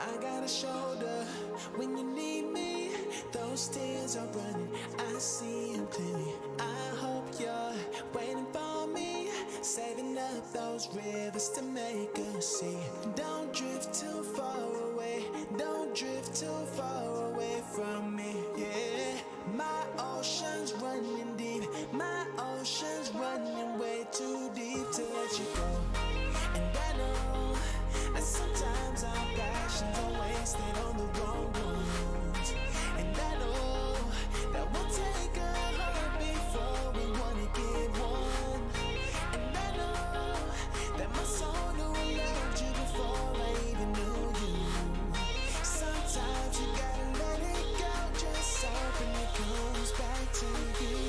I got a shoulder when you need me. Those tears are running, I see them clearly. I hope you're waiting for me, saving up those rivers to make us see. Don't drift too far away, don't drift too far away from me, yeah. My ocean's running deep, my ocean's running way too deep to let you go. And I know that sometimes our passions are wasted on the wrong ones. And I know that we'll take a heart before we wanna give one. And I know that my soul knew I loved you before I even knew you. Sometimes you gotta let it go, just hoping it comes back to you.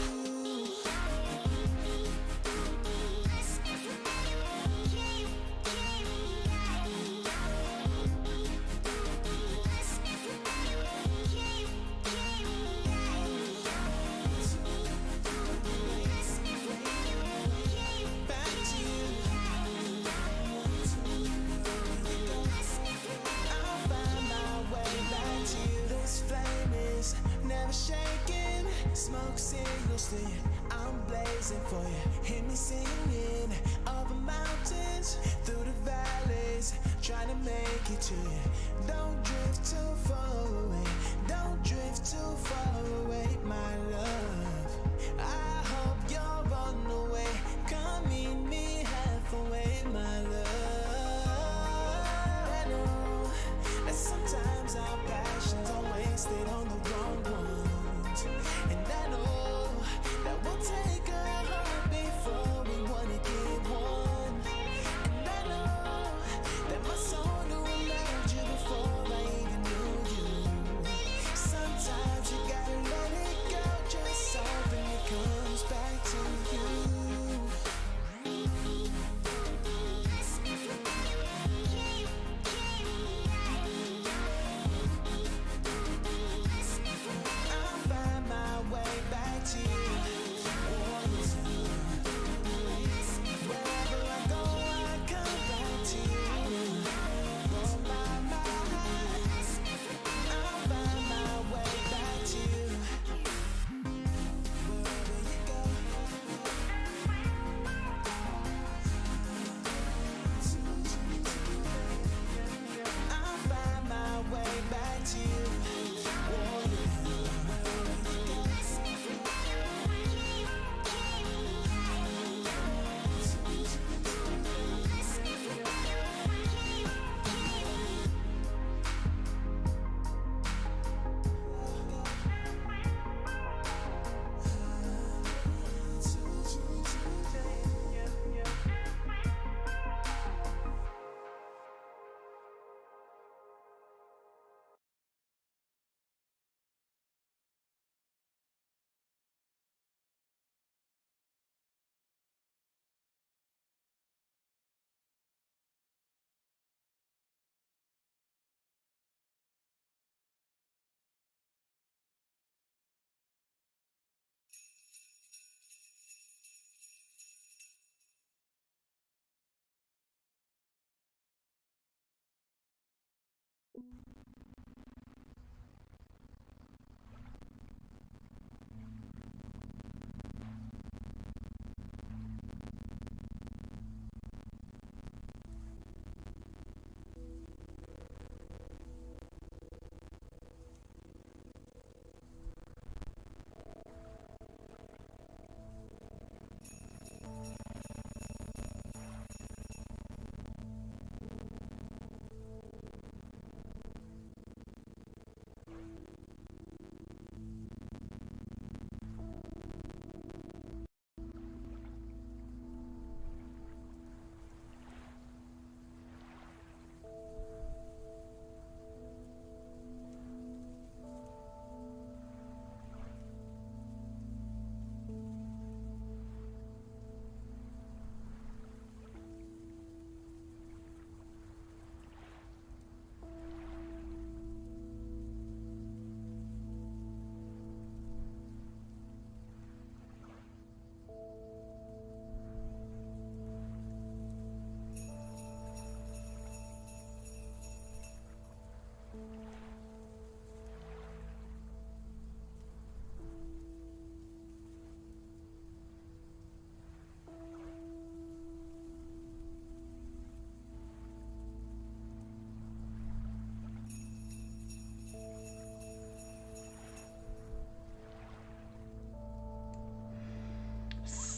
Shaking, smoke signals, I'm blazing for you. Hear me singing over mountains, through the valleys, trying to make it to you. Don't drift too far away, don't drift too far away, my love. I hope you're on the way, come meet me halfway, my love. I know that sometimes our passions are wasted on the wrong one. And I know that we'll take a heart before we wanna give one. And I know that my soul knew I loved you before I even knew you. Sometimes you gotta let it go, just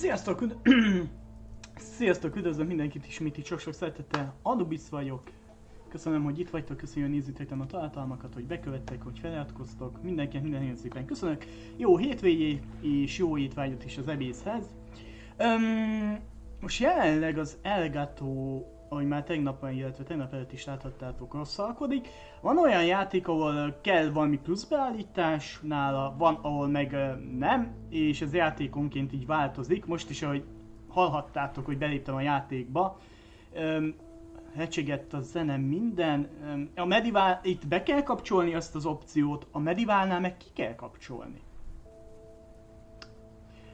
Sziasztok! Sziasztok! Üdvözlök mindenkit ismét itt sok-sok szeretettel. Anubis vagyok. Köszönöm, hogy itt vagytok, köszönöm, hogy nézitek a tartalmakat, hogy bekövettek, hogy feliratkoztok. Mindenkinek minden szépen köszönök. Jó hétvégét és jó étvágyat is az ebédhez. Most jelenleg az Elgato, ahogy már tegnap előtt is láthattátok, rosszalkodik. Van olyan játék, ahol kell valami pluszbeállítás, nála van, ahol meg nem, és ez játékonként így változik. Most is, ahogy hallhattátok, hogy beléptem a játékba, recsegett a zene minden. A Medieval, itt be kell kapcsolni azt az opciót, a Medievalnál meg ki kell kapcsolni.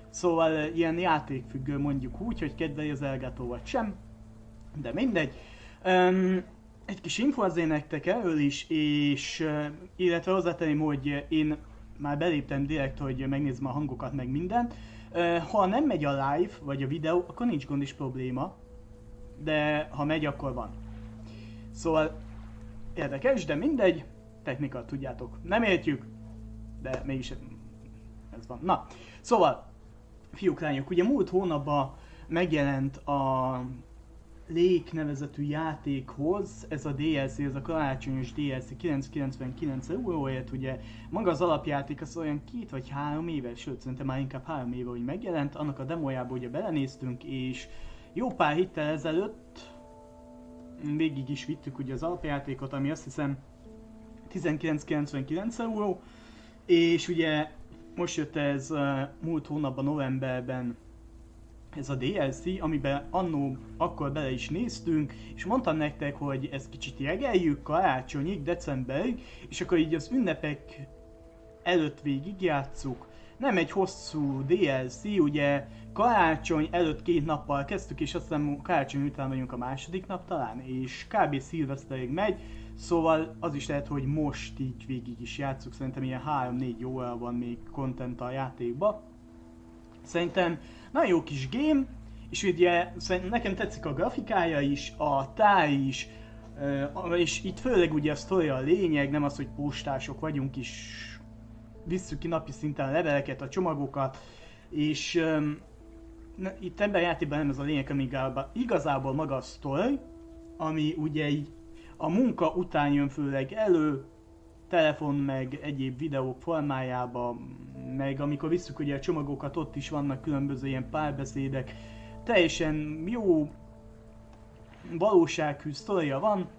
Szóval ilyen játékfüggő, mondjuk úgy, hogy kedveli az Elgato vagy sem, de mindegy. Egy kis info azért nektek erről is, és illetve hozzátenném, hogy én már beléptem direkt, hogy megnézem a hangokat, meg mindent. Ha nem megy a live, vagy a videó, akkor nincs gond is probléma, de ha megy, akkor van. Szóval érdekes, de mindegy, technika, tudjátok, nem értjük, de mégis ez van. Na, szóval, fiúk, lányok, ugye múlt hónapban megjelent a Rész nevezetű játékhoz, ez a DLC, ez a karácsonyos DLC 999 euróért, ugye maga az alapjáték az olyan 2 vagy 3 éve, sőt szerintem már inkább 3 éve, hogy megjelent, annak a demojába ugye belenéztünk, és jó pár héttel ezelőtt végig is vittük ugye az alapjátékot, ami azt hiszem 19,99 euró, és ugye most jött ez múlt hónapban, novemberben ez a DLC, amiben annó akkor bele is néztünk, és mondtam nektek, hogy ezt kicsit jegeljük karácsonyig, decemberig, és akkor így az ünnepek előtt végigjátsszuk. Nem egy hosszú DLC, ugye karácsony előtt 2 nappal kezdtük, és aztán karácsony után vagyunk a második nap talán, és kb. Szilveszterig megy, szóval az is lehet, hogy most így végig is játsszuk, szerintem ilyen 3-4 óra van még content a játékba. Szerintem nagyon jó kis game, és ugye nekem tetszik a grafikája is, a táj is, és itt főleg ugye a sztori a lényeg, nem az, hogy postások vagyunk is, visszük ki napi szinten a leveleket, a csomagokat, és itt ebben a játékban nem ez a lényeg, ami igazából maga a sztori, ami ugye így a munka után jön főleg elő, telefon meg egyéb videók formájában, meg amikor visszük ugye a csomagokat, ott is vannak különböző ilyen párbeszédek, teljesen jó valósághű sztoria van,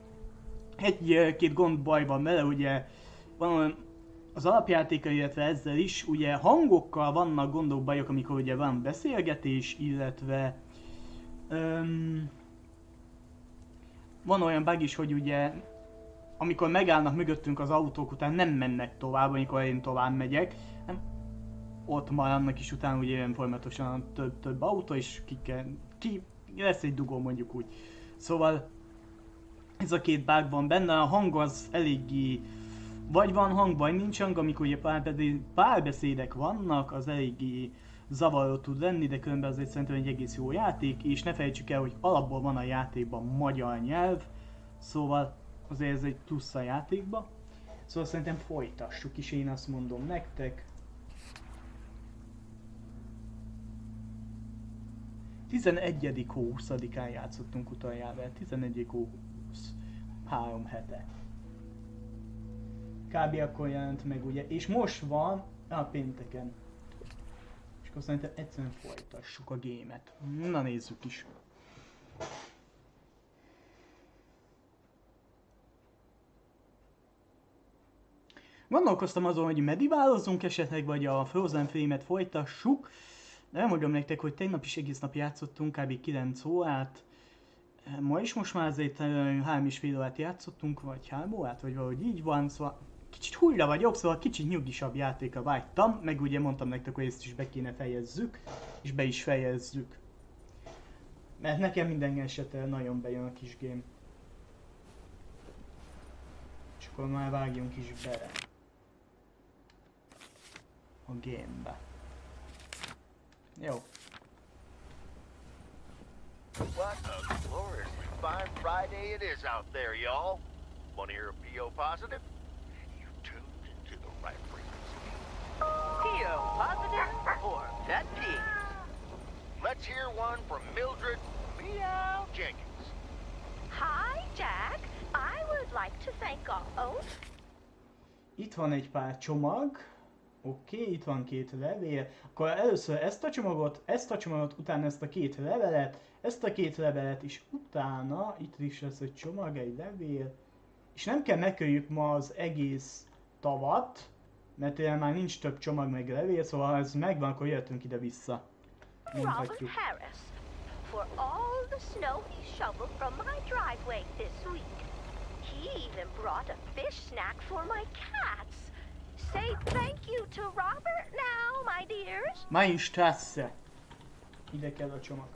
egy-két gond baj van vele, ugye van az alapjátéka, illetve ezzel is, ugye hangokkal vannak gondok, bajok, amikor ugye van beszélgetés, illetve van olyan bug is, hogy ugye amikor megállnak mögöttünk az autók után nem mennek tovább, amikor én tovább megyek, nem, ott maradnak is utána ugye ilyen folyamatosan több autó, és ki lesz egy dugó, mondjuk úgy. Szóval ez a 2 bug van benne, a hang az eléggé vagy van hang, vagy nincs hang, amikor ugye párbeszédek vannak, az eléggé zavaró tud lenni, de különben azért szerintem egy egész jó játék, és ne felejtsük el, hogy alapból van a játékban magyar nyelv, szóval azért ez egy plusz a játékba. Szóval szerintem folytassuk is, én azt mondom nektek. 11. hó 20-án játszottunk utoljára, 11. hó 20, 3 hete. Kb. Akkor jelent meg ugye, és most van a pénteken. És akkor szerintem egyszerűen folytassuk a gémet. Na nézzük is. Gondolkoztam azon, hogy mediválozunk esetleg, vagy a Frozen filmet folytassuk. De elmondom nektek, hogy tegnap is egész nap játszottunk, kb. 9 órát. Ma is most már azért 3,5 órát játszottunk, vagy 3 órát, vagy valahogy így van, szóval kicsit hújra vagyok, szóval kicsit nyugisabb játékra vágytam, meg ugye mondtam nektek, hogy ezt is be kéne fejezzük, és be is fejezzük. Mert nekem minden esetre nagyon bejön a kis game. És akkor már vágjunk is bele a gamebe. Jó. What a gloriously fine Friday it is out there, y'all. Wanna hear a P.O. positive? You tuned into the right frequency. P.O. positive or pet peeve? Let's hear one from Mildred Meow Jenkins. Hi, Jack. I would like to thank all... Oh? Itt van egy pár csomag. Oké, itt van 2 levél. Akkor először ezt a csomagot, utána ezt a 2 levelet, ezt a 2 levelet, és utána itt is lesz egy csomag, egy levél. És nem kell megköljük ma az egész tavat, mert ilyen már nincs több csomag meg levél, szóval ha ez megvan, akkor jöttünk ide-vissza. Robert Harris, for all the snow he shoveled from my driveway this week. He even brought a fish snack for my cats. Say thank you to Robert now, my dears. Mein Strasse. Ide kell a csomag.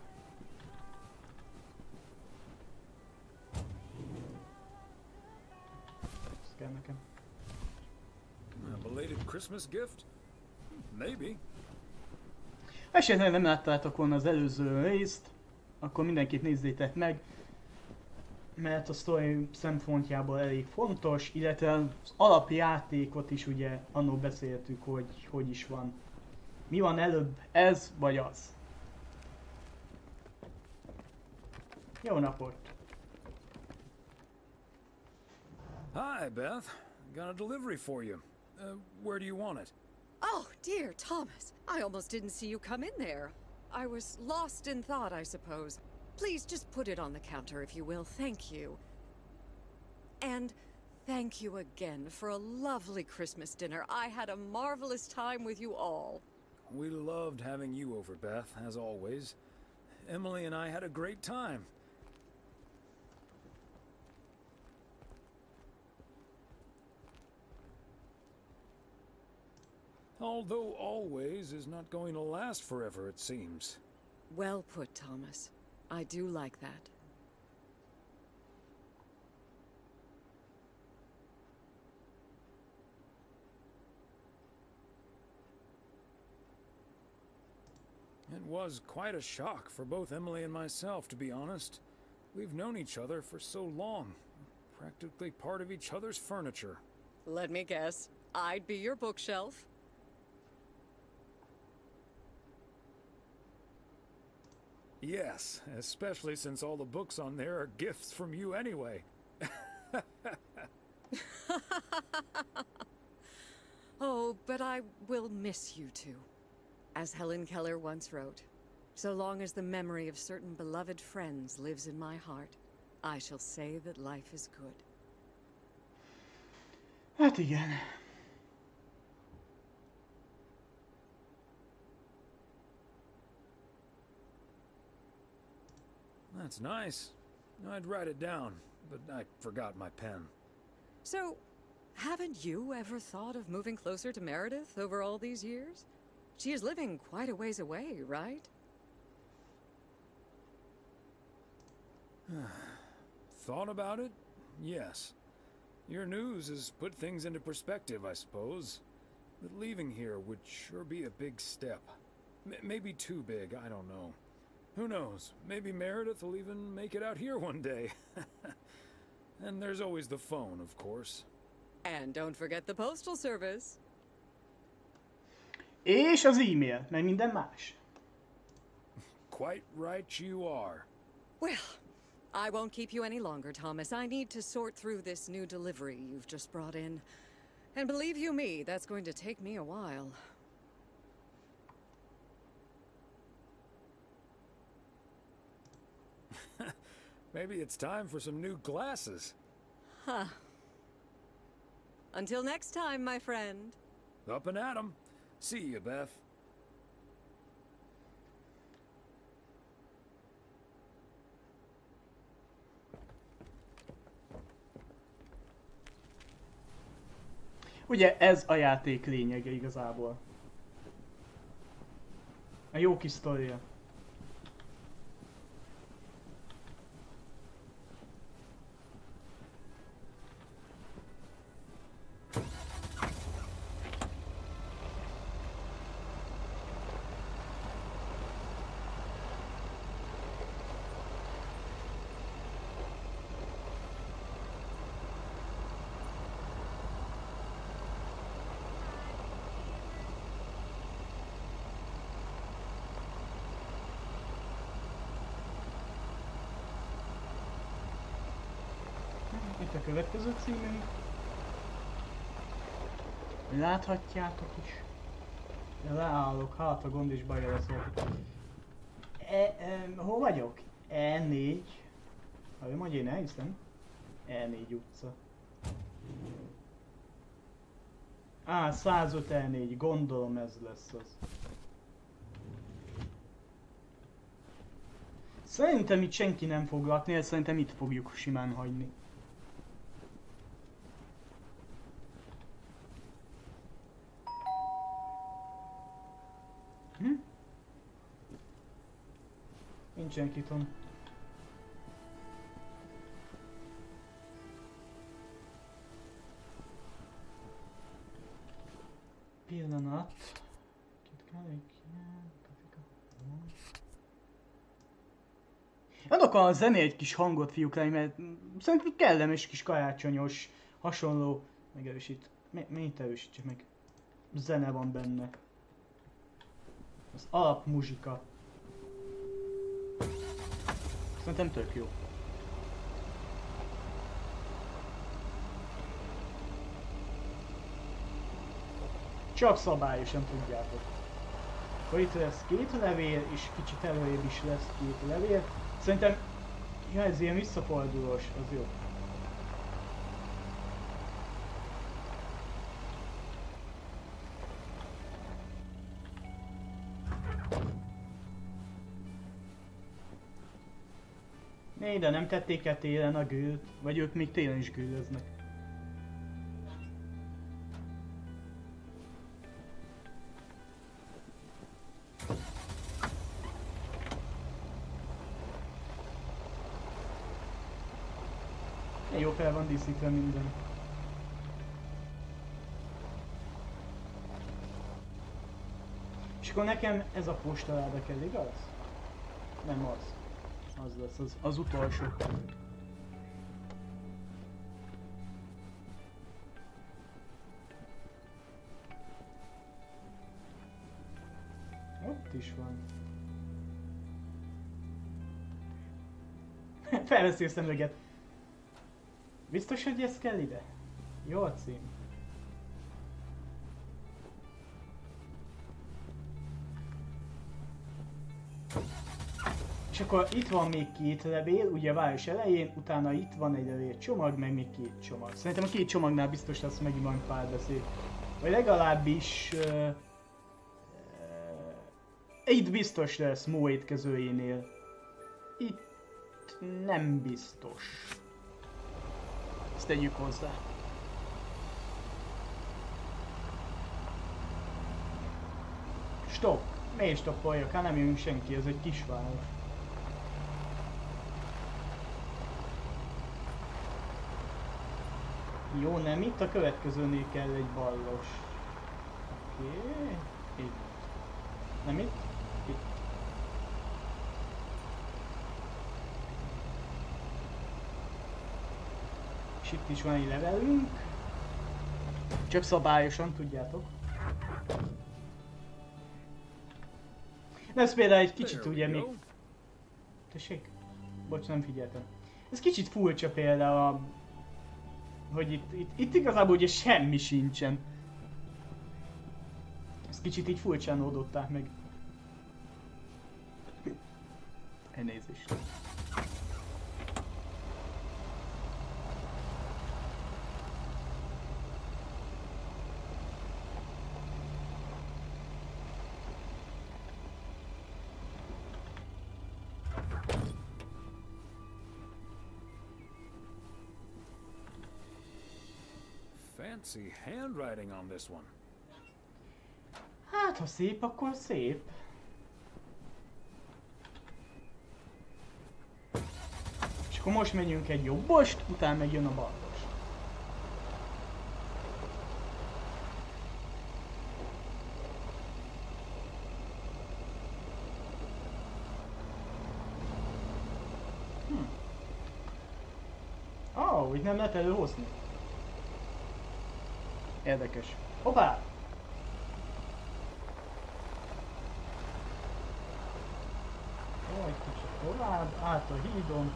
Ez kell nekem. A belated Christmas gift? Maybe. Esetleg nem láttátok volna az előző részt, akkor mindenképp nézzétek meg, mert a story szempontjából elég fontos, illetve az alapjátékot is ugye annól beszéltük, hogy is van. Mi van előbb, ez vagy az? Jó napot! Hi, Beth. Got a delivery for you. Where do you want it? Oh, dear Thomas. I almost didn't see you come in there. I was lost in thought, I suppose. Please just put it on the counter, if you will. Thank you. And thank you again for a lovely Christmas dinner. I had a marvelous time with you all. We loved having you over, Beth, as always. Emily and I had a great time. Although always is not going to last forever, it seems. Well put, Thomas. I do like that. It was quite a shock for both Emily and myself, to be honest. We've known each other for so long, practically part of each other's furniture. Let me guess. I'd be your bookshelf. Yes, especially since all the books on there are gifts from you anyway. Oh, but I will miss you two. As Helen Keller once wrote, so long as the memory of certain beloved friends lives in my heart, I shall say that life is good. Hát igen. That's nice. I'd write it down, but I forgot my pen. So, haven't you ever thought of moving closer to Meredith over all these years? She is living quite a ways away, right? Thought about it? Yes. Your news has put things into perspective, I suppose. But leaving here would sure be a big step. Maybe too big, I don't know. Who knows? Maybe Meredith will even make it out here one day. And there's always the phone, of course. And don't forget the postal service. És az e-mail, meg minden más. Quite right you are. Well, I won't keep you any longer, Thomas. I need to sort through this new delivery you've just brought in. And believe you me, that's going to take me a while. Maybe it's time for some new glasses. Huh. Until next time, my friend. Up and at 'em. See you, Beth. Ugye ez a játék lényege igazából. A jó kis sztoria. Itt a következő címünk. Láthatjátok is. De leállok, hát a gond is bajra lesz. Hol vagyok? E4. Ha ő mondja, én elhiszem. E4 utca. 105 E4, gondolom ez lesz az. Szerintem itt senki nem fog lakni, szerintem itt fogjuk simán hagyni. Nincsen kiton. Pillanat. Adok a zené egy kis hangot, fiúk, mert szerintem kellemes kis karácsonyos, hasonló, megerősít. Mennyit erősítse meg? Zene van benne. Az alapmuzsika. Szerintem tök jó. Csak szabályosan tudjátok. Akkor itt lesz 2 levél, és kicsit előrébb is lesz 2 levél. Szerintem, ja, ez ilyen visszafordulós, az jó. Nee, de nem tették el télen a gőt, vagy ők még télen is gőlöznek. Jó fel van díszítve minden. És akkor nekem ez a postaláda kell, igaz? Nem az. Az lesz, az utolsó. Ott is van. Felveszi a szemüveget. Biztos, hogy ez kell ide? Jó a cím. És akkor itt van még 2 levél, ugye a város elején, utána itt van egy levélcsomag, meg még 2 csomag. Szerintem a 2 csomagnál biztos lesz megint van párbeszéd. Vagy legalábbis... itt biztos lesz Mó étkezőjénél. Itt nem biztos. Ezt tegyük hozzá. Stopp! Miért stoppoljak? Hát nem jönünk senki, ez egy kisváros. Jó, nem itt, a következőnél kell egy ballos. Oké. Itt. Nem itt? Itt. És itt is van egy levelünk. Csak szabályosan, tudjátok. De ez például egy kicsit ugye még... Tessék? Bocs, nem figyeltem. Ez kicsit furcsa például, hogy itt igazából ugye semmi sincsen. Ezt kicsit így furcsán oldották meg. Elnézést. Fancy handwriting on this one. Hát, ha szép, akkor szép. És akkor most megyünk egy jobbost, utána meg jön a ballos. Itt nem lehet előhozni. Érdekes. Hoppá! Jó, egy kicsit tovább, át a hídon.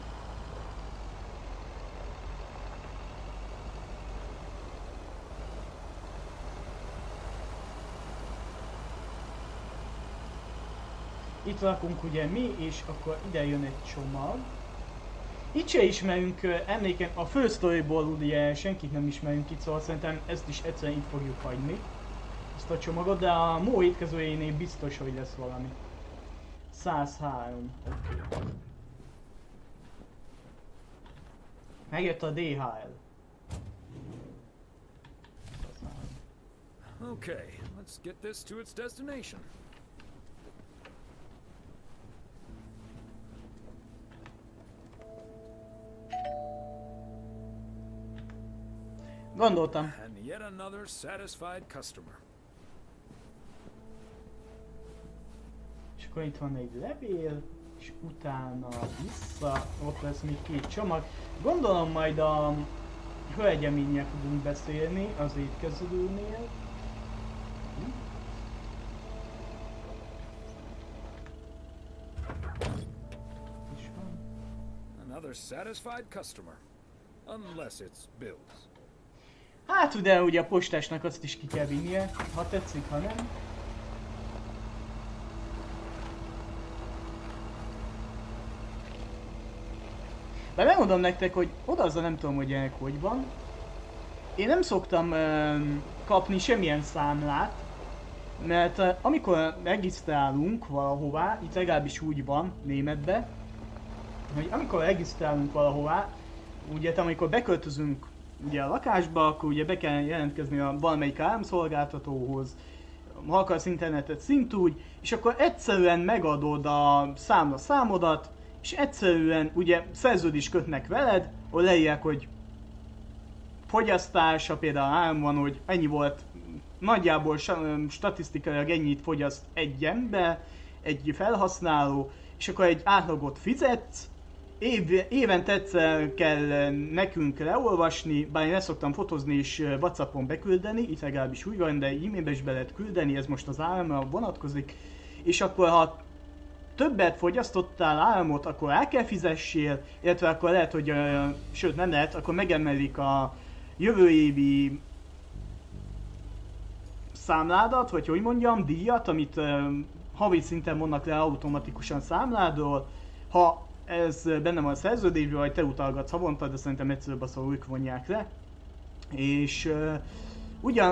Itt lakunk ugye mi, és akkor ide jön egy csomag. Itt se ismerünk emléken, a fő sztoriból ugye senkit nem ismerünk itt, szóval szerintem ezt is egyszerűen itt fogjuk hagyni. Ezt a csomagot, de a Mó étkezőjénél biztos, hogy lesz valami. 103. Okay. Megjött a DHL. Okay, let's get this to its destination. Gondoltam. And yet another satisfied customer. És akkor itt van egy levél, és utána vissza, ott lesz még 2 csomag. Gondolom majd a hölgyeménnyel fogunk beszélni az étkezőnél. És van. Another satisfied customer. Unless it's bills. Hát ugye a postásnak azt is ki kell vinnie, ha tetszik, ha nem. De megmondom nektek, hogy odazzal nem tudom, hogy ennek hogy van. Én nem szoktam kapni semmilyen számlát, mert amikor regisztrálunk valahová, itt legalábbis úgy van németbe, hogy amikor regisztrálunk valahová, ugye amikor beköltözünk ugye a lakásba, akkor ugye be kell jelentkezni a valamelyik áramszolgáltatóhoz, ha akarsz internetet szintúgy, és akkor egyszerűen megadod a számlaszámodat, és egyszerűen ugye szerződést kötnek veled, ahol leírják, hogy fogyasztása például áram van, hogy ennyi volt, nagyjából statisztikailag ennyit fogyaszt egy ember, egy felhasználó, és akkor egy átlagot fizetsz, évente egyszer kell nekünk leolvasni, bár én ezt szoktam fotózni és WhatsAppon beküldeni, itt legalábbis úgy van, de e-mailbe is be lehet küldeni, ez most az áramra vonatkozik, és akkor ha többet fogyasztottál áramot, akkor el kell fizessél, illetve akkor lehet, hogy, sőt nem lehet, akkor megemelik a jövő évi számládat, vagy hogy mondjam, díjat, amit havi szinten vonnak le automatikusan számládról, ha ez benne van a szerződésben, vagy te utalgatsz havonta, de szerintem egyszerűbb az, hogy ők vonják le. És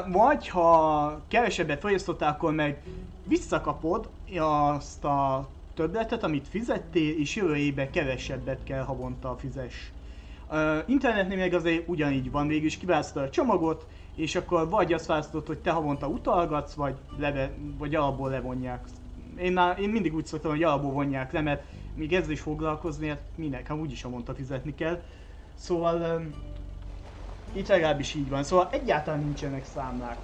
vagy ha kevesebbet fogyasztottál, akkor meg visszakapod azt a többletet, amit fizettél, és jövő évben kevesebbet kell havonta fizess. Internetnél meg azért ugyanígy van, végül is kiválasztod a csomagot, és akkor vagy azt választod, hogy te havonta utalgatsz, vagy alapból levonják. Én mindig úgy szoktam, hogy alapból vonják le, mert még ezzel is foglalkozni, hát minek, ha úgyis havonta fizetni kell. Szóval itt legalábbis így van, szóval egyáltalán nincsenek számlák.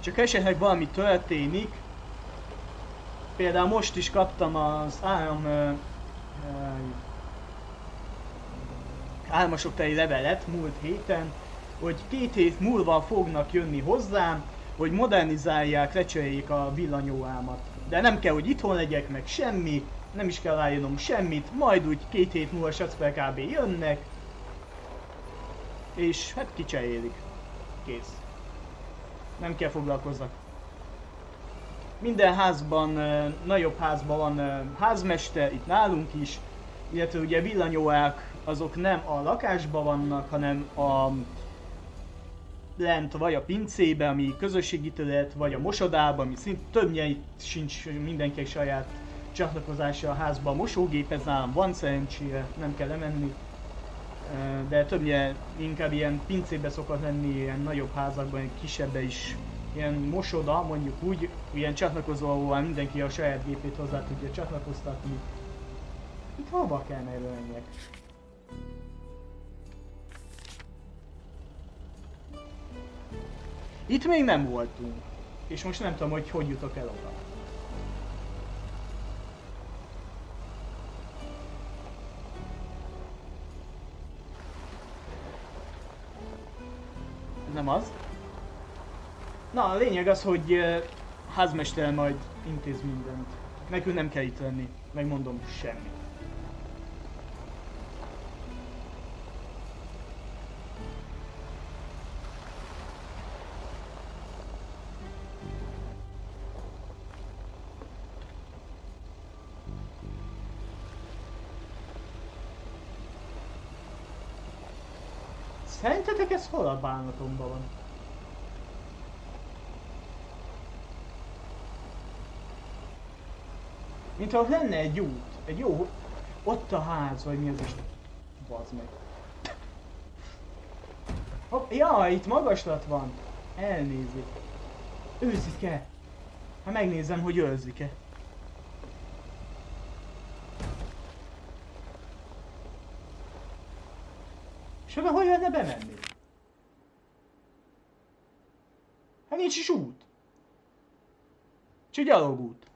Csak esetleg valami történik, például most is kaptam az álmosok teli levelet múlt héten, hogy 2 hét múlva fognak jönni hozzám, hogy modernizálják, lecseréljék a villanyórámat. De nem kell, hogy itthon legyek, meg semmi, nem is kell rájönnöm semmit, majd úgy 2 hét múlva sacper kb. Jönnek, és hát kicserélik. Kész. Nem kell foglalkozzak. Minden házban, nagyobb házban van házmester, itt nálunk is, illetve ugye villanyórák azok nem a lakásban vannak, hanem a lent vagy a pincébe, ami közösségi terület, vagy a mosodában, ami többnyire itt sincs mindenki saját csatlakozása a házba. A mosógép ez nálam van szerencsére, nem kell lemenni, de többnyire inkább ilyen pincébe szokott lenni, ilyen nagyobb házakban, kisebbe is. Ilyen mosoda, mondjuk úgy, ilyen csatlakozó, ahol mindenki a saját gépét hozzá tudja csatlakoztatni. Itt hova kell menjek? Itt még nem voltunk, és most nem tudom, hogy jutok el oda. Nem az? Na, a lényeg az, hogy házmester majd intéz mindent. Nekünk nem kell itt lenni, megmondom, semmi. Szerintetek ez hol a bánatomban van? Mint ha lenne egy út, egy jó... Ott a ház, vagy mi az is? Bazd meg. Hopp, jaj, itt magaslat van. Elnézik. Őrzik-e? Hát megnézem, hogy őrzik-e. És ebben hogy lehetne bemenni? Hát nincs is út. Csak gyalogút.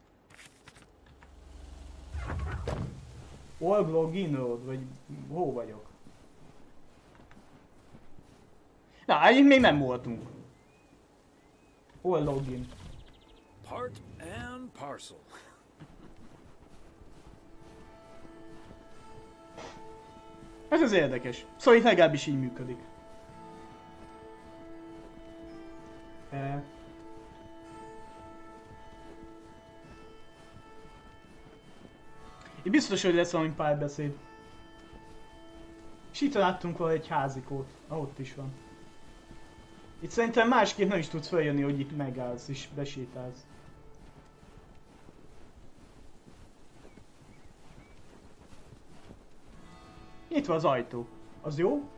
Old login road, vagy hol vagyok? Na, itt még nem voltunk. Old login. Part and parcel. Ez az érdekes. Szóval itt legalábbis így működik. Itt biztos, hogy lesz valami párbeszéd. És itt láttunk valahogy egy házikót. Ott is van. Itt szerintem másképp nem is tudsz feljönni, hogy itt megállsz és besétálsz. Itt van az ajtó. Az jó?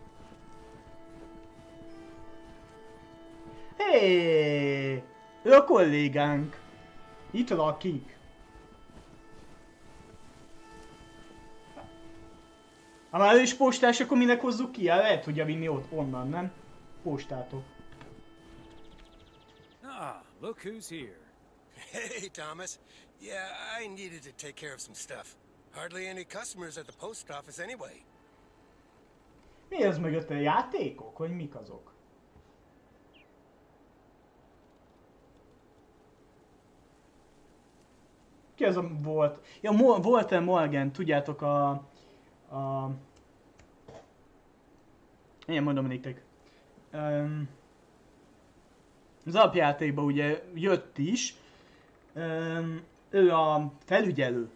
Hé! Ő a kollégánk. Itt lakik. Ha már ő is postás, akkor minek hozzuk ki? Lehet tudja vinni ott onnan, nem? Postától. Ah, look who's here. Hey, Thomas. Yeah, I needed to take care of some stuff. Hardly any customers at the post office anyway. Mi az mögött, a játékok? Vagy mik azok? Ki az a volt? Ja, Walter Morgan, tudjátok Én mondom nektek. Az alapjátékban ugye jött is. Ő a felügyelő.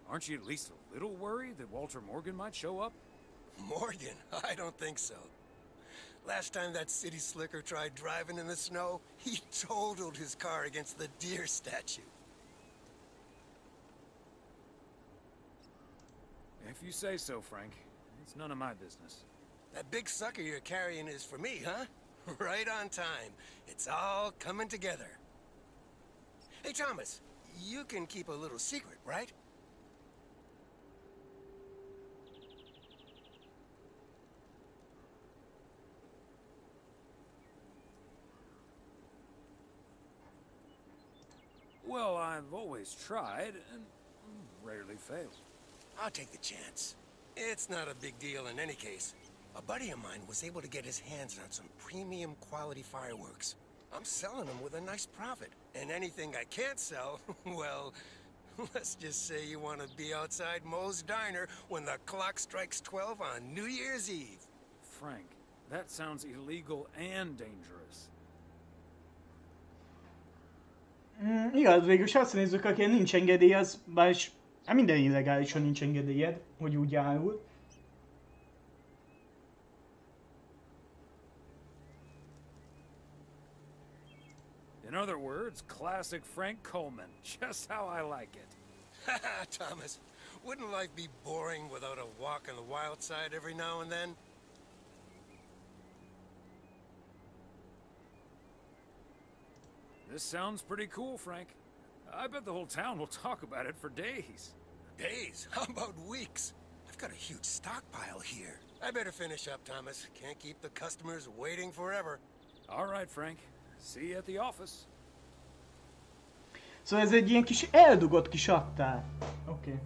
Aren't you at least a little worried that Walter Morgan might show up? Morgan? I don't think so. Last time that city slicker tried driving in the snow, he totaled his car against the deer statue. If you say so, Frank. It's none of my business. That big sucker you're carrying is for me, huh? Right on time. It's all coming together. Hey, Thomas, you can keep a little secret, right? Well, I've always tried, and rarely failed. I'll take the chance. It's not a big deal in any case. A buddy of mine was able to get his hands on some premium quality fireworks. I'm selling them with a nice profit. And anything I can't sell, well, let's just say you want to be outside Moe's Diner when the clock strikes 12 on New Year's Eve. Frank, that sounds illegal and dangerous. Igaz, végülis azt nézzük, aki nincs engedély, az bár is minden illegális, ha nincs engedélyed, hogy úgy árul. In other words, classic Frank Coleman, just how I like it. Haha, Thomas, wouldn't life be boring without a walk on the wild side every now and then? This sounds pretty cool, Frank. I bet the whole town will talk about it for days. Days? How about weeks? I've got a huge stockpile here. I better finish up, Thomas. Can't keep the customers waiting forever. All right, Frank. See you at the office. Szóval ez egy ilyen kis eldugott kis raktár. Oké.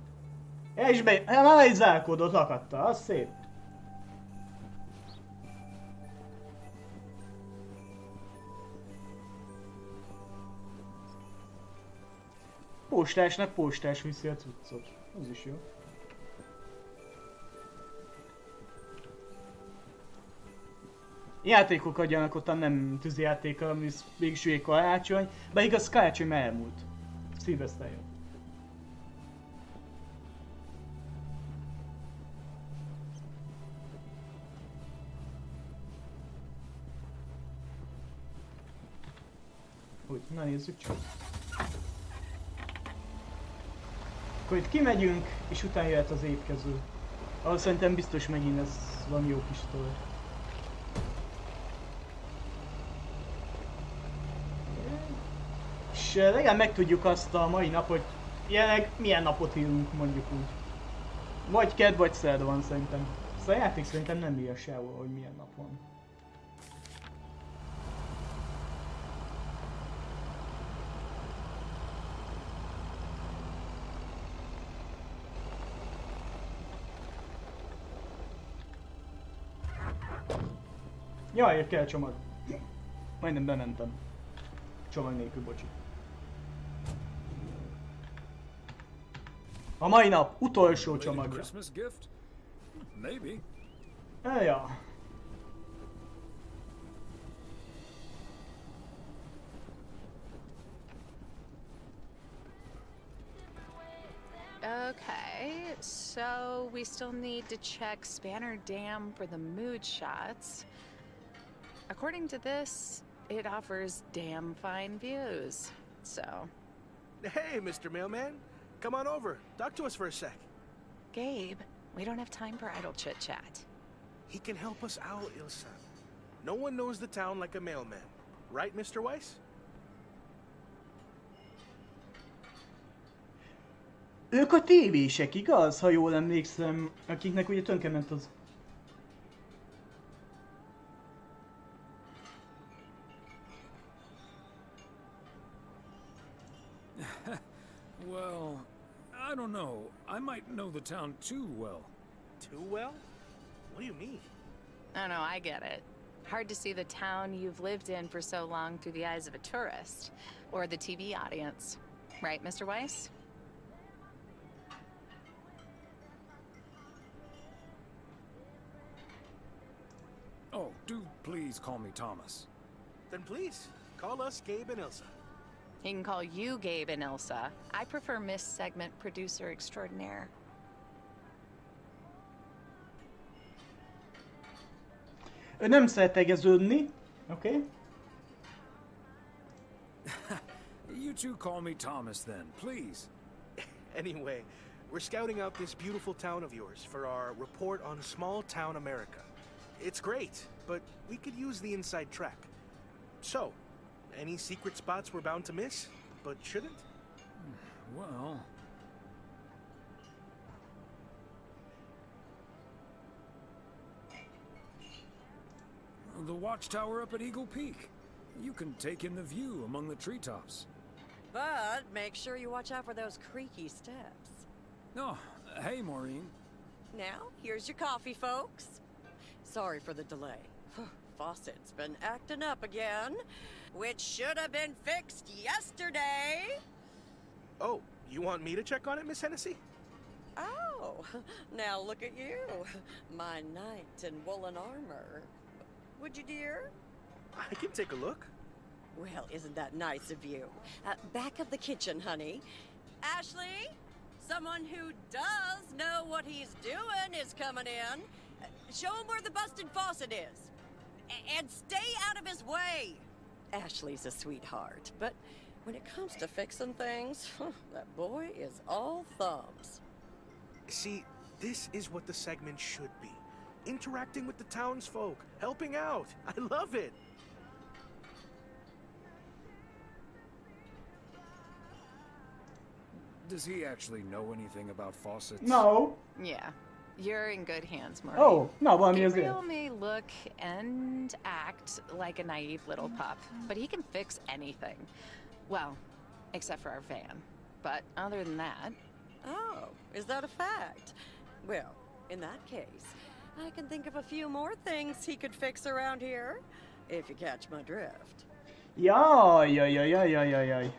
És már egy zárkódot akadta, az szép. Postásnak postás viszi a cuccot. Az is jó. Játékok adjanak ottan, nem tűzijáték, ami mégis karácsony. Bár igaz, karácsony már elmúlt. Szilveszter jön. Úgy, na nézzük csak. Akkor itt kimegyünk, és utána jöhet az étkező. Ahol szerintem biztos megint ez valami jó kis sztori. És legalább megtudjuk azt a mai napot, jelenleg milyen napot írunk, mondjuk úgy. Vagy kedd, vagy szerda van szerintem. Szóval a játék szerintem nem írja sehol, hogy milyen nap van. Jaj, kell csomag. Majdnem bementem. Csomag nélkül, bocsi. A mai nap utolsó csomagja. Christmas gift? Maybe. Ja. Okay, so we still need to check Spanner Dam for the mood shots. According to this, it offers damn fine views, so... Hey, Mr. Mailman. Come on over. Talk to us for a sec. Gabe, we don't have time for idle chit-chat. He can help us out, Ilsa. No one knows the town like a mailman. Right, Mr. Weiss? Ők a tévések, igaz? Ha jól emlékszem, akiknek ugye tönkrement az... Well, I don't know. I might know the town too well. Too well? What do you mean? I know, I get it. Hard to see the town you've lived in for so long through the eyes of a tourist, or the TV audience. Right, Mr. Weiss? Oh, do please call me Thomas. Then please, call us Gabe and Ilsa. He can call you Gabe and Ilsa. I prefer Miss Segment Producer Extraordinaire. Ő nem szeret tegeződni, oké? Okay. You two call me Thomas then, please. Anyway, we're scouting out this beautiful town of yours for our report on small town America. It's great, but we could use the inside track. So, any secret spots we're bound to miss, but shouldn't? Well... The watchtower up at Eagle Peak. You can take in the view among the treetops. But make sure you watch out for those creaky steps. Oh, hey, Maureen. Now, here's your coffee, folks. Sorry for the delay. Faucet's been acting up again, which should have been fixed yesterday. Oh, you want me to check on it, Miss Hennessy? Oh, now look at you. My knight in woolen armor. Would you, dear? I can take a look. Well, isn't that nice of you? Back of the kitchen, honey. Ashley, someone who does know what he's doing is coming in. Show him where the busted faucet is. And stay out of his way. Ashley's a sweetheart, but when it comes to fixing things, that boy is all thumbs. See, this is what the segment should be. Interacting with the townsfolk, helping out. I love it. Does he actually know anything about faucets? No. Yeah, you're in good hands, Maureen. Oh, no, valami ezért. Gabriel may look and act like a naive little pup, but he can fix anything. Well, except for our van. But other than that... Oh, is that a fact? Well, in that case, I can think of a few more things he could fix around here, if you catch my drift. Jaj, jaj, jaj, jaj, jaj, jaj, jaj.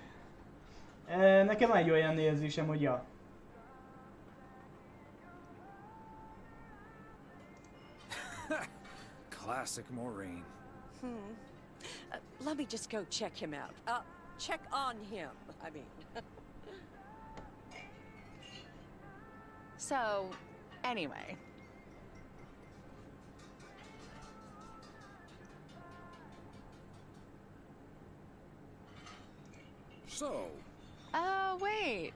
Nekem egy olyan érzésem, hogy ja. Classic Maureen. Let me just go check him out. Check on him, I mean. So, anyway. So, Wait.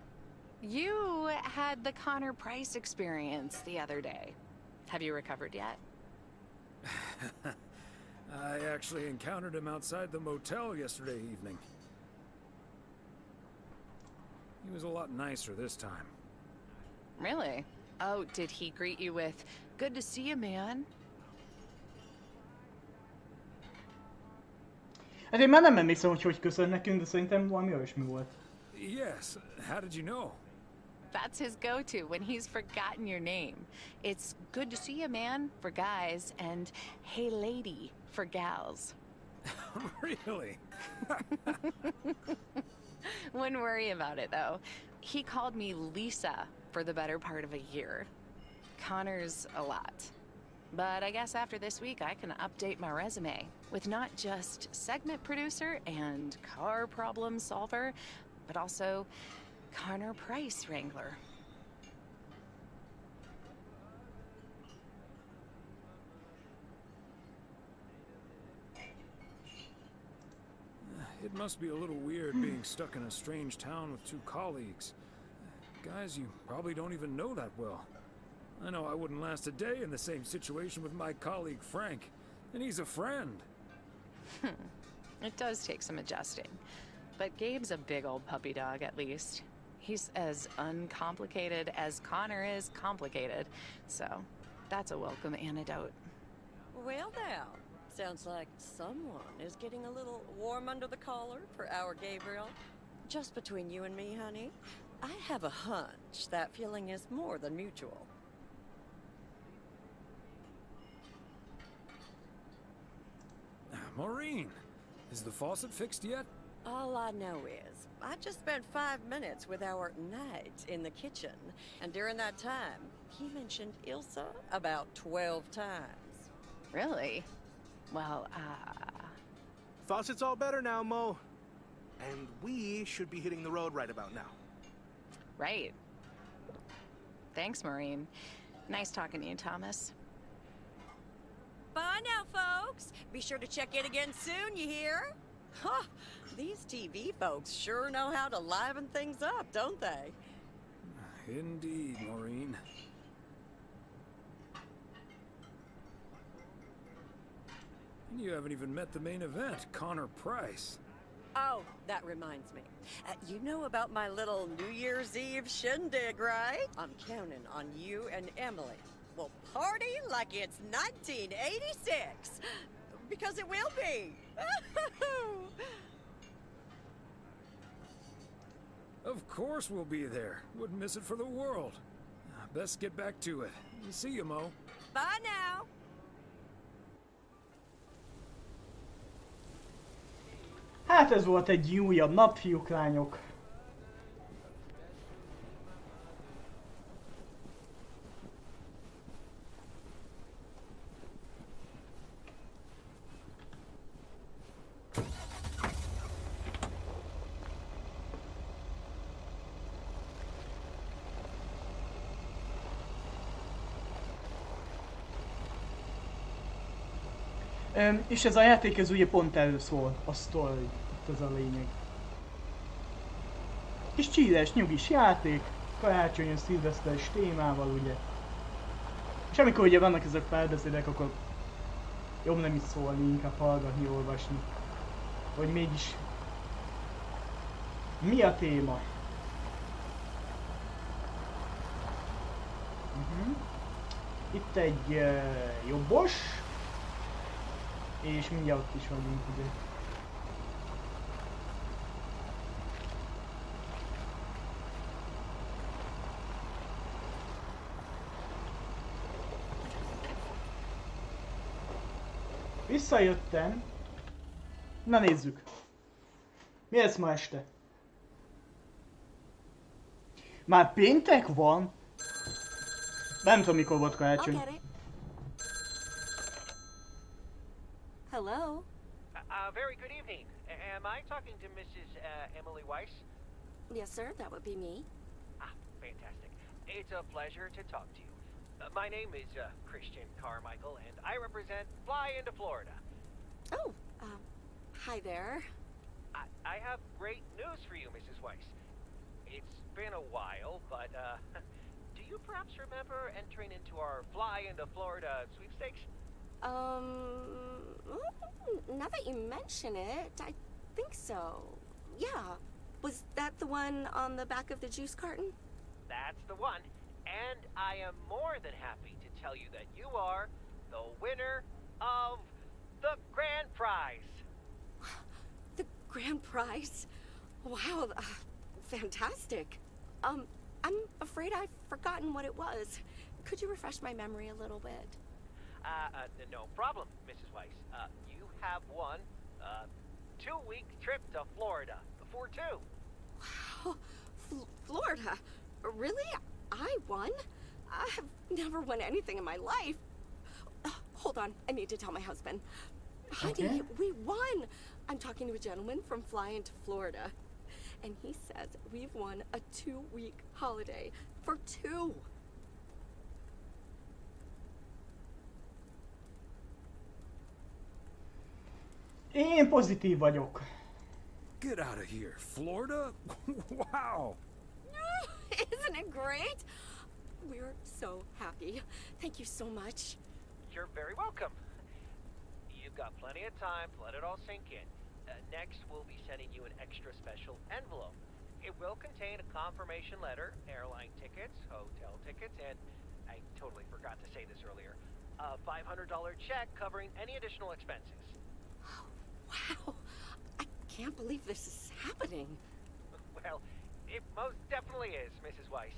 You had the Connor Price experience the other day. Have you recovered yet? I actually encountered him outside the motel yesterday evening. He was a lot nicer this time. Really? Oh, did he greet you with, "Good to see you, man"? Hát én már nem emlékszem, hogy köszön nekünk, de szerintem valami olyasmi volt. Yes, how did you know? That's his go-to when he's forgotten your name. It's "Good to see you, man" for guys and "Hey, lady" for gals. Really? Wouldn't worry about it, though. He called me Lisa for the better part of a year. Connor's a lot. But I guess after this week, I can update my resume with not just segment producer and car problem solver, but also Connor Price wrangler. It must be a little weird being stuck in a strange town with two colleagues. Guys you probably don't even know that well. I know I wouldn't last a day in the same situation with my colleague Frank, and he's a friend. It does take some adjusting. But Gabe's a big old puppy dog, at least. He's as uncomplicated as Connor is complicated, so that's a welcome antidote. Well, now, sounds like someone is getting a little warm under the collar for our Gabriel. Just between you and me, honey, I have a hunch that feeling is more than mutual. Maureen, is the faucet fixed yet? All I know is, I just spent 5 minutes with our knight in the kitchen, and during that time, he mentioned Ilsa about 12 times. Really? Well, Faucet's all better now, Mo. And we should be hitting the road right about now. right. Thanks, Maureen. Nice talking to you, Thomas. Bye now, folks. Be sure to check in again soon, you hear? Huh, these TV folks sure know how to liven things up, don't they? Indeed, Maureen. And you haven't even met the main event, Connor Price. Oh, that reminds me. You know about my little New Year's Eve shindig, right? I'm counting on you and Emily. We'll party like it's 1986. Because it will be. Of course we'll be there. Wouldn't miss it for the world. Best get back to it. See you, Mo. Bye now. Hát ez volt egy újabb nap, fiúk, lányok. És ez a játék, ez ugye pont erről szól, a Storyt, itt ez a lényeg. Kis csíles, nyugis játék, karácsonyos, szilveszteres témával ugye. És amikor ugye vannak ezek párbeszédek, akkor jobb nem is szólni, inkább hallgatni, olvasni. Hogy mégis mi a téma. Itt egy jobbos. És mindjárt ott is vagyunk, ugye. Visszajöttem. Na nézzük. Mi lesz ma este? Már péntek van? Nem tudom mikor volt karácsony. Hello? Very good evening. Am I talking to Mrs. Emily Weiss? Yes, sir, that would be me. Fantastic. It's a pleasure to talk to you. My name is Christian Carmichael, and I represent Fly into Florida. Oh, hi there. I have great news for you, Mrs. Weiss. It's been a while, but, do you perhaps remember entering into our Fly into Florida sweepstakes? Now that you mention it, I think so. Yeah. Was that the one on the back of the juice carton? That's the one. And I am more than happy to tell you that you are the winner of the grand prize. The grand prize? Wow, fantastic. I'm afraid I've forgotten what it was. Could you refresh my memory a little bit? No problem, Mrs. Weiss. You have won a 2-week trip to Florida for 2. Wow, Florida? Really? I won? I have never won anything in my life. Hold on, I need to tell my husband. Okay. Honey, we won! I'm talking to a gentleman from Fly into Florida. And he says we've won a 2-week holiday for 2. Én pozitív vagyok. Get out of here, Florida? Wow! Isn't it great? We're so happy. Thank you so much. You're very welcome. You've got plenty of time to let it all sink in. Next, we'll be sending you an extra special envelope. It will contain a confirmation letter, airline tickets, hotel tickets, and I totally forgot to say this earlier, a $500 check covering any additional expenses. Wow, I can't believe this is happening. Well, it most definitely is, Mrs. Weiss.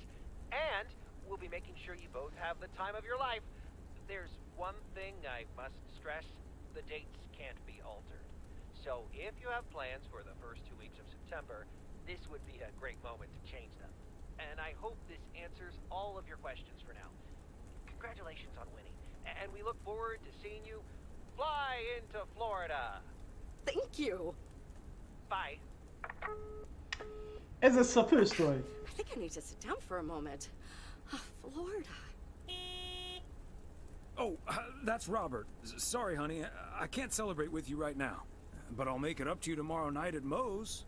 And we'll be making sure you both have the time of your life. There's one thing I must stress. The dates can't be altered. So if you have plans for the first 2 weeks of September, this would be a great moment to change them. And I hope this answers all of your questions for now. Congratulations on winning. And we look forward to seeing you fly into Florida. Thank you. Bye. Ez lesz a fősztori. I think I need to sit down for a moment. Florida. Oh, that's Robert. Sorry, honey. I can't celebrate with you right now. But I'll make it up to you tomorrow night at Moe's.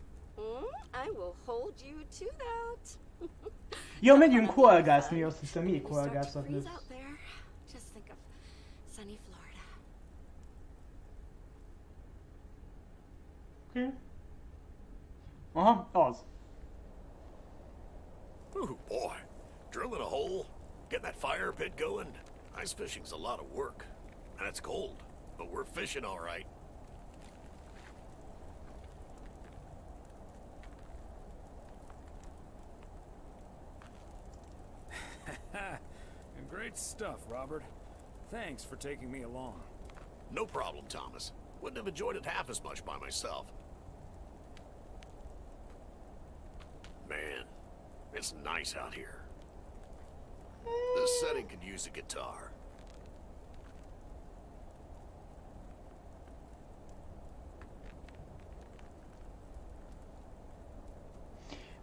I will hold you to that. Ja, megyünk horgászni, azt hiszem, még horgászatni. Freeze out there. Just think of sunny Florida. Oké. Aha, az. Ooh, boy. Drilling a hole, getting that fire pit going. Ice fishing's a lot of work. And it's cold, but we're fishing all right. Great stuff, Robert. Thanks for taking me along. No problem, Thomas. Wouldn't have enjoyed it half as much by myself. Man, it's nice out here. This setting could use a guitar.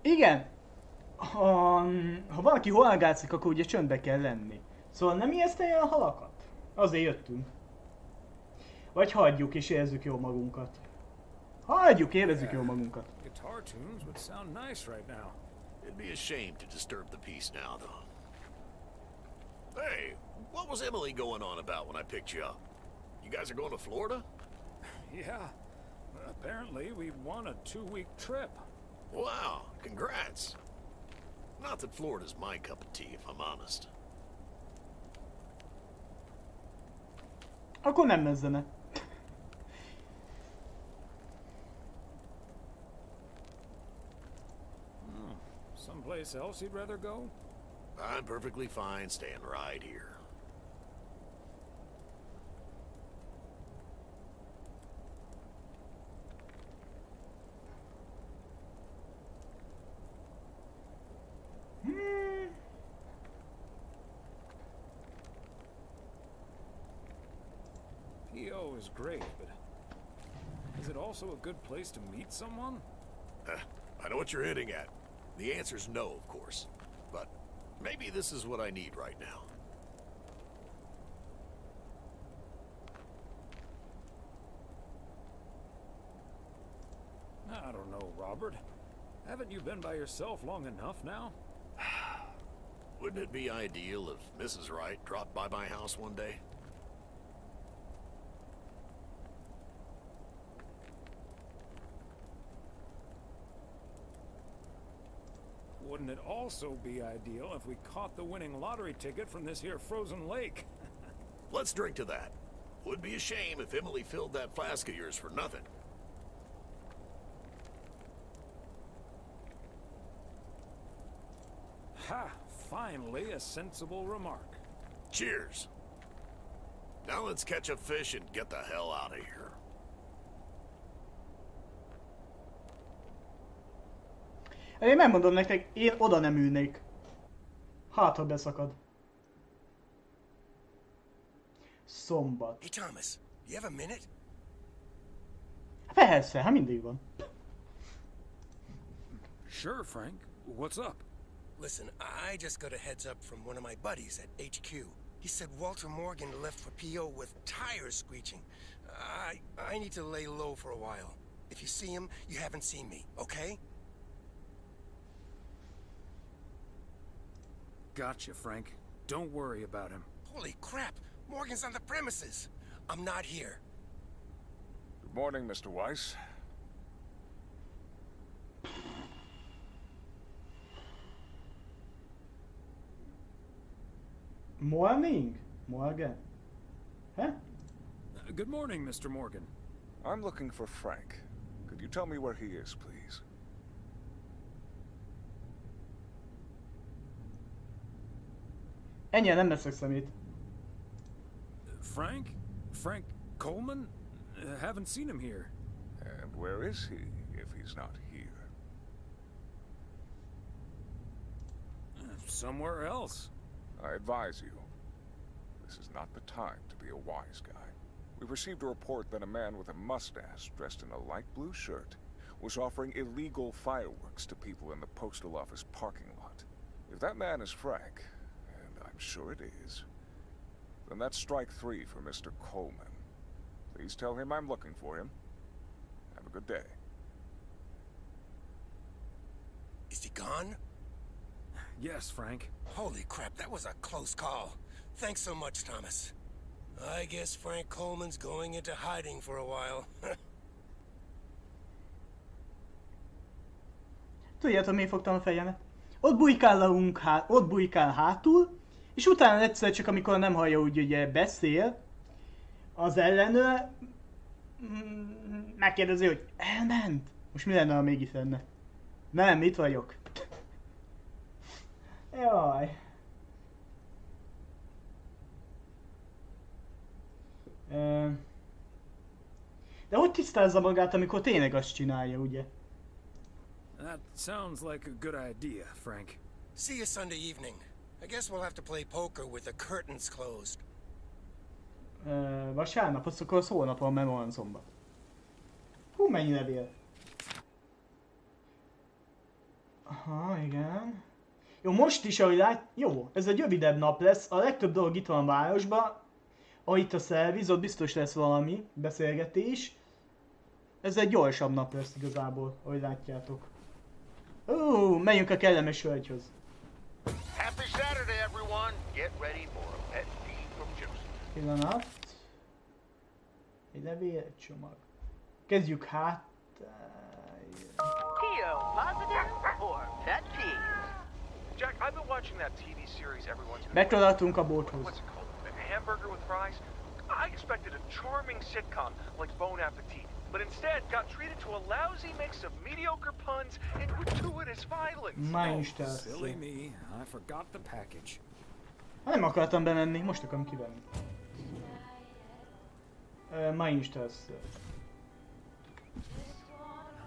Igen. Ha valaki horgászik, akkor ugye csöndbe kell lenni. Szóval nem ijesztelje a halakat? Azért jöttünk. Vagy hagyjuk és érezzük jól magunkat. Hagyjuk, érezzük jól magunkat. Guitar tunes would sound nice right now. It'd be a shame to disturb the peace now, though. Hey, what was Emily going on about when I picked you up? You guys are going to Florida? Yeah. Apparently, we won a 2-week trip. Wow, congrats. Not that Florida's my cup of tea, if I'm honest. Akkor nem mezzene. Someplace else you'd rather go? I'm perfectly fine staying right here. PO is great, but is it also a good place to meet someone? I know what you're hitting at. The answer's no, of course. But maybe this is what I need right now. I don't know, Robert. Haven't you been by yourself long enough now? Wouldn't it be ideal if Mrs. Wright dropped by my house one day? Wouldn't it also be ideal if we caught the winning lottery ticket from this here frozen lake? Let's drink to that. Would be a shame if Emily filled that flask of yours for nothing. Ha! Finally, a sensible remark. Cheers. Now let's catch a fish and get the hell out of here. Én megmondom nektek, én oda nem ülnék. Hát, ha beszakad. Szombat. Hey Thomas, you have a minute? Persze, hát mindig van. Sure, Frank. What's up? Listen, I just got a heads up from one of my buddies at HQ. He said Walter Morgan left for PO with tires screeching. I need to lay low for a while. If you see him, you haven't seen me, okay? Gotcha, Frank. Don't worry about him. Holy crap! Morgan's on the premises! I'm not here. Good morning, Mr. Weiss. Morning? Morgan? Huh? Good morning, Mr. Morgan. I'm looking for Frank. Could you tell me where he is, please? Ennyien nem veszek szemét. Frank? Frank Coleman? Haven't seen him here. And where is he, if he's not here? Somewhere else. I advise you, this is not the time to be a wise guy. We received a report that a man with a mustache dressed in a light blue shirt was offering illegal fireworks to people in the postal office parking lot. If that man is Frank, and I'm sure it is, then that's strike 3 for Mr. Coleman. Please tell him I'm looking for him. Have a good day. Is he gone? Yes, Frank. Holy crap, that was a close call. Thanks so much, Thomas. I guess Frank Coleman's going into hiding for a while. Tudjátok, miért fogtam a fejemet? Ott bujkál hátul, és utána egyszer csak, amikor nem hallja, úgy ugye beszél, az ellenőr megkérdezi, hogy elment. Most mi lenne, ha mégis lenne? Nem, itt vagyok. Jaj. De hogy tisztázza magát, amikor tényleg azt csinálja, ugye? That sounds like a good idea, Frank. See you Sunday evening. I guess we'll have to play poker with the curtains closed. Vasárnap, azt akkor az holnap van, mert van szombat. Hú, mennyi levél. Aha, igen. Jó, most is, ahogy jó, ez egy rövidebb nap lesz. A legtöbb dolog itt van a városban. Itt a szerviz, ott biztos lesz valami beszélgetés. Ez egy gyorsabb nap lesz igazából, ahogy látjátok. Megyünk a kellemes hölgyhöz. Happy Saturday, everyone! Get ready for a pet peeve from Joseph. Pillanat. Egy levélcsomag. Kezdjük hát. PO positive or pet peeves? Jack, I've been watching that TV series everyone's been Bekladáltunk a bóthoz. What's it called? A hamburger with fries? I expected a charming sitcom like Bon Appetit, but instead got treated to a lousy mix of mediocre puns and gratuitous violence. Silly me, I forgot the package. Nem akartam bemenni, most akarom kivenni. Ma is tesz.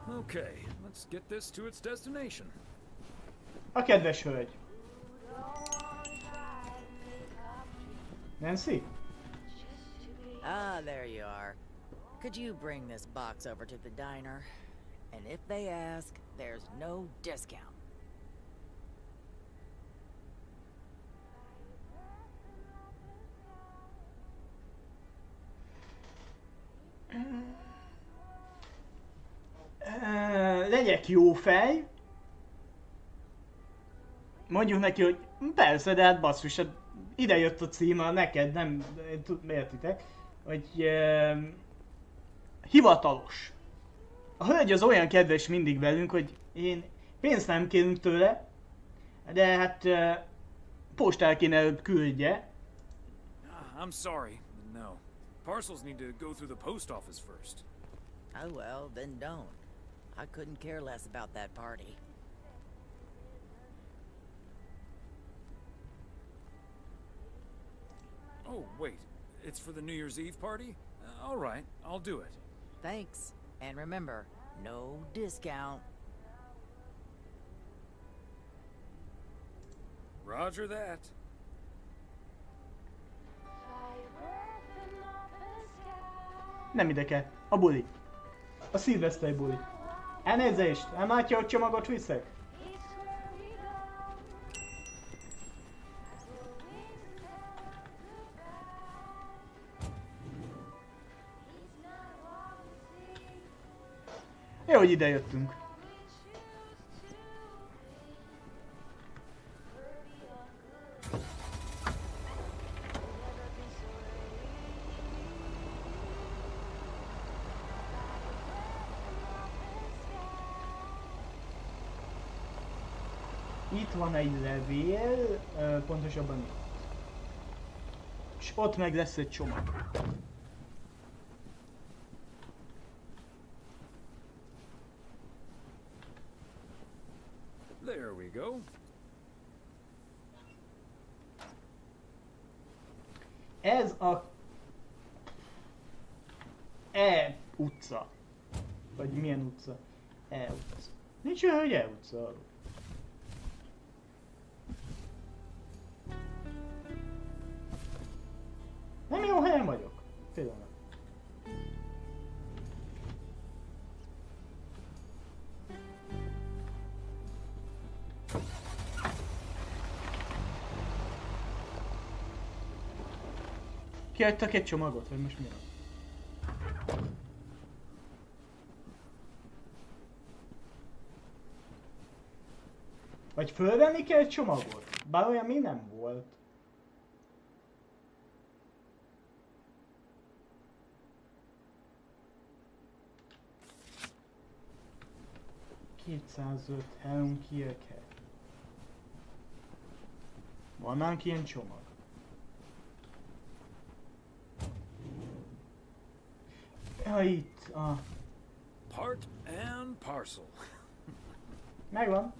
Okay, let's get this to its destination. A kedves hölgy. Nancy? Ah, there you are. Could you bring this box over to the diner? And if they ask, there's no discount. legyek jó fej. Mondjuk neki, hogy persze, de hát basszus, hát ide jött a címe, neked nem, értitek, hogy hivatalos. A hölgy az olyan kedves mindig velünk, hogy pénzt nem kérünk tőle, de hát postára kéne előbb küldje. I'm sorry, no. Parcels need to go through the post office first. Oh well, then don't. I couldn't care less about that party. Oh, wait. It's for the New Year's Eve party? All right, I'll do it. Thanks. And remember, no discount. Roger that. Nem ide kell. A buli. A szilveszteri buli. Elnézést! Elmátja, hogy csomagot viszek? Jó, hogy ide jöttünk. Itt van egy levél, pontosabban itt. És ott meg lesz egy csomag. There we go. Ez a E utca. Vagy milyen utca? E utca. Nincs olyan, hogy E utca. Nem jó helyen vagyok. Pillanat. Kiadtak egy csomagot, vagy most mi van? Vagy fölvenni kell egy csomagot? Bár olyan még nem volt. ...205 Helm Kirke. Van nálunk ilyen csomag? Ja, itt a... Part and parcel. Megvan.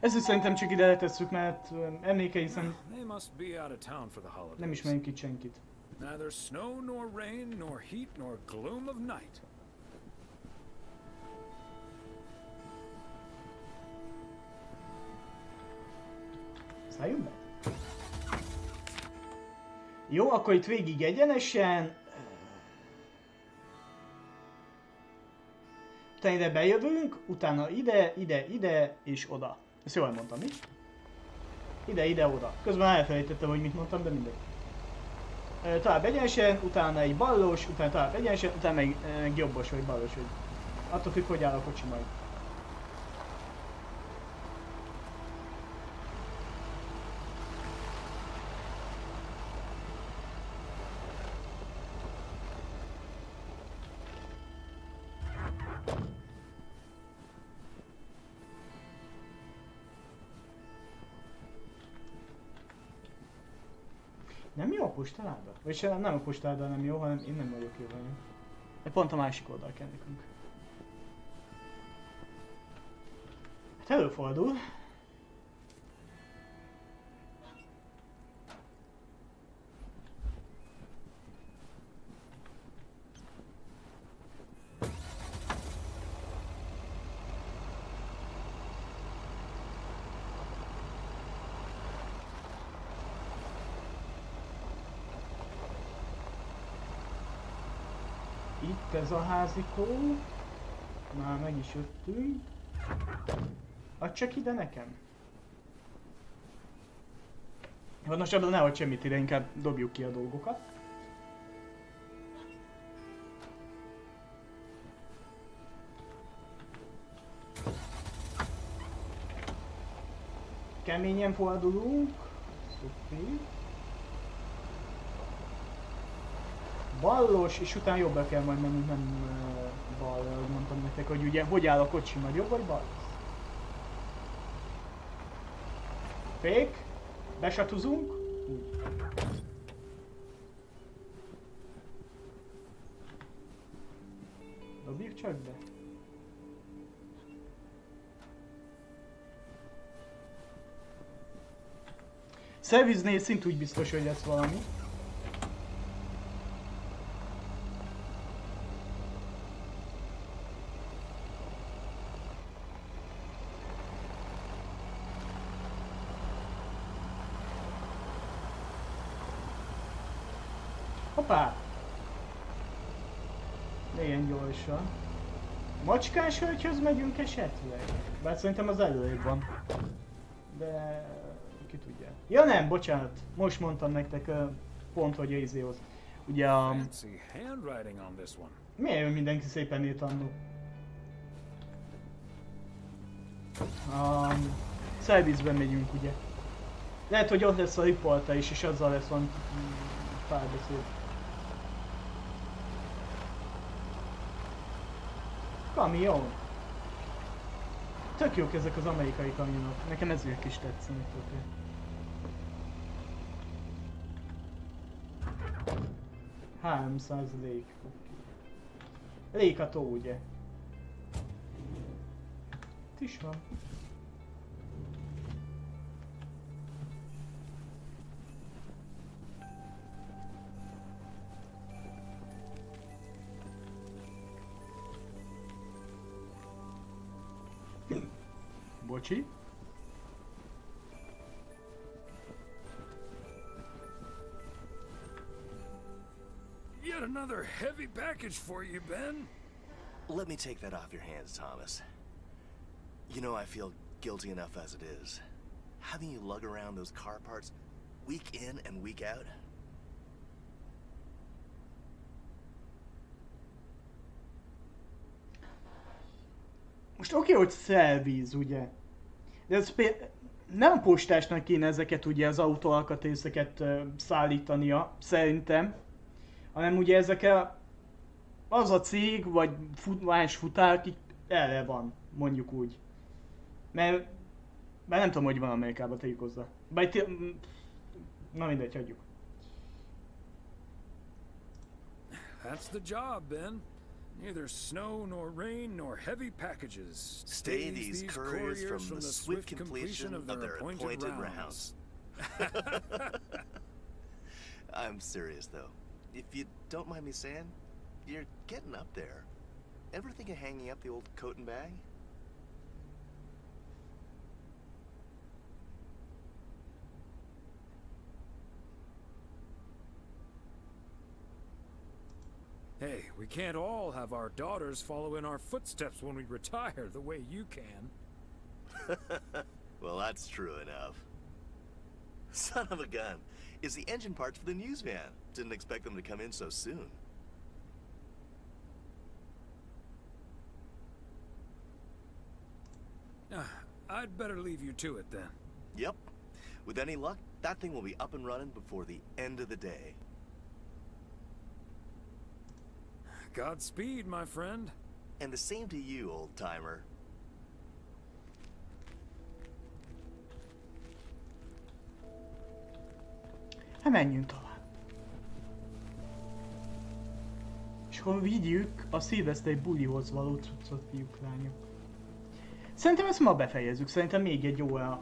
Ezt is szerintem csak ide letesszük, mert emlékeim szerint nem ismerünk itt senkit. Neither snow nor rain nor heat nor gloom of night. Szálljunk be? Jó, akkor itt végig egyenesen. Utána ide bejövünk, utána ide és oda. Ezt jól mondtam, mi? Ide, oda. Közben elfelejtettem, hogy mit mondtam, de mindegy. Tovább egyenesen, utána egy ballos, utána tovább egyenesen, utána meg jobbos vagy ballos vagy. Attól függ, hogy áll a kocsi majd. Nem jó a postaláda? Vagy sem nem a postaláda nem jó, hanem én nem vagyok jó vagyok. De pont a másik oldal kell nekünk. Hát előfordul. Itt ez a házikó. Már meg is jöttünk. Add csak ide nekem. Vannosabban nehogy semmit ide, inkább dobjuk ki a dolgokat. Keményen fordulunk. Szuper. Ballos, és utána jobbra kell majd mennünk, nem balra, ahogy mondtam nektek, hogy ugye hogy áll a kocsi, majd jobb vagy bal? Fék. Besatuzunk. Dobjuk csak be. Szerviznél szint úgy biztos, hogy lesz valami. Hoppá! Ilyen gyorsan. Macskás hölgyhöz megyünk esetleg? Bár szerintem az előrébb van. De... ki tudja. Ja nem, bocsánat. Most mondtam nektek pont, hogy izéhoz. Ugye a... Miért mindenki szépen írt annó? A... szervizben megyünk, ugye. Lehet, hogy ott lesz a riporta is, és azzal lesz van párbeszéd. Kamion. Tök jók ezek az amerikai kamionok. Nekem ezek is tetszenek tökre. %. Lékató, ugye? Itt is van. Bocsi. Yet another heavy package for you, Ben. Let me take that off your hands, Thomas. You know I feel guilty enough as it is. Having you lug around those car parts week in and week out. Most oké, hogy szerviz, ugye? De ez nem postásnak kéne ezeket ugye az autóalkatrészeket szállítania, szerintem. Hanem ugye ezekkel az a cég, vagy más futár, akik erre van, mondjuk úgy. Mert nem tudom, hogy van Amerikában, tegyük hozzá. Na mindegy, hagyjuk. That's the job, Ben. Neither snow nor rain nor heavy packages Stay these couriers from the swift completion of their appointed rounds. I'm serious though. If you don't mind me saying, you're getting up there. Ever think of hanging up the old coat and bag? Hey, we can't all have our daughters follow in our footsteps when we retire the way you can. Well, that's true enough. Son of a gun. It's the engine parts for the news van. Didn't expect them to come in so soon. I'd better leave you to it then. Yep. With any luck, that thing will be up and running before the end of the day. Godspeed, my friend. And the same to you, old-timer. Hát menjünk tovább. És akkor vigyük a szilveszteri bulihoz való cuccot, fiúk, lányok. Szerintem ezt ma befejezzük, szerintem még egy óra.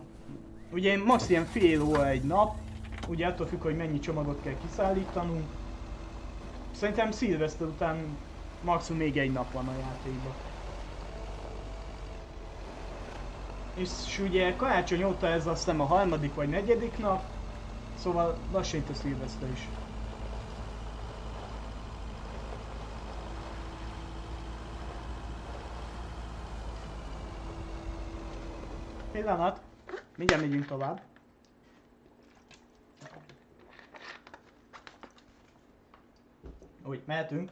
Ugye max ilyen fél óra egy nap, ugye attól függ, hogy mennyi csomagot kell kiszállítanunk. Szerintem szilveszter után maximum még egy nap van a játékban. És ugye karácsony óta ez azt hiszem a 3. vagy 4. nap, szóval lassan itt a szilveszter is. Pillanat, mindjárt megyünk tovább. Úgy, mehetünk.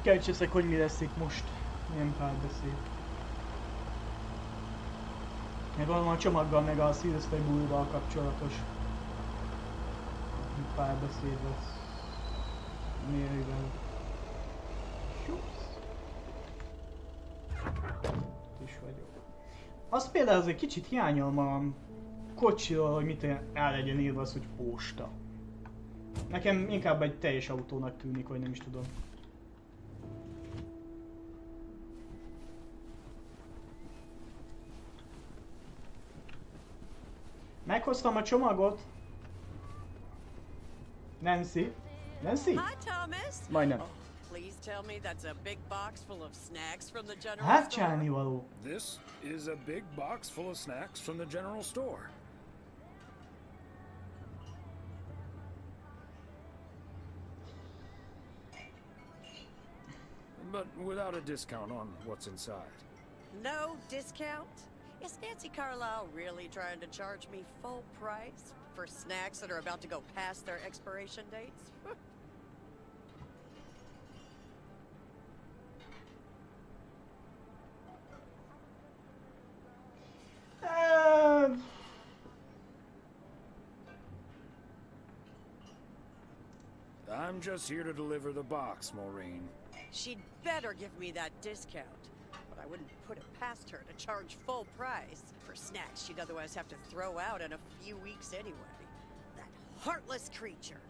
Kíváncsi hogy mi lesz itt most. Milyen párbeszéd. Mert van a csomaggal meg a szilveszteri bulival kapcsolatos párbeszéd lesz. Mérivel. Itt is vagyok. Azt például az egy kicsit hiányolom a kocsiról, hogy mit el legyen írva az, hogy posta. Nekem inkább egy teljes autónak tűnik, vagy nem is tudom. Meghoztam a csomagot. Nancy? Nancy? Hi, Thomas. Majdnem. Please tell me that's a big box full of snacks from the general Hát store. csánivaló. This is a big box full of snacks from the general store. But without a discount on what's inside. No discount? Is Nancy Carlisle really trying to charge me full price for snacks that are about to go past their expiration dates? I'm just here to deliver the box, Maureen. She'd better give me that discount. But I wouldn't put it past her to charge full price for snacks she'd otherwise have to throw out in a few weeks anyway. That heartless creature.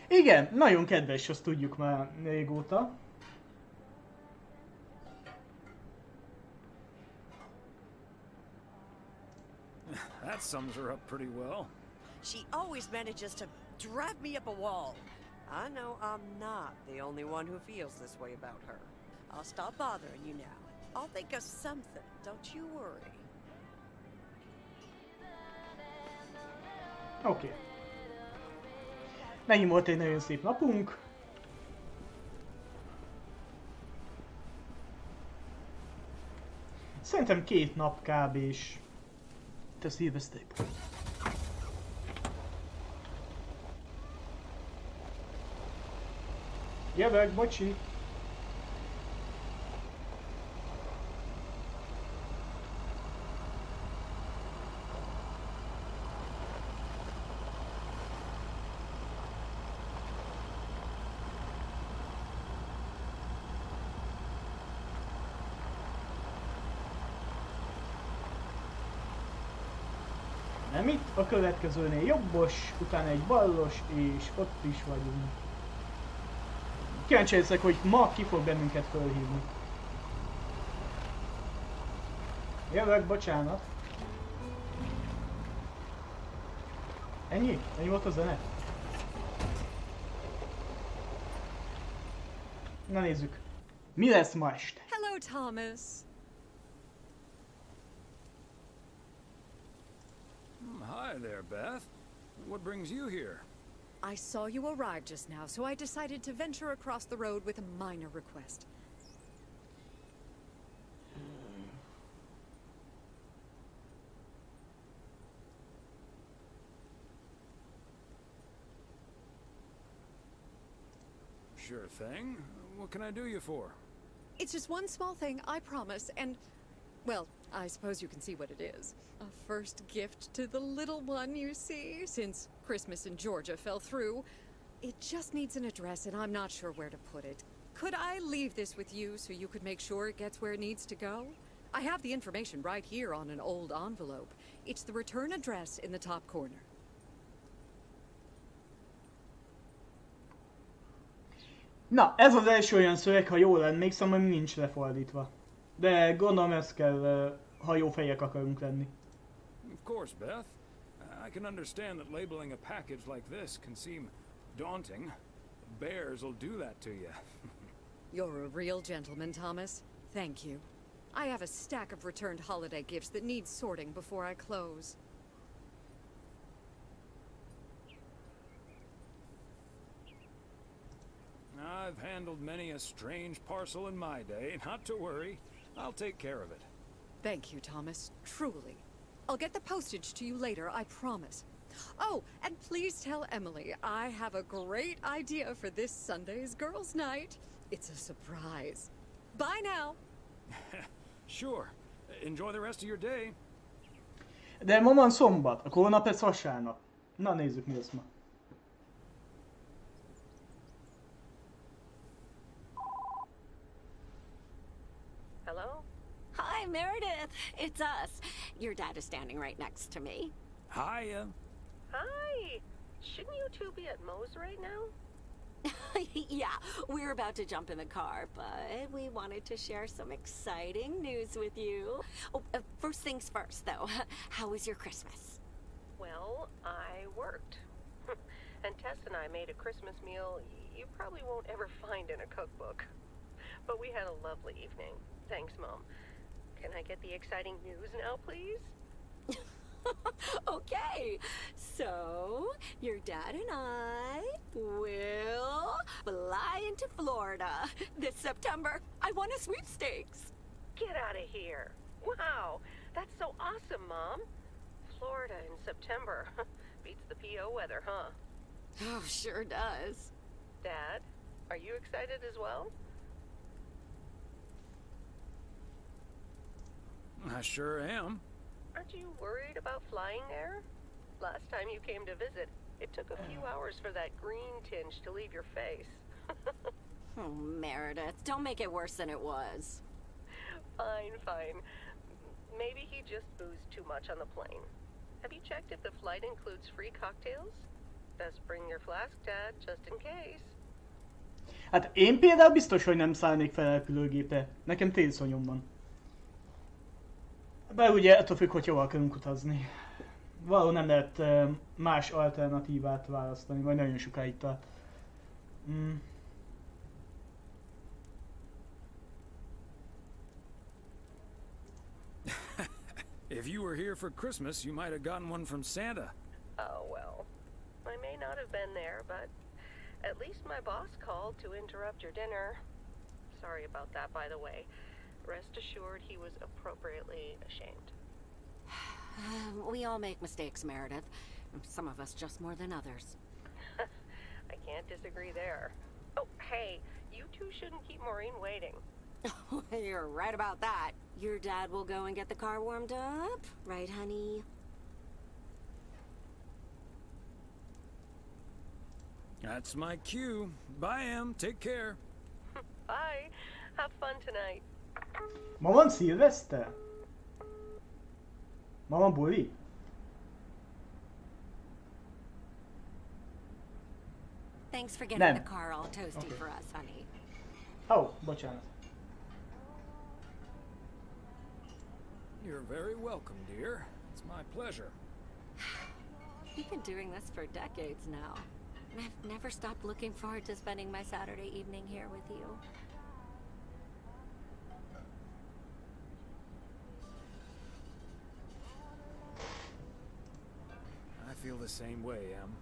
Igen, nagyon kedves, azt tudjuk már régóta. That sums her up pretty well. She always manages to drive me up a wall. I know I'm not the only one who feels this way about her. I'll stop bothering you now. I'll think of something, don't you worry. Oké. Megint volt egy nagyon szép napunk. Szerintem 2 nap kb. És te szilveszteri. Jövök, bocsi. Nem itt, a következőnél jobbos, utána egy ballos, és ott is vagyunk. Kíváncsi leszek, hogy ma ki fog bennünket fölhívni. Jövök, bocsánat. Ennyi? Ennyi volt a zene? Na nézzük. Mi lesz ma este? Hello, Thomas. Hi there, Beth. What brings you here? I saw you arrive just now, so I decided to venture across the road with a minor request. Sure thing. What can I do you for? It's just one small thing, I promise, and... well, I suppose you can see what it is. A first gift to the little one, you see, since Christmas in Georgia fell through. It just needs an address, and I'm not sure where to put it. Could I leave this with you so you could make sure it gets where it needs to go? I have the information right here on an old envelope. It's the return address in the top corner. Na, ez az első olyan szöveg, ha jól emlékszem, hogy nincs lefordítva. De gondolom ez kell, ha jó fejek akarunk lenni. Of course, Beth. I can understand that labeling a package like this can seem daunting. Bears will do that to you. You're a real gentleman, Thomas. Thank you. I have a stack of returned holiday gifts that need sorting before I close. I've handled many a strange parcel in my day. Not to worry. I'll take care of it. Thank you, Thomas. Truly. I'll get the postage to you later, I promise. Oh, and please tell Emily I have a great idea for this Sunday's girls' night. It's a surprise. Bye now. Sure. Enjoy the rest of your day. De ma van szombat, akkor holnap ez vasárnap. Na nézzük, mi lesz ma. Hello? Hi, Meredith. It's us. Your dad is standing right next to me. Hiya. Hi. Shouldn't you two be at Moe's right now? Yeah, we're about to jump in the car, but we wanted to share some exciting news with you. Oh, first things first, though. How was your Christmas? Well, I worked. And Tess and I made a Christmas meal you probably won't ever find in a cookbook. But we had a lovely evening. Thanks, Mom. Can I get the exciting news now, please? Okay, so your dad and I will fly into Florida this September. I won a sweepstakes. Get out of here. Wow, that's so awesome, Mom. Florida in September. Beats the PO weather, huh? Oh, sure does. Dad, are you excited as well? I sure am. Aren't you worried about flying there? Last time you came to visit, it took a few hours for that green tinge to leave your face. Oh, Meredith, don't make it worse than it was. Fine, fine. Maybe he just boozed too much on the plane. Have you checked if the flight includes free cocktails? Best bring your flask, Dad, just in case. Hát én például biztos, hogy nem szállnék fel repülőgépre. Nekem télszonyom van. Bár ugye attól függ, hogy hova akarunk utazni. Valahol nem lehet más alternatívát választani, vagy nagyon sokáig tart. If you were here for Christmas, you might have gotten one from Santa. Oh, well. I may not have been there, but at least my boss called to interrupt your dinner. Sorry about that, by the way. Rest assured he was appropriately ashamed. We all make mistakes, Meredith. Some of us just more than others. I can't disagree there. Oh, hey, you two shouldn't keep Maureen waiting. You're right about that. Your dad will go and get the car warmed up, right, honey? That's my cue. Bye, Em. Take care. Bye. Have fun tonight. Ma van szilveszter? Ma van buli? Thanks for getting Nem. the car all toasty Okay. for us, honey. Oh, bocsánat. You're very welcome, dear. It's my pleasure. We've been doing this for decades now. And I've never stopped looking forward to spending my Saturday evening here with you. I feel the same way, Em.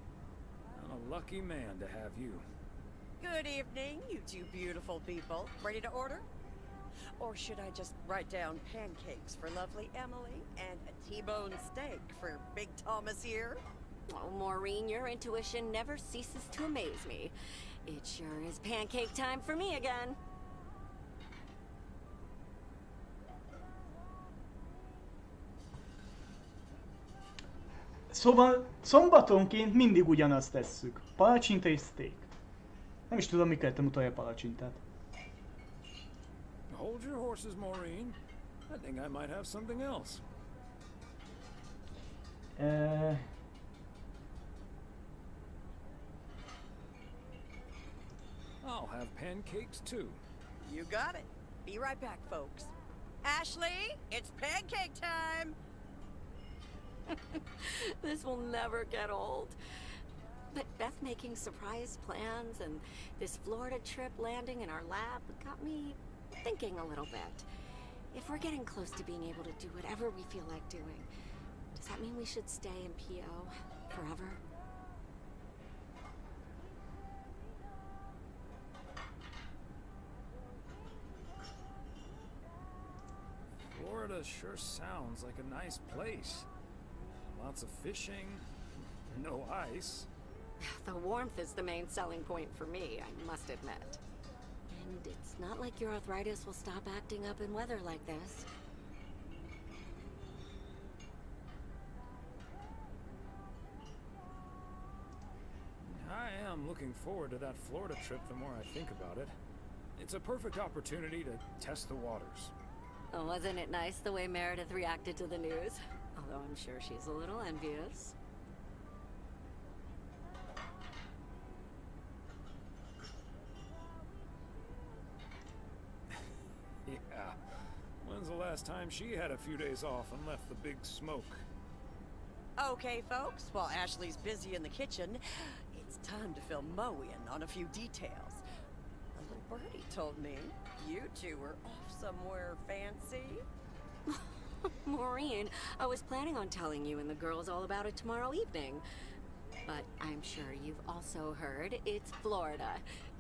I'm a lucky man to have you. Good evening, you two beautiful people. Ready to order? Or should I just write down pancakes for lovely Emily and a T-bone steak for Big Thomas here? Oh, Maureen, your intuition never ceases to amaze me. It sure is pancake time for me again. Szóval szombatonként mindig ugyanazt tesszük. Palacsinta és steak. Nem is tudom, mikor ettem utoljára palacsintát. Hold your horses, Maureen. I think I might have something else. I'll have pancakes too. You got it. Be right back, folks. Ashley, it's pancake time! This will never get old. But Beth making surprise plans and this Florida trip landing in our lab got me thinking a little bit. If we're getting close to being able to do whatever we feel like doing, does that mean we should stay in PO forever? Florida sure sounds like a nice place. Lots of fishing, no ice. The warmth is the main selling point for me, I must admit. And it's not like your arthritis will stop acting up in weather like this. I am looking forward to that Florida trip the more I think about it. It's a perfect opportunity to test the waters. Oh, wasn't it nice the way Meredith reacted to the news? Although I'm sure she's a little envious. Yeah. When's the last time she had a few days off and left the big smoke? Okay, folks, while Ashley's busy in the kitchen, it's time to fill Mo in on a few details. A little birdie told me you two were off somewhere fancy. Maureen, I was planning on telling you and the girls all about it tomorrow evening. But I'm sure you've also heard it's Florida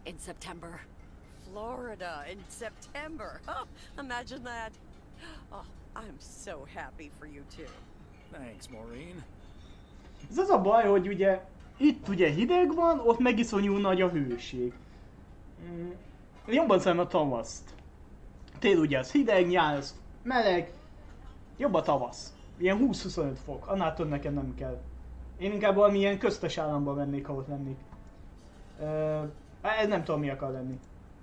in September. Florida in September. Oh, imagine that. Oh, I'm so happy for you two. Thanks, Maureen. Ez az a baj, hogy ugye itt ugye hideg van, ott meg iszonyú nagy a hőség. Jobban szeretem a tavaszt. Tél ugye az hideg, nyár az meleg. Jobb a tavasz. Ilyen 20-25 fok, annál több nekem nem kell. Én inkább valamilyen köztes államban vennék, ha ott lennék. Ez nem tudom mi akar lenni.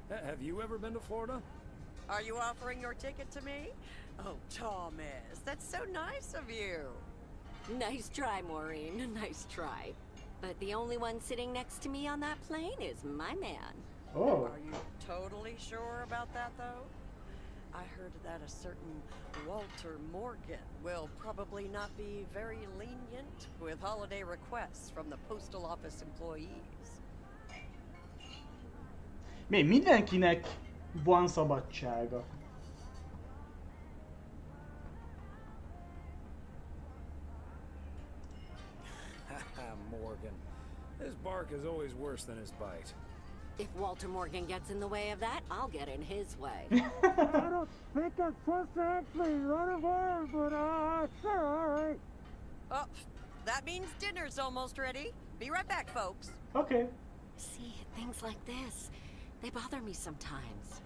Have you ever been to Florida? Are you offering your ticket to me? Oh, Thomas, that's so nice of you. Nice try, Maureen. Nice try. But the only one sitting next to me on that plane is my man. Oh. Are you totally sure about that, though? I heard that a certain Walter Morgan will probably not be very lenient with holiday requests from the postal office employees. Még mindenkinek van szabadsága. Morgan. His bark is always worse than his bite. If Walter Morgan gets in the way of that, I'll get in his way. I don't think I'm supposed to actually run over, but sorry. Oh, that means dinner's almost ready. Be right back, folks. Okay. See, things like this, they bother me sometimes.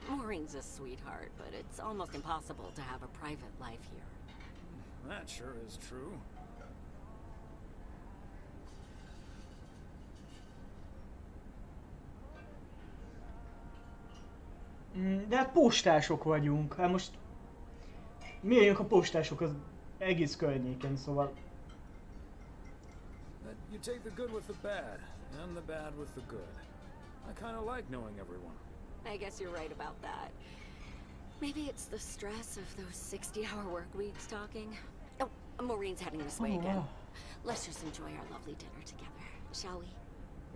Maureen's a sweetheart, but it's almost impossible to have a private life here. That sure is true. De hát postások vagyunk. Hát most mi vagyunk a postások az egész környéken, szóval... You take the good with the bad, and the bad with the good. I kind of like knowing everyone. I guess you're right about that. Maybe it's the stress of those 60-hour work weeks talking. Oh, Maureen's heading this way again. Let's just enjoy our lovely dinner together, shall we?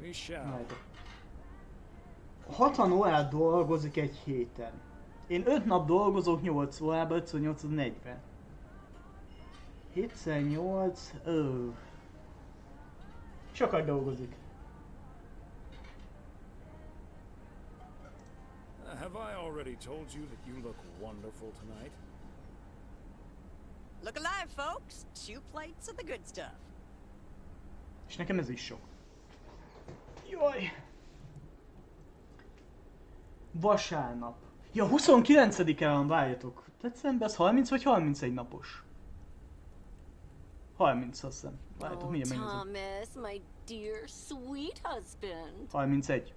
We shall. Majd. 60 órát dolgozik egy héten. Én 5 nap dolgozok 8 órában, 58 az 40. 7x8... Sokat dolgozik. Have I already told you that you look wonderful tonight? Look alive, folks. 2 plates of the good stuff. És nekem ez is sok. Jaj! Vasárnap. Ja, 29-e van, várjatok. December, ez 30 vagy 31 napos? 30, azt hiszem. Várjatok, mindjárt megnézem. Thomas, my dear sweet husband. 31.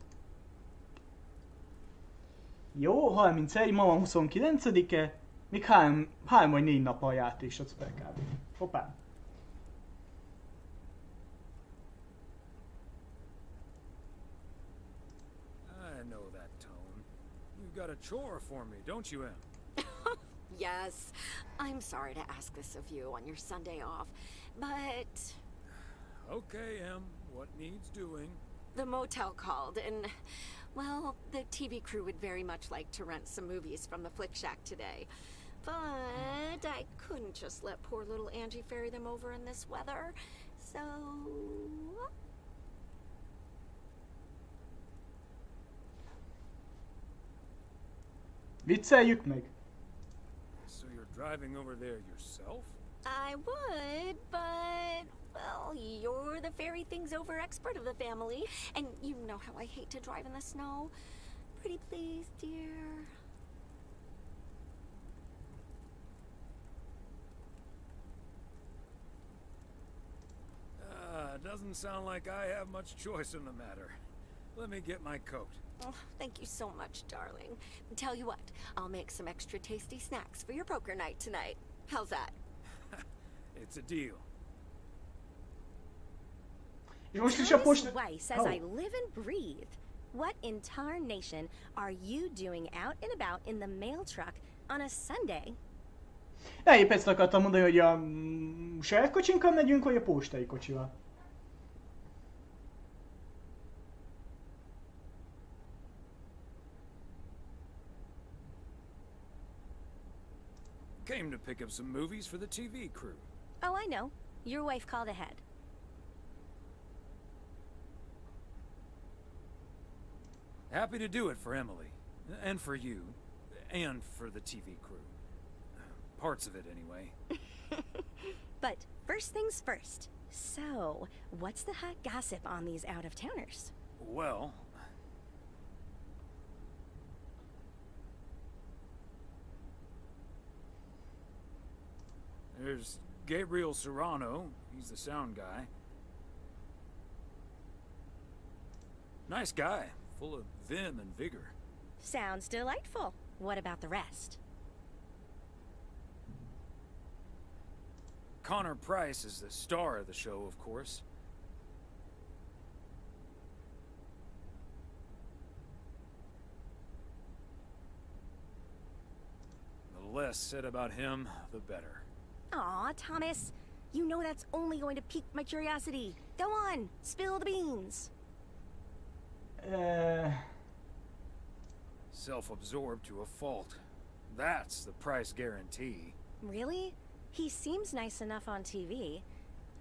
Jó, 31, ma van 29-e. Még 3 vagy 4 nap a játék, az fel kb. Hoppá. I know that tone. You've got a chore for me, don't you, Em? Yes, I'm sorry to ask this of you on your Sunday off, but... Okay, Em. What needs doing? The motel called, and, well, the TV crew would very much like to rent some movies from the Flick Shack today. But I couldn't just let poor little Angie ferry them over in this weather, so... Vicceljük meg! So you're driving over there yourself? I would, but, well, you're the ferry things over expert of the family, and you know how I hate to drive in the snow. Pretty please, dear. Doesn't sound like I have much choice in the matter. Let me get my coat. Oh, thank you so much, darling. Tell you what, I'll make some extra tasty snacks for your poker night tonight. How's that? It's a deal. Thomas Weiss says I live and breathe. What in tarnation are you doing out and about in the mail truck on a Sunday? Épp ezt akartam mondani, hogy a saját kocsinkkal megyünk, vagy a postai kocsival. Came to pick up some movies for the TV crew. Oh, I know. Your wife called ahead. Happy to do it for Emily. And for you. And for the TV crew. Parts of it, anyway. But first things first. So, what's the hot gossip on these out-of-towners? Well... There's Gabriel Serrano. He's the sound guy. Nice guy. Full of vim and vigor. Sounds delightful. What about the rest? Connor Price is the star of the show, of course. The less said about him, the better. Aw, Thomas. You know that's only going to pique my curiosity. Go on, spill the beans. Self-absorbed to a fault. That's the Price guarantee. Really? He seems nice enough on TV.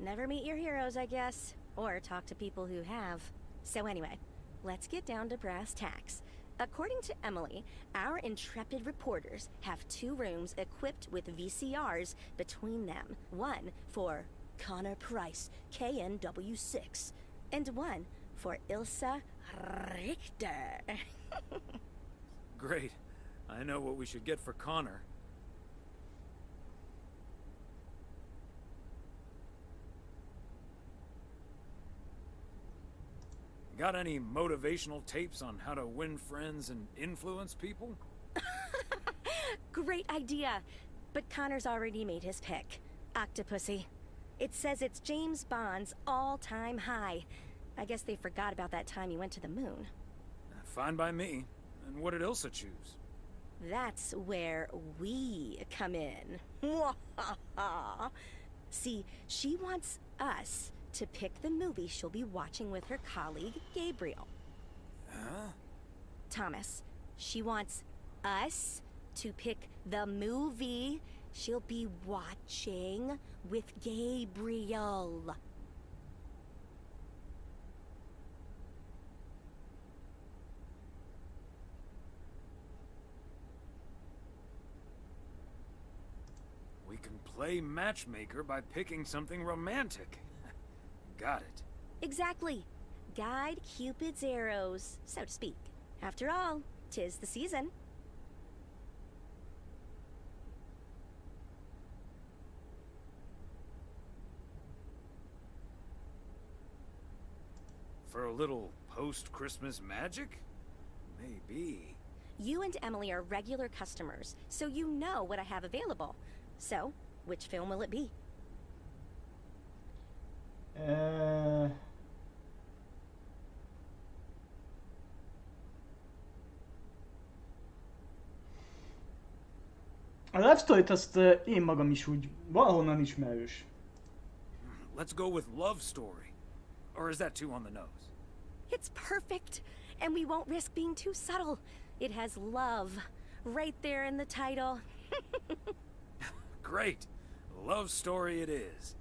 Never meet your heroes, I guess. Or talk to people who have. So anyway, let's get down to brass tacks. According to Emily, our intrepid reporters have 2 rooms equipped with VCRs between them. One for Connor Price, KNW6, and one for Ilsa Richter. Great. I know what we should get for Connor. Got any motivational tapes on how to win friends and influence people? Great idea. But Connor's already made his pick. Octopussy. It says it's James Bond's all-time high. I guess they forgot about that time he went to the moon. Fine by me. And what did Ilsa choose? That's where we come in. See, she wants us to pick the movie she'll be watching with her colleague, Gabriel. Huh? Thomas, she wants us to pick the movie she'll be watching with Gabriel. We can play matchmaker by picking something romantic. Got it. Exactly. Guide Cupid's arrows, so to speak. After all, 'tis the season. For a little post-Christmas magic? Maybe. You and Emily are regular customers, so you know what I have available. So, which film will it be? A Love Storyt azt én magam is úgy valahonnan ismerős. Let's go with Love Story. Or is that too on the nose? It's perfect, and we won't risk being too subtle. It has love right there in the title. Great. Love story it is.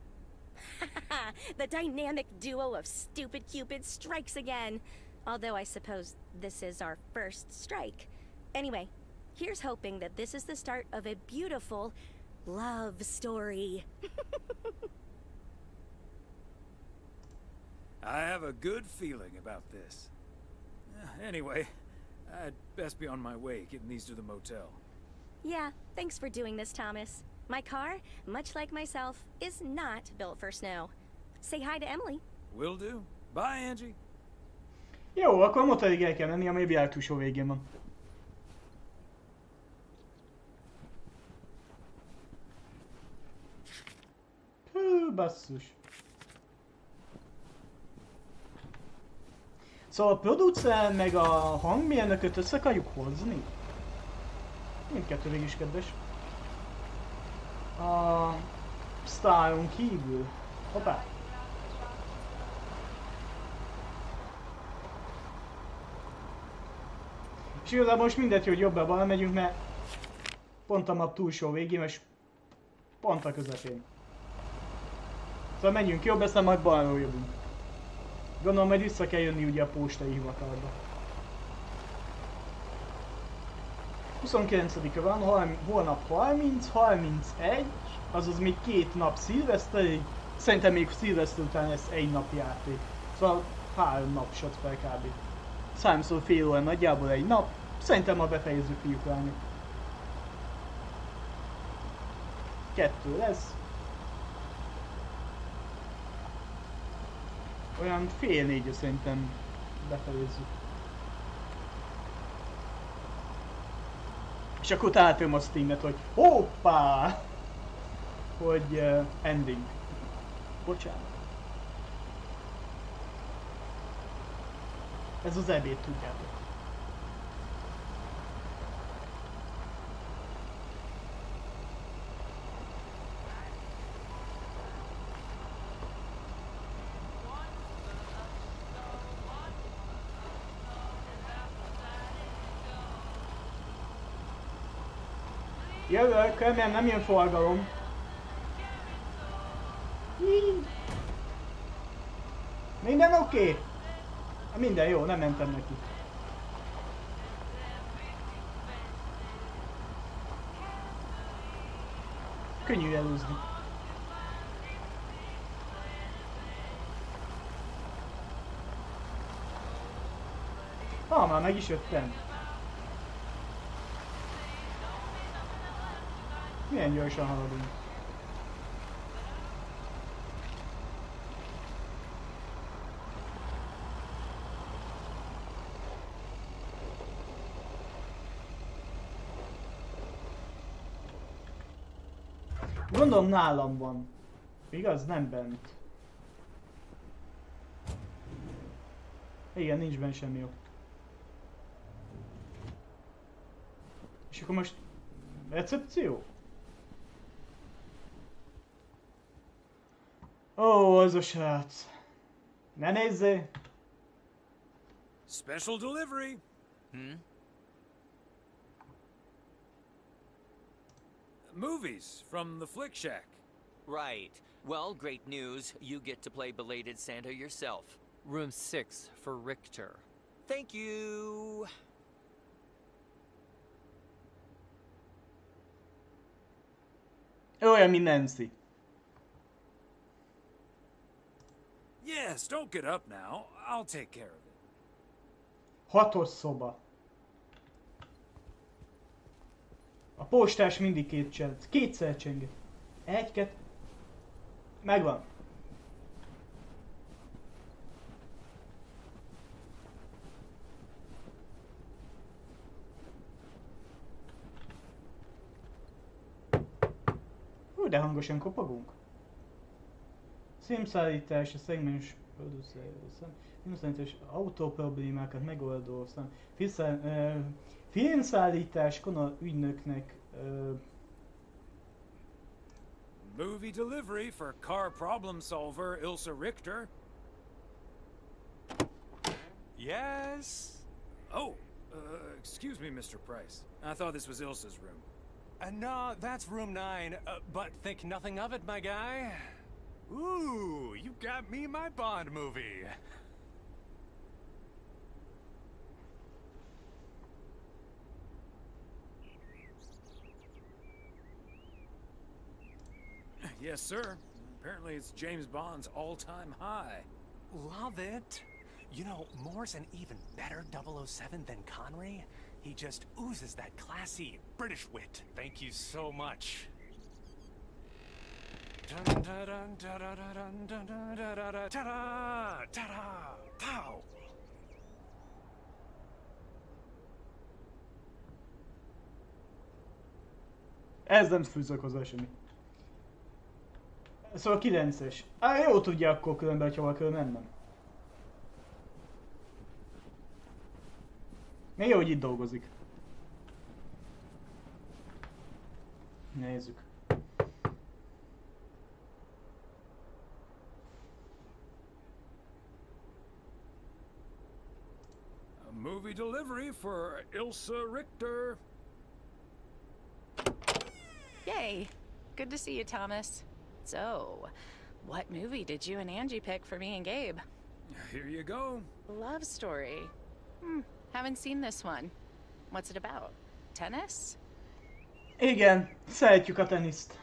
The dynamic duo of stupid Cupid strikes again. Although I suppose this is our first strike. Anyway, here's hoping that this is the start of a beautiful love story. I have a good feeling about this. Anyway, I'd best be on my way, getting these to the motel. Yeah, thanks for doing this, Thomas. My car, much like myself, is not built for snow. Say hi to Emily. Will do. Bye, Angie. Jó, akkor motorig el kell menni, ami a túlsó végén van. Hú, basszus. Szóval a producer meg a hangmérnököt össze akarjuk hozni? Mindkettő végig is kedves. A sztáron kívül. Hoppá. És igazából most mindegy, hogy jobbra-balra megyünk, mert pont a map túlsó végén, és pont a közepén. Szóval menjünk jobb, aztán majd balról jövünk. Gondolom, majd vissza kell jönni ugye a postai hivatalba. 29-e van, holnap 30, 31, azaz még 2 nap szilveszterig. Szerintem még szilveszter után lesz 1 nap játék. Szóval 3 nap shot fel kb. 3-szor fél óra nagyjából 1 nap. Szerintem ma befejezzük, fiúk, lányok. 2 lesz. Olyan fél 4 szerintem befejezzük. És akkor találtam a Steamet, hogy hoppá! Hogy ending. Bocsánat. Ez az ebéd, tudjátok. Jövök, remélem nem jön forgalom. Minden oké? Minden jó, nem mentem neki. Könnyű előzni. Már meg is jöttem. Milyen gyorsan haladunk. Gondolom nálam van. Igaz? Nem bent. Igen, nincs benne semmi jó. És akkor most... recepció? Ó, az a srác. Ne nézzé! Special delivery! Movies from the Flick Shack. Right. Well, great news. You get to play belated Santa yourself. Room 6 for Richter. Thank you! Olyan, mint Nancy. Yes, don't get up now. I'll take care of it. 6-os szoba. A postás mindig kétszer csenget. 1, 2. Megvan. Hú, de hangosan kopogunk. Szémszállítás, a szegmens filmszállítás, autóproblémákat megoldó filmszállítás Connor ügynöknek Movie delivery for car problem solver Ilsa Richter. Yes? Oh, excuse me, Mr. Price. I thought this was Ilsa's room. No, that's room 9, but think nothing of it, my guy. Ooh, you got me my Bond movie. Yes, sir. Apparently it's James Bond's all-time high. Love it. You know, Moore's an even better 007 than Connery. He just oozes that classy British wit. Thank you so much. Pow! Ez nem fűzök hozzá semmi. Szóval 9-es. Jó tudja akkor különben, hogy hova kell mennem. Még jó, hogy itt dolgozik. Nézzük. A movie delivery for Ilsa Richter. Yay! Good to see you, Thomas. So, what movie did you and Angie pick for me and Gabe? Here you go. Love story. Haven't seen this one. What's it about? Tennis? Igen, szeretjük a teniszt.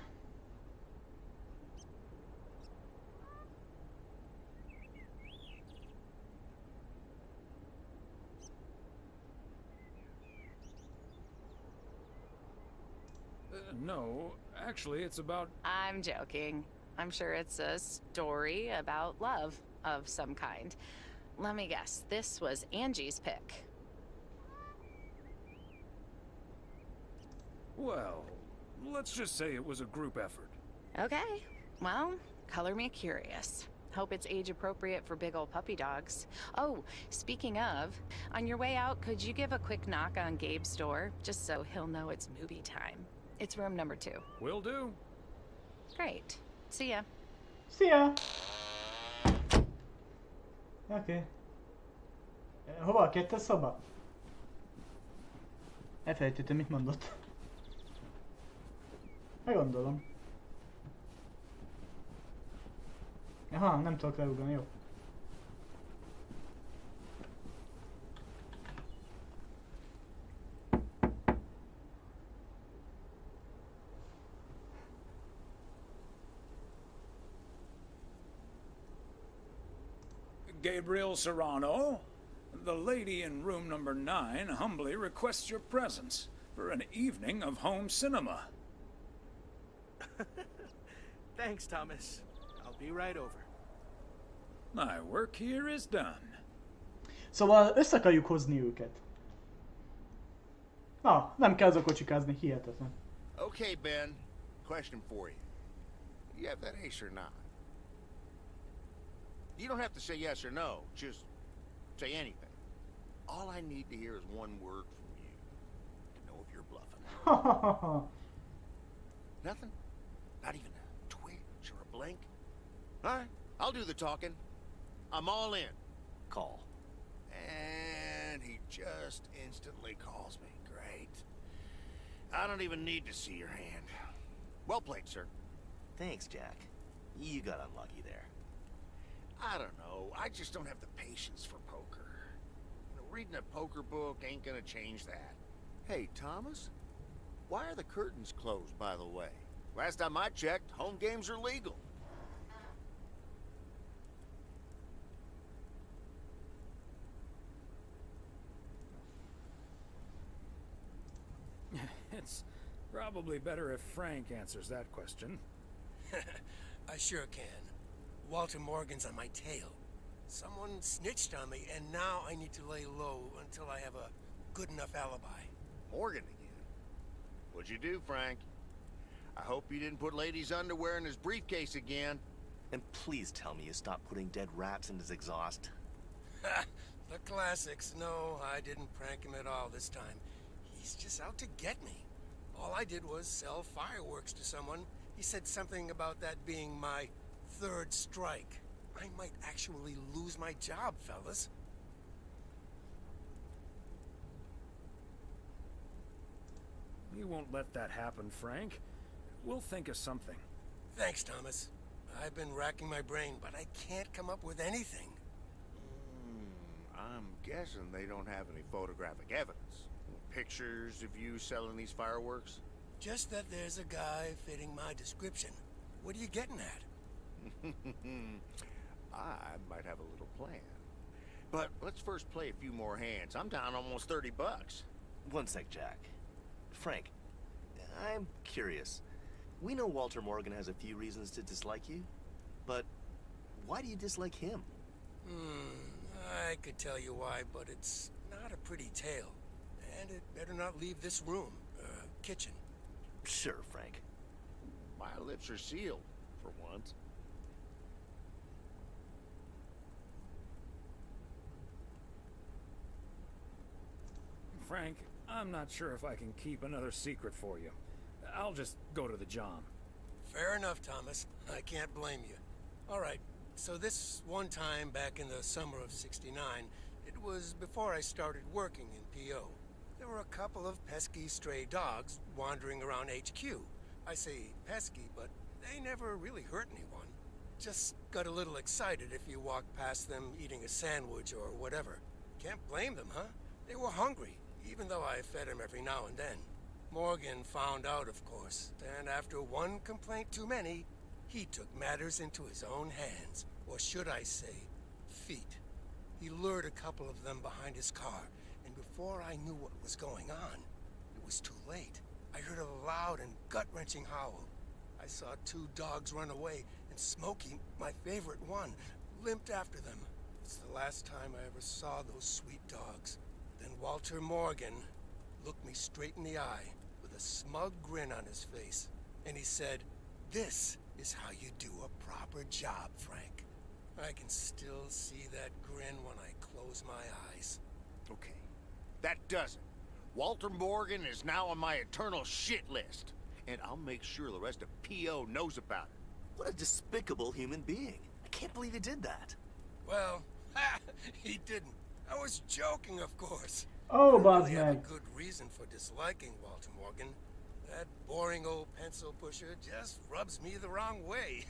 No, actually it's about... I'm joking. I'm sure it's a story about love of some kind. Let me guess, this was Angie's pick. Well, let's just say it was a group effort. Okay, well, color me curious. Hope it's age appropriate for big old puppy dogs. Oh, speaking of, on your way out, could you give a quick knock on Gabe's door, just so he'll know it's movie time? It's room number 2. Will do. Great. See ya. See ya. Oké. Hova a 2-es szoba? Elfelejtettem, mit mondott. Meggondolom. Aha, nem tudok leugrani, jó. Gabriel Serrano, the lady in room number 9 humbly requests your presence for an evening of home cinema. Thanks, Thomas. I'll be right over. My work here is done. Szóval össze akarjuk hozni őket. Na, nem kell kocsikázni, hihetetlen. Okay, Ben. Question for you. You have that ace or not? You don't have to say yes or no. Just say anything. All I need to hear is one word from you to know if you're bluffing. Nothing? Not even a twitch or a blink? All right, I'll do the talking. I'm all in. Call. And he just instantly calls me. Great. I don't even need to see your hand. Well played, sir. Thanks, Jack. You got unlucky there. I don't know. I just don't have the patience for poker. You know, reading a poker book ain't gonna change that. Hey, Thomas? Why are the curtains closed, by the way? Last time I checked, home games are legal. It's probably better if Frank answers that question. I sure can. Walter Morgan's on my tail. Someone snitched on me, and now I need to lay low until I have a good enough alibi. Morgan again? What'd you do, Frank? I hope you didn't put Lady's underwear in his briefcase again. And please tell me you stopped putting dead rats in his exhaust. The classics. No, I didn't prank him at all this time. He's just out to get me. All I did was sell fireworks to someone. He said something about that being my third strike. I might actually lose my job, fellas. You won't let that happen, Frank. We'll think of something. Thanks, Thomas. I've been racking my brain, but I can't come up with anything. I'm guessing they don't have any photographic evidence. Pictures of you selling these fireworks? Just that there's a guy fitting my description. What are you getting at? I might have a little plan. But let's first play a few more hands. I'm down almost 30 bucks. One sec, Jack. Frank, I'm curious. We know Walter Morgan has a few reasons to dislike you, but why do you dislike him? I could tell you why, but it's not a pretty tale. And it better not leave this room, kitchen. Sure, Frank. My lips are sealed, for once. Frank, I'm not sure if I can keep another secret for you. I'll just go to the John. Fair enough, Thomas. I can't blame you. All right, so this one time back in the summer of '69, it was before I started working in PO. There were a couple of pesky stray dogs wandering around HQ. I say pesky, but they never really hurt anyone. Just got a little excited if you walked past them eating a sandwich or whatever. Can't blame them, huh? They were hungry, even though I fed them every now and then. Morgan found out, of course, and after one complaint too many, he took matters into his own hands, or should I say, feet. He lured a couple of them behind his car, and before I knew what was going on, it was too late. I heard a loud and gut-wrenching howl. I saw two dogs run away, and Smokey, my favorite one, limped after them. It's the last time I ever saw those sweet dogs. Then Walter Morgan looked me straight in the eye with a smug grin on his face, and he said, "This is how you do a proper job, Frank." I can still see that grin when I close my eyes. Okay, that does it. Walter Morgan is now on my eternal shit list, and I'll make sure the rest of PO knows about it. What a despicable human being. I can't believe he did that. Well, he didn't. I was joking, of course. Oh, I Buzz really have a Mag. good reason for disliking Walter Morgan. That boring old pencil pusher just rubs me the wrong way.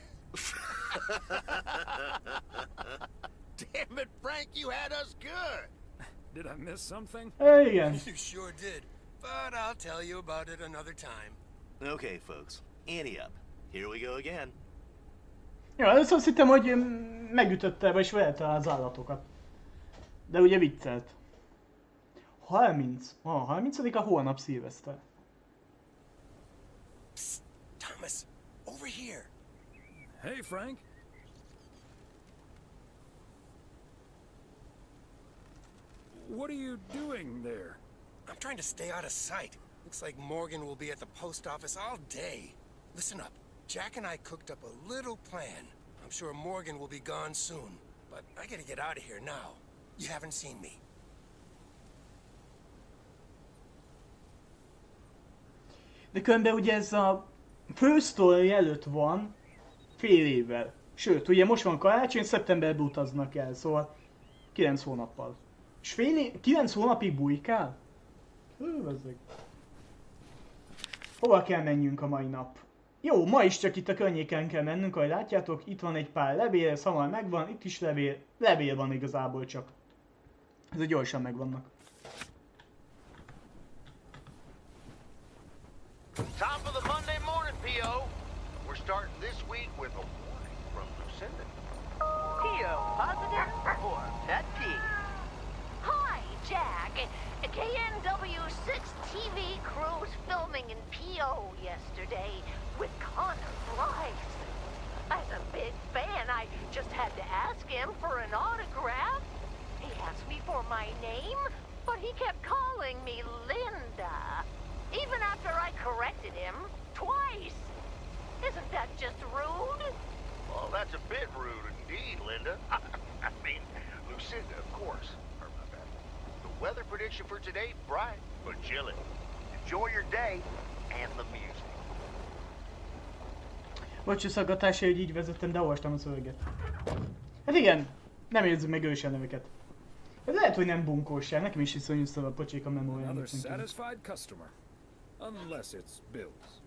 Damn it, Frank, you had us good. Did I miss something? Hey again. You sure did. But I'll tell you about it another time. Okay, folks. Ante up. Here we go again. Jó, először azt hittem, hogy megütötte, vagy velte az állatokat. De ugye viccelt. 30. 30-a holnap szilveszter. Psst, Thomas, over here. Hey, Frank. What are you doing there? I'm trying to stay out of sight. Looks like Morgan will be at the post office all day. Listen up. Jack and I cooked up a little plan. I'm sure Morgan will be gone soon, but I gotta get out of here now. You haven't seen me. De különben ugye ez a First Story előtt van fél évvel. Sőt, ugye most van karácsony, szeptemberben utaznak el, szóval 9 hónappal. És 9 hónapig bujkál? Hővezzeg. Hova kell menjünk a mai nap? Jó, ma is csak itt a környéken kell mennünk, ahogy látjátok, itt van egy pár levél, ez hamar megvan, itt is levél van igazából csak. Ezek gyorsan megvannak. Time for the Monday morning, P.O. We're starting this week with a warning from Lucinda. P.O. positive or pet peeve? Hi, Jack. KNW6 TV crew's filming in P.O. yesterday with Connor Bryce. As a big fan, I just had to ask him for an autograph. He asked me for my name, but he kept calling me Linda. Even after I corrected him twice. Isn't that just rude? Well, that's a bit rude indeed, Linda. I mean, Lucinda, of course. Or my bad. The weather prediction for today, bright but chilly. Enjoy your day and the music. Bocsúszaggatásra, hogy így vezettem, de olvastam a szöveget. Hát igen, nem érzem meg ősen neveket. Ez lehet, hogy nem bunkóság, nekem is iszonyú szava pocsék a memóriám. Another satisfied customer. Unless it's Bill's.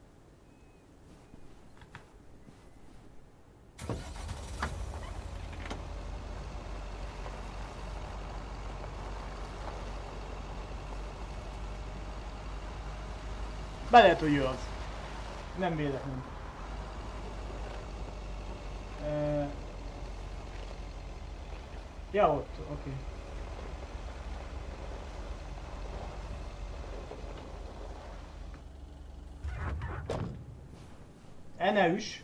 Be lehet, hogy ő az. Nem véletlen. Ja, ott, oké. Ne üss!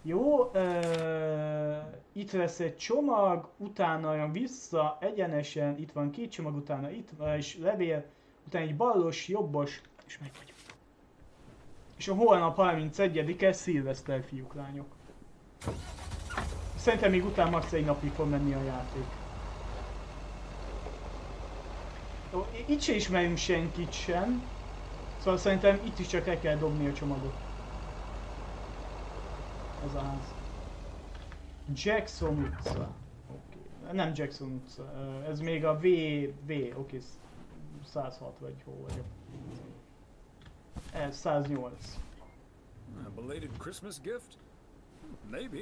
Jó, itt lesz egy csomag, utána jön vissza, egyenesen, itt van 2 csomag, utána itt van, és levél, utána egy ballos, jobbos, és meg vagyunk. És a holnap 31-e szilveszter, fiúk, lányok. Szerintem még utána max. egy napig fog menni a játék. Jó, itt se ismerünk senkit sem, szóval szerintem itt is csak el kell dobni a csomagot. Ez a ház. Jackson utca. Okay. Nem Jackson utca, ez még a oké, 106 vagy hol vagyok. Ez 108. A belated Christmas gift? Maybe.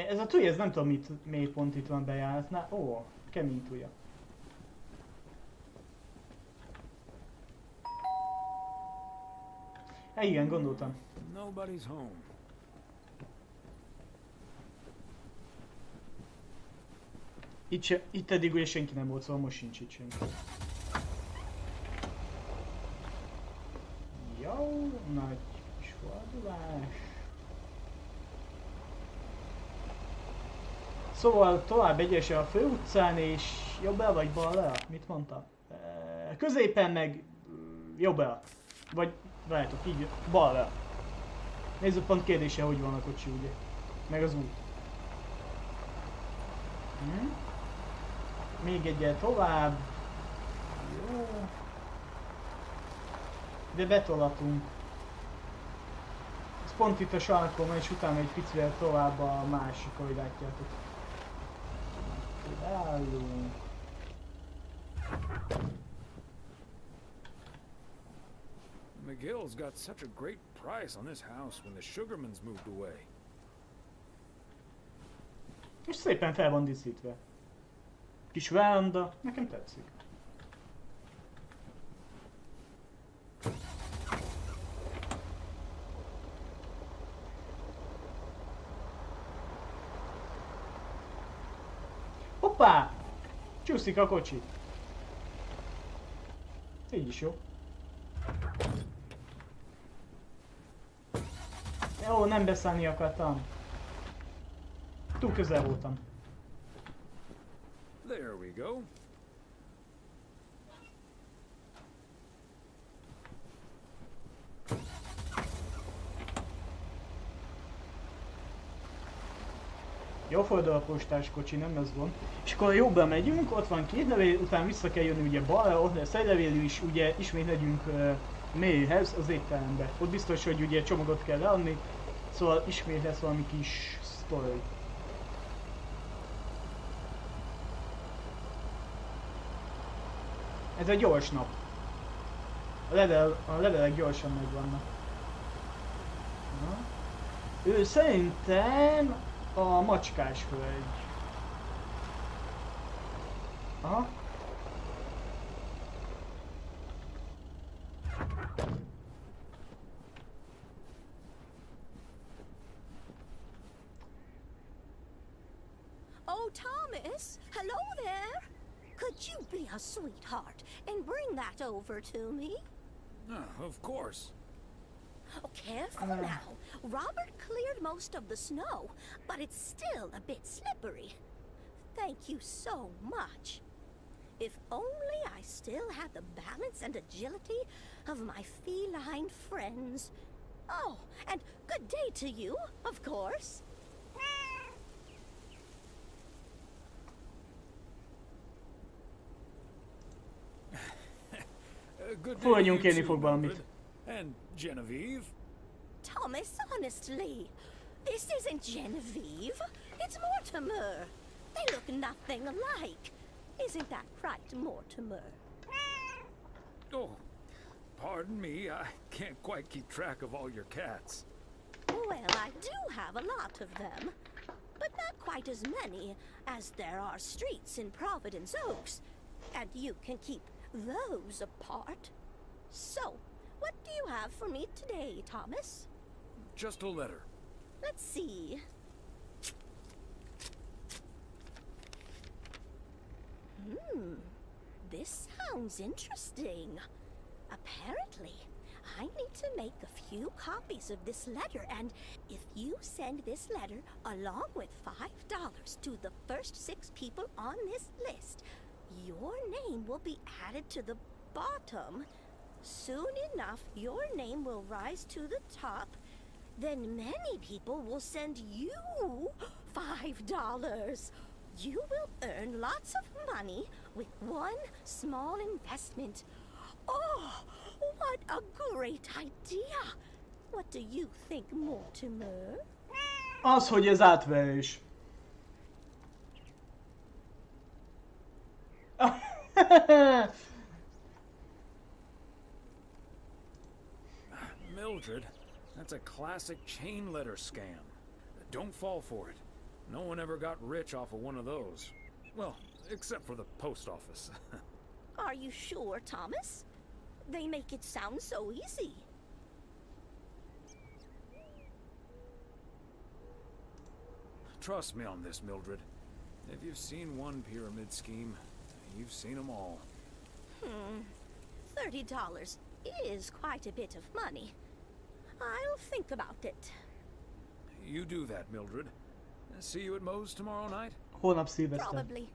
Ez a túlja, ez nem tudom miért pont itt van bejáratnál. Ó, kemény túlja. Igen, gondoltam. Nobody's home. Itt eddig ugye senki nem volt, szóval most sincs itt senki. Jó, nagy kis fordulás. Szóval tovább egyesen a főutcán és jobbra vagy balra? Mit mondta? Középen meg jobbra. Vagy várjátok, így balra. Nézzük pont kérdése, hogy van a kocsi ugye. Meg az út. Még egyet tovább. Jó. De betolatunk. Ez pont itt a sarkon van, és utána egy picivel tovább a másik, ahogy látjátok. Beállunk. McGill's got such a great price on this house when the Sugarmans moved away. És szépen fel van díszítve. Kis veranda, nekem tetszik. Hoppá! Csúszik a kocsi. Így is jó. Jó, nem beszállni akartam. Túl közel voltam. There we go. Jó fordul a postás kocsi, nem ez gond. És akkor jobbra megyünk, ott van 2 levél, utána vissza kell jönni ugye balra, ott lesz egy levélű is, ugye ismét megyünk mélyhez, az étterembe. Ott biztos, hogy ugye csomagot kell leadni, szóval ismét lesz valami kis sztori. Ez egy gyors nap. A levelek gyorsan megvannak. Ő szerintem a macskás hölgy. Aha. Oh, Thomas! Hello there! Could you be a sweetheart and bring that over to me? Of course. Oh, careful now. Robert cleared most of the snow, but it's still a bit slippery. Thank you so much. If only I still had the balance and agility of my feline friends. Oh, and good day to you, of course. Good Fogadjunk day, kérni fog valamit. And Genevieve? Thomas, honestly. This isn't Genevieve. It's Mortimer. They look nothing alike. Isn't that right, Mortimer? Oh, pardon me. I can't quite keep track of all your cats. Well, I do have a lot of them. But not quite as many as there are streets in Providence Oaks. And you can keep those apart. So, what do you have for me today, Thomas? Just a letter. Let's see. This sounds interesting. Apparently, I need to make a few copies of this letter, and if you send this letter along with $5 to the first 6 people on this list, your name will be added to the bottom. Soon enough, your name will rise to the top. Then many people will send you $5. You will earn lots of money with one small investment. Oh, what a great idea! What do you think, Mortimer? Az, hogy ez átverés. Mildred, that's a classic chain letter scam. Don't fall for it. No one ever got rich off of one of those. Well, except for the post office. Are you sure, Thomas? They make it sound so easy. Trust me on this, Mildred. If you've seen one pyramid scheme, you've seen them all. $30 is quite a bit of money. I'll think about it. You do that, Mildred. See you at Moe's tomorrow night? Holnap szilveszter. Probably.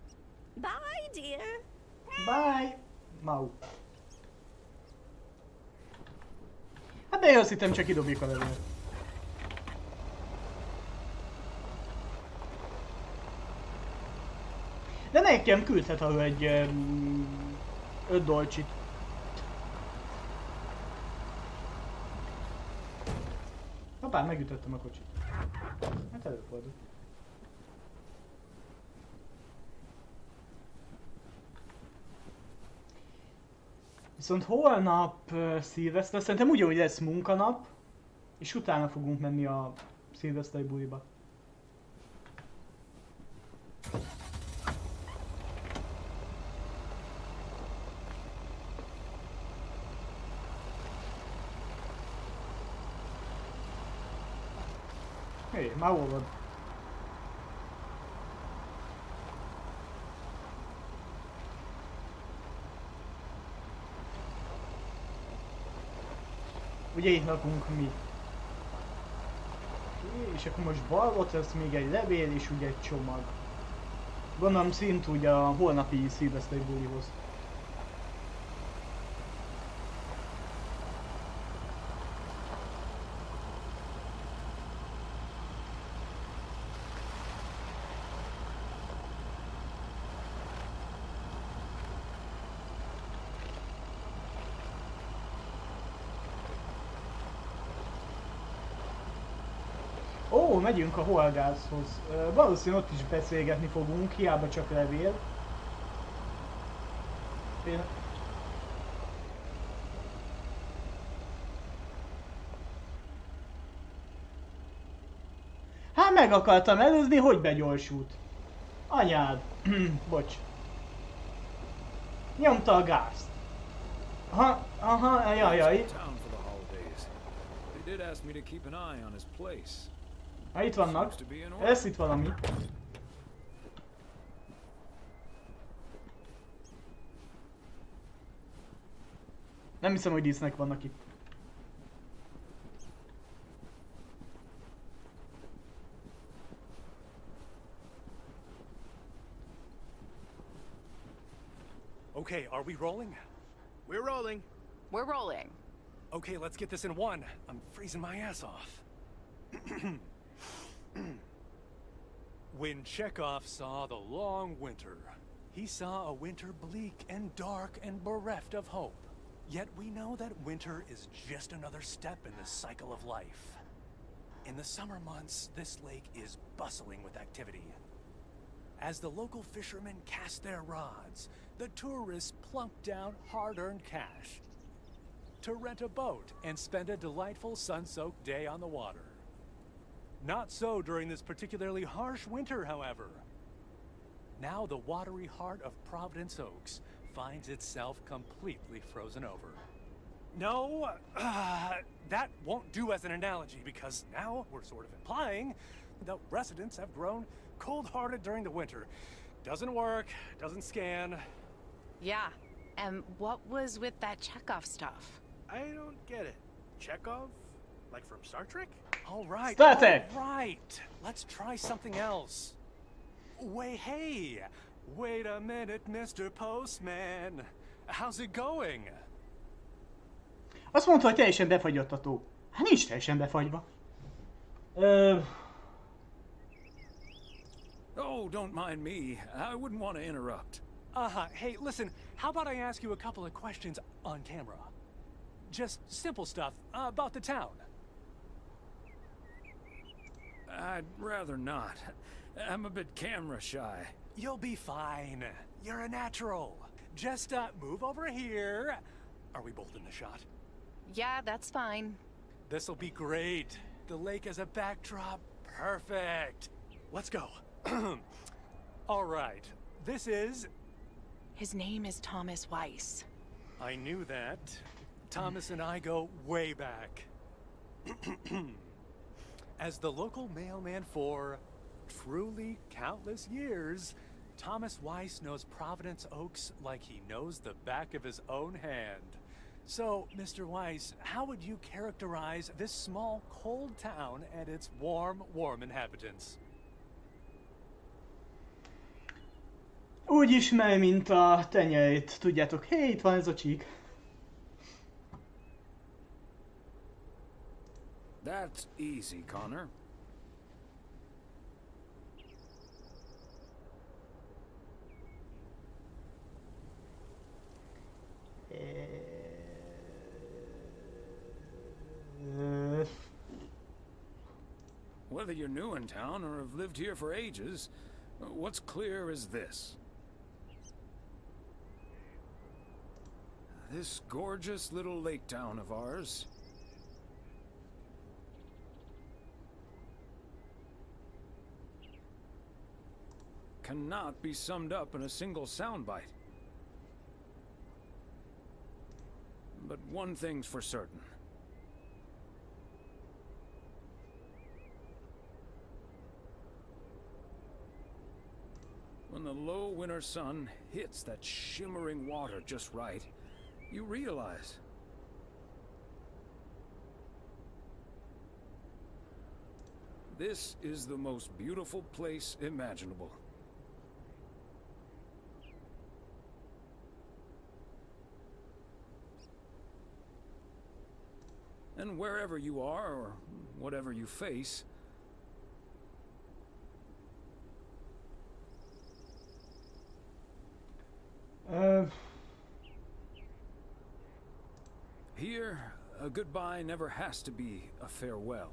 Bye, dear. Bye! Mau. Hát de én azt hittem, csak kidobjuk a levelet. De nekem küldhet arra egy 5 dolcsit. Hoppá, megütöttem a kocsit. Hát előfordul. Viszont holnap szilveszter, szerintem ugyanúgy lesz munkanap, és utána fogunk menni a szilveszteri buliba. Hé, már olvad. Ugye itt lakunk mi. És akkor most balot lesz még egy levél és ugye egy csomag. Gondolom szint ugye a holnapi szilveszteri bulihoz. Ó, megyünk a horgászhoz. Valószínűleg ott is beszélgetni fogunk, hiába csak levél. Hát meg akartam előzni, hogy begyorsult. Anyád. Bocs. Nyomta a gázt. Aha, jaj. Ha itt vannak. Lesz itt valami. Nem hiszem, hogy dísznek vannak itt. Okay, are we rolling? We're rolling. We're rolling. Okay, let's get this in one. I'm freezing my ass off. When Chekhov saw the long winter, he saw a winter bleak and dark and bereft of hope. Yet we know that winter is just another step in the cycle of life. In the summer months, this lake is bustling with activity. As the local fishermen cast their rods, the tourists plunk down hard-earned cash to rent a boat and spend a delightful sun-soaked day on the water. Not so during this particularly harsh winter, however. Now the watery heart of Providence Oaks finds itself completely frozen over. No, that won't do as an analogy, because now we're sort of implying the residents have grown cold-hearted during the winter. Doesn't work, doesn't scan. Yeah, and what was with that Chekhov stuff? I don't get it. Chekhov? Like from Star Trek? All right, Star Trek. all right. Let's try something else. Hey, wait a minute, Mr. Postman. How's it going? Azt mondta, hogy teljesen befagyott a tó. Hát nincs teljesen befagyva. Oh, don't mind me. I wouldn't want to interrupt. Hey, listen, how about I ask you a couple of questions on camera? Just simple stuff about the town. I'd rather not. I'm a bit camera shy. You'll be fine. You're a natural. Just move over here. Are we both in the shot? Yeah, that's fine. This'll be great. The lake as a backdrop. Perfect. Let's go. All right. This is... His name is Thomas Weiss. I knew that. Thomas and I go way back. As the local mailman for truly countless years, Thomas Weiss knows Providence Oaks like he knows the back of his own hand. So, Mr. Weiss, how would you characterize this small, cold town and its warm inhabitants? Úgy ismer, mint a tenyerét. Tudjátok, hé, itt van ez a csík. That's easy, Connor. Whether you're new in town or have lived here for ages, what's clear is this. This gorgeous little lake town of ours cannot be summed up in a single soundbite. But one thing's for certain. When the low winter sun hits that shimmering water just right, you realize this is the most beautiful place imaginable. And wherever you are, or whatever you face, here, a goodbye never has to be a farewell.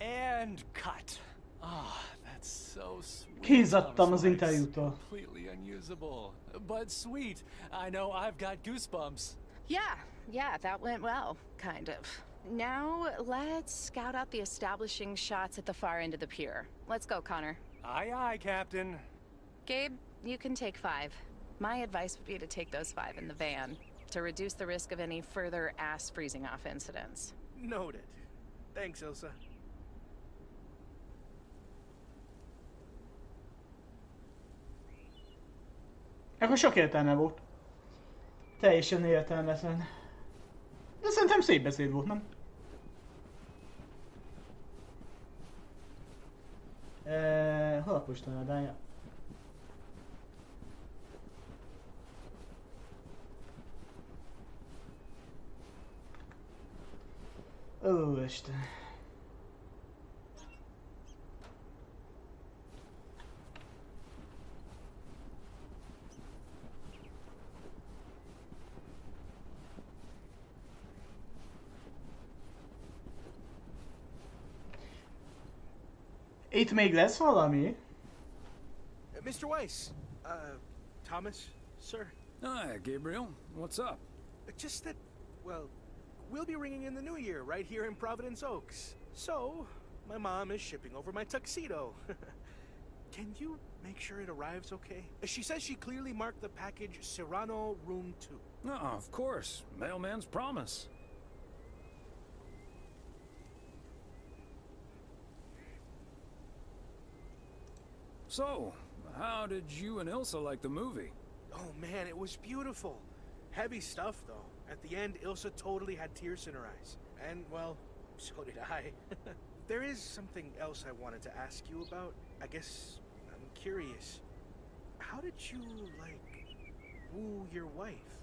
And cut. Ah, that's so sweet. Kézadtam az interjútól. Completely unusable, but sweet. I know I've got goosebumps. Yeah, that went well, kind of. Now, let's scout out the establishing shots at the far end of the pier. Let's go, Connor. Aye, aye, Captain. Gabe, you can take 5. My advice would be to take those 5 in the van, to reduce the risk of any further ass freezing off incidents. Noted. Thanks, Ilsa. Akkor sok értelme volt. Teljesen értelmetlen. De szerintem szép beszéd volt, nem? Hol a postaládája? Ó, Isten. Itt még lesz valami? Mr. Weiss, Thomas, sir. Hi, Gabriel. What's up? Just that, well, we'll be ringing in the new year right here in Providence Oaks. So, my mom is shipping over my tuxedo. Can you make sure it arrives okay? She says she clearly marked the package Serrano Room 2. Oh, of course. Mailman's promise. So, how did you and Ilsa like the movie? Oh man, it was beautiful. Heavy stuff though. At the end, Ilsa totally had tears in her eyes. And well, so did I. There is something else I wanted to ask you about. I guess I'm curious. How did you, like, woo your wife?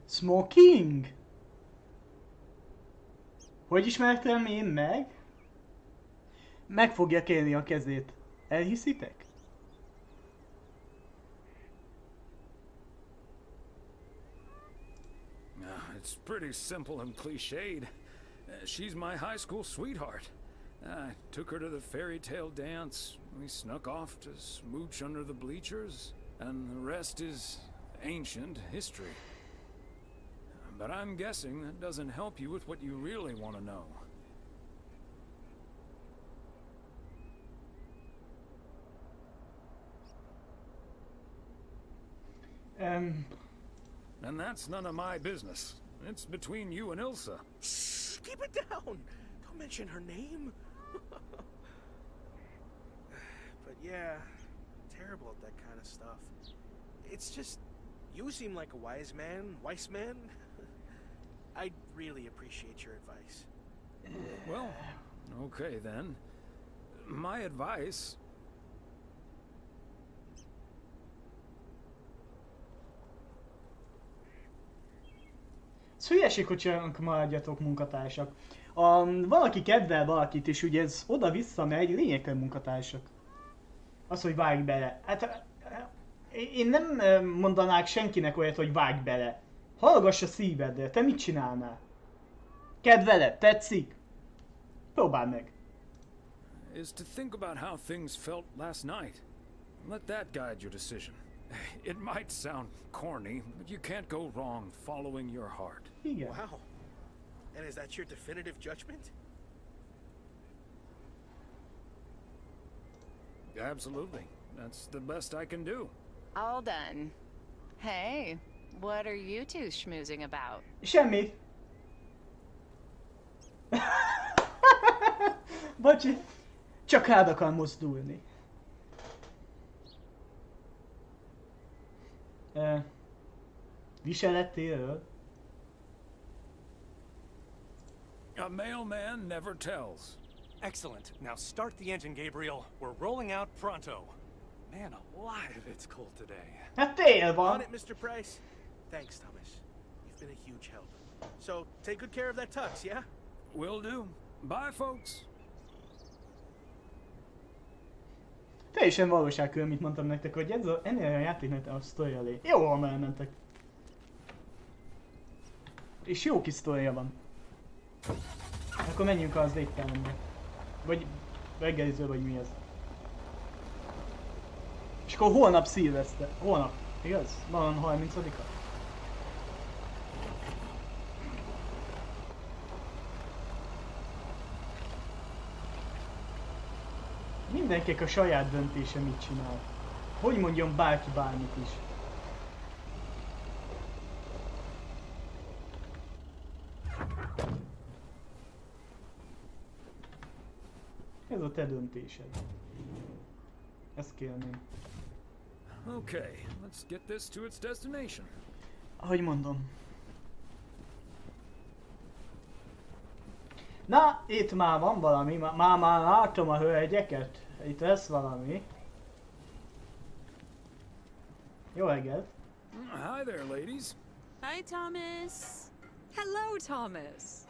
Smoking? Hogy ismertem én meg? Meg fogja kérni a kezét. Elhiszitek? It's pretty simple and cliched. She's my high school sweetheart. I took her to the fairy tale dance. We snuck off to smooch under the bleachers, and the rest is ancient history. But I'm guessing that doesn't help you with what you really want to know. And that's none of my business. It's between you and Ilsa. Shh, keep it down. Don't mention her name. But yeah, terrible at that kind of stuff. It's just, you seem like a wise man. I'd really appreciate your advice. Well, okay then. My advice... Ez hülyeség, hogy csak maradjatok munkatársak. Valaki kedvel valakit, és ugye ez oda-vissza megy, lényegtelen munkatársak. Az, hogy vágj bele. Hát én nem mondanák senkinek olyat, hogy vágj bele. Hallgass a szívedre, te mit csinálnál? Kedveled, tetszik? Próbáld meg. Is to think about how things felt last night. Let that guide your decision. It might sound corny, but you can't go wrong following your heart. Igen. Wow. And is that your definitive judgment? Absolutely. That's the best I can do. All done. Hey, what are you two schmoozing about? Semmi. Bocsi. Csak rád akar mozdulni. Viseletéről? A mailman never tells. Excellent. Now start the engine, Gabriel. We're rolling out pronto. Man alive, it's cold today. Hát tél van. On it, Mr. Price. Thanks, Thomas. You've been a huge help. So, take good care of that tux, yeah? Will do. Bye, folks. Teljesen valóságkörül, amit mondtam nektek, hogy ennél a játéknak a sztori elé. Jól elmentek. És jó kis sztoria van. Akkor menjünk az végtelenbe. Vagy reggeliző, vagy mi ez. És akkor holnap szilveszter. Holnap, igaz? Van 30-a? Mindenkinek a saját döntése mit csinál. Hogy mondjon bárki bármit is. Ez a te döntésed. Ezt kérném. Okay, let's get this to its destination. Ahogy mondom. Na, itt már van valami, már látom a hölgyeket. Itt lesz valami. Jó reggelt. Hi there, ladies. Hi, Thomas. Hello, Thomas.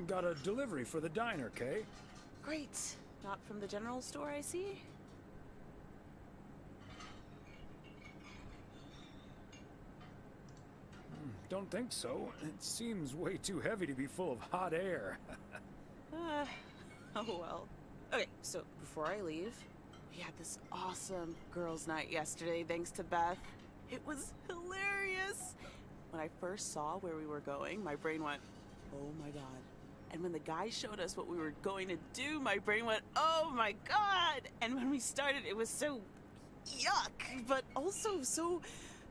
Got a delivery for the diner, Kay. Great. Not from the general store, I see? don't think so. It seems way too heavy to be full of hot air. Oh well. Okay, so before I leave, we had this awesome girls' night yesterday thanks to Beth. It was hilarious. When I first saw where we were going, my brain went, oh my god. And when the guy showed us what we were going to do, my brain went, oh my god. And when we started, it was so yuck, but also so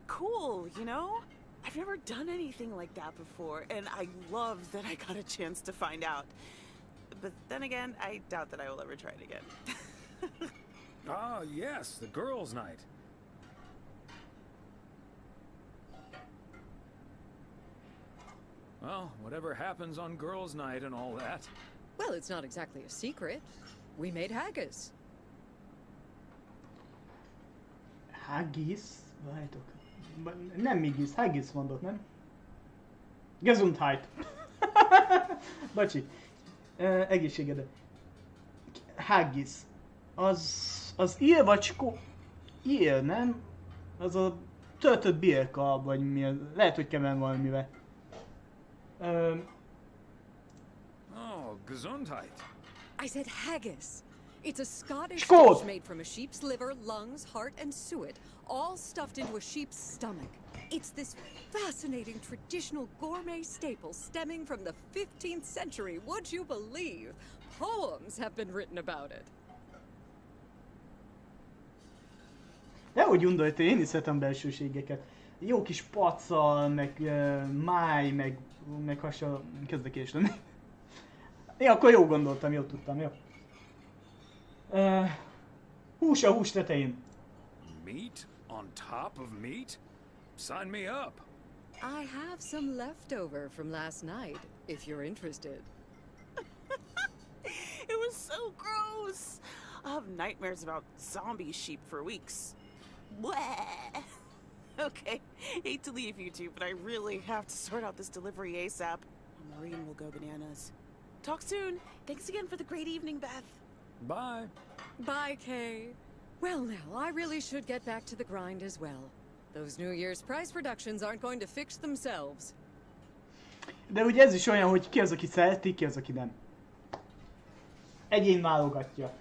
cool, you know? I've never done anything like that before, and I love that I got a chance to find out. But then again, I doubt that I will ever try it again. Ah, yes, the girls' night. Well, whatever happens on girls' night and all that. Well, it's not exactly a secret. We made haggis. Haggis? Várjátok. Nem migis, haggis mondott, nem? Gesundheit. Bocsi. Egészségedre. Haggis. Az ír vagy ír, nem? Az a töltött birka, vagy mi az? Lehet, hogy keverem valamivel. Oh, Gesundheit. I said haggis. It's a Scottish Skål! dish made from a sheep's liver, lungs, heart, and suet, all stuffed into a sheep's stomach. It's this fascinating traditional gourmet staple stemming from the 15th century, would you believe? Poems have been written about it. Nehogy undorj, én is szeretem belsőségeket. Jó kis paccal, meg máj, meg hasonló. Kezdek is lenni. Én akkor jó gondoltam, jól tudtam, jó. Hús a hús tetején. Meat on top of meat? Sign me up. I have some leftover from last night, if you're interested. It was so gross. I'll have nightmares about zombie sheep for weeks. Bleh. Okay, hate to leave you two, but I really have to sort out this delivery ASAP. Maureen will go bananas. Talk soon. Thanks again for the great evening, Beth. Bye. Bye, Kay. Well, now, I really should get back to the grind as well. Those New Year's prize reductions aren't going to fix themselves. De ugye ez is olyan, hogy ki az, aki szereti, ki az, aki nem. Egyén válogatja.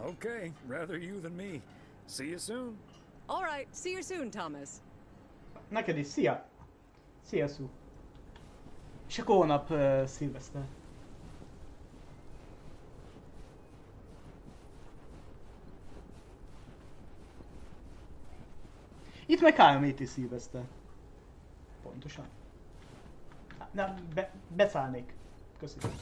Okay, rather you than me. See you soon. All right, see you soon, Thomas. Neked is, szia! Szia, Szú. És akkor holnap szilveszter. Itt meg 3 héti szilveszter. Pontosan. Na, beszállnék. Köszönöm.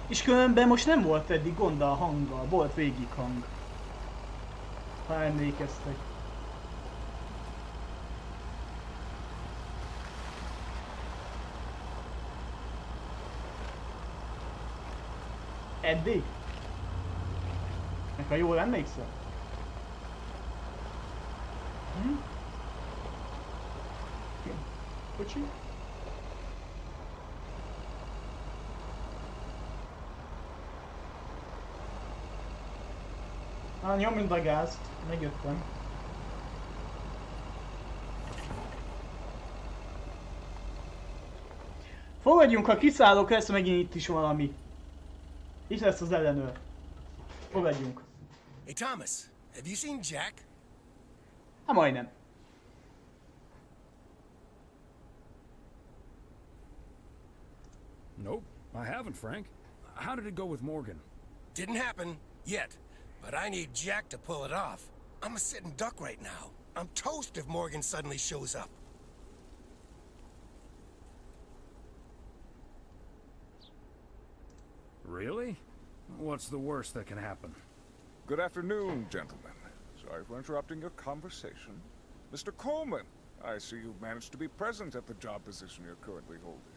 És különben most nem volt eddig gond a hanggal, volt végighang. Ha emlékeztek. Eddig? Ha jól emlékszel? Bocsi? Nyomjunk a gázt, megjöttem. Fogadjunk, ha kiszállok, lesz megint itt is valami. Itt lesz az ellenőr. Fogadjunk. Hey Thomas, have you seen Jack? Hát majdnem. Nope, I haven't, Frank. How did it go with Morgan? Didn't happen yet. But I need Jack to pull it off. I'm a sitting duck right now. I'm toast if Morgan suddenly shows up. Really? What's the worst that can happen? Good afternoon, gentlemen. Sorry for interrupting your conversation. Mr. Coleman, I see you've managed to be present at the job position you're currently holding.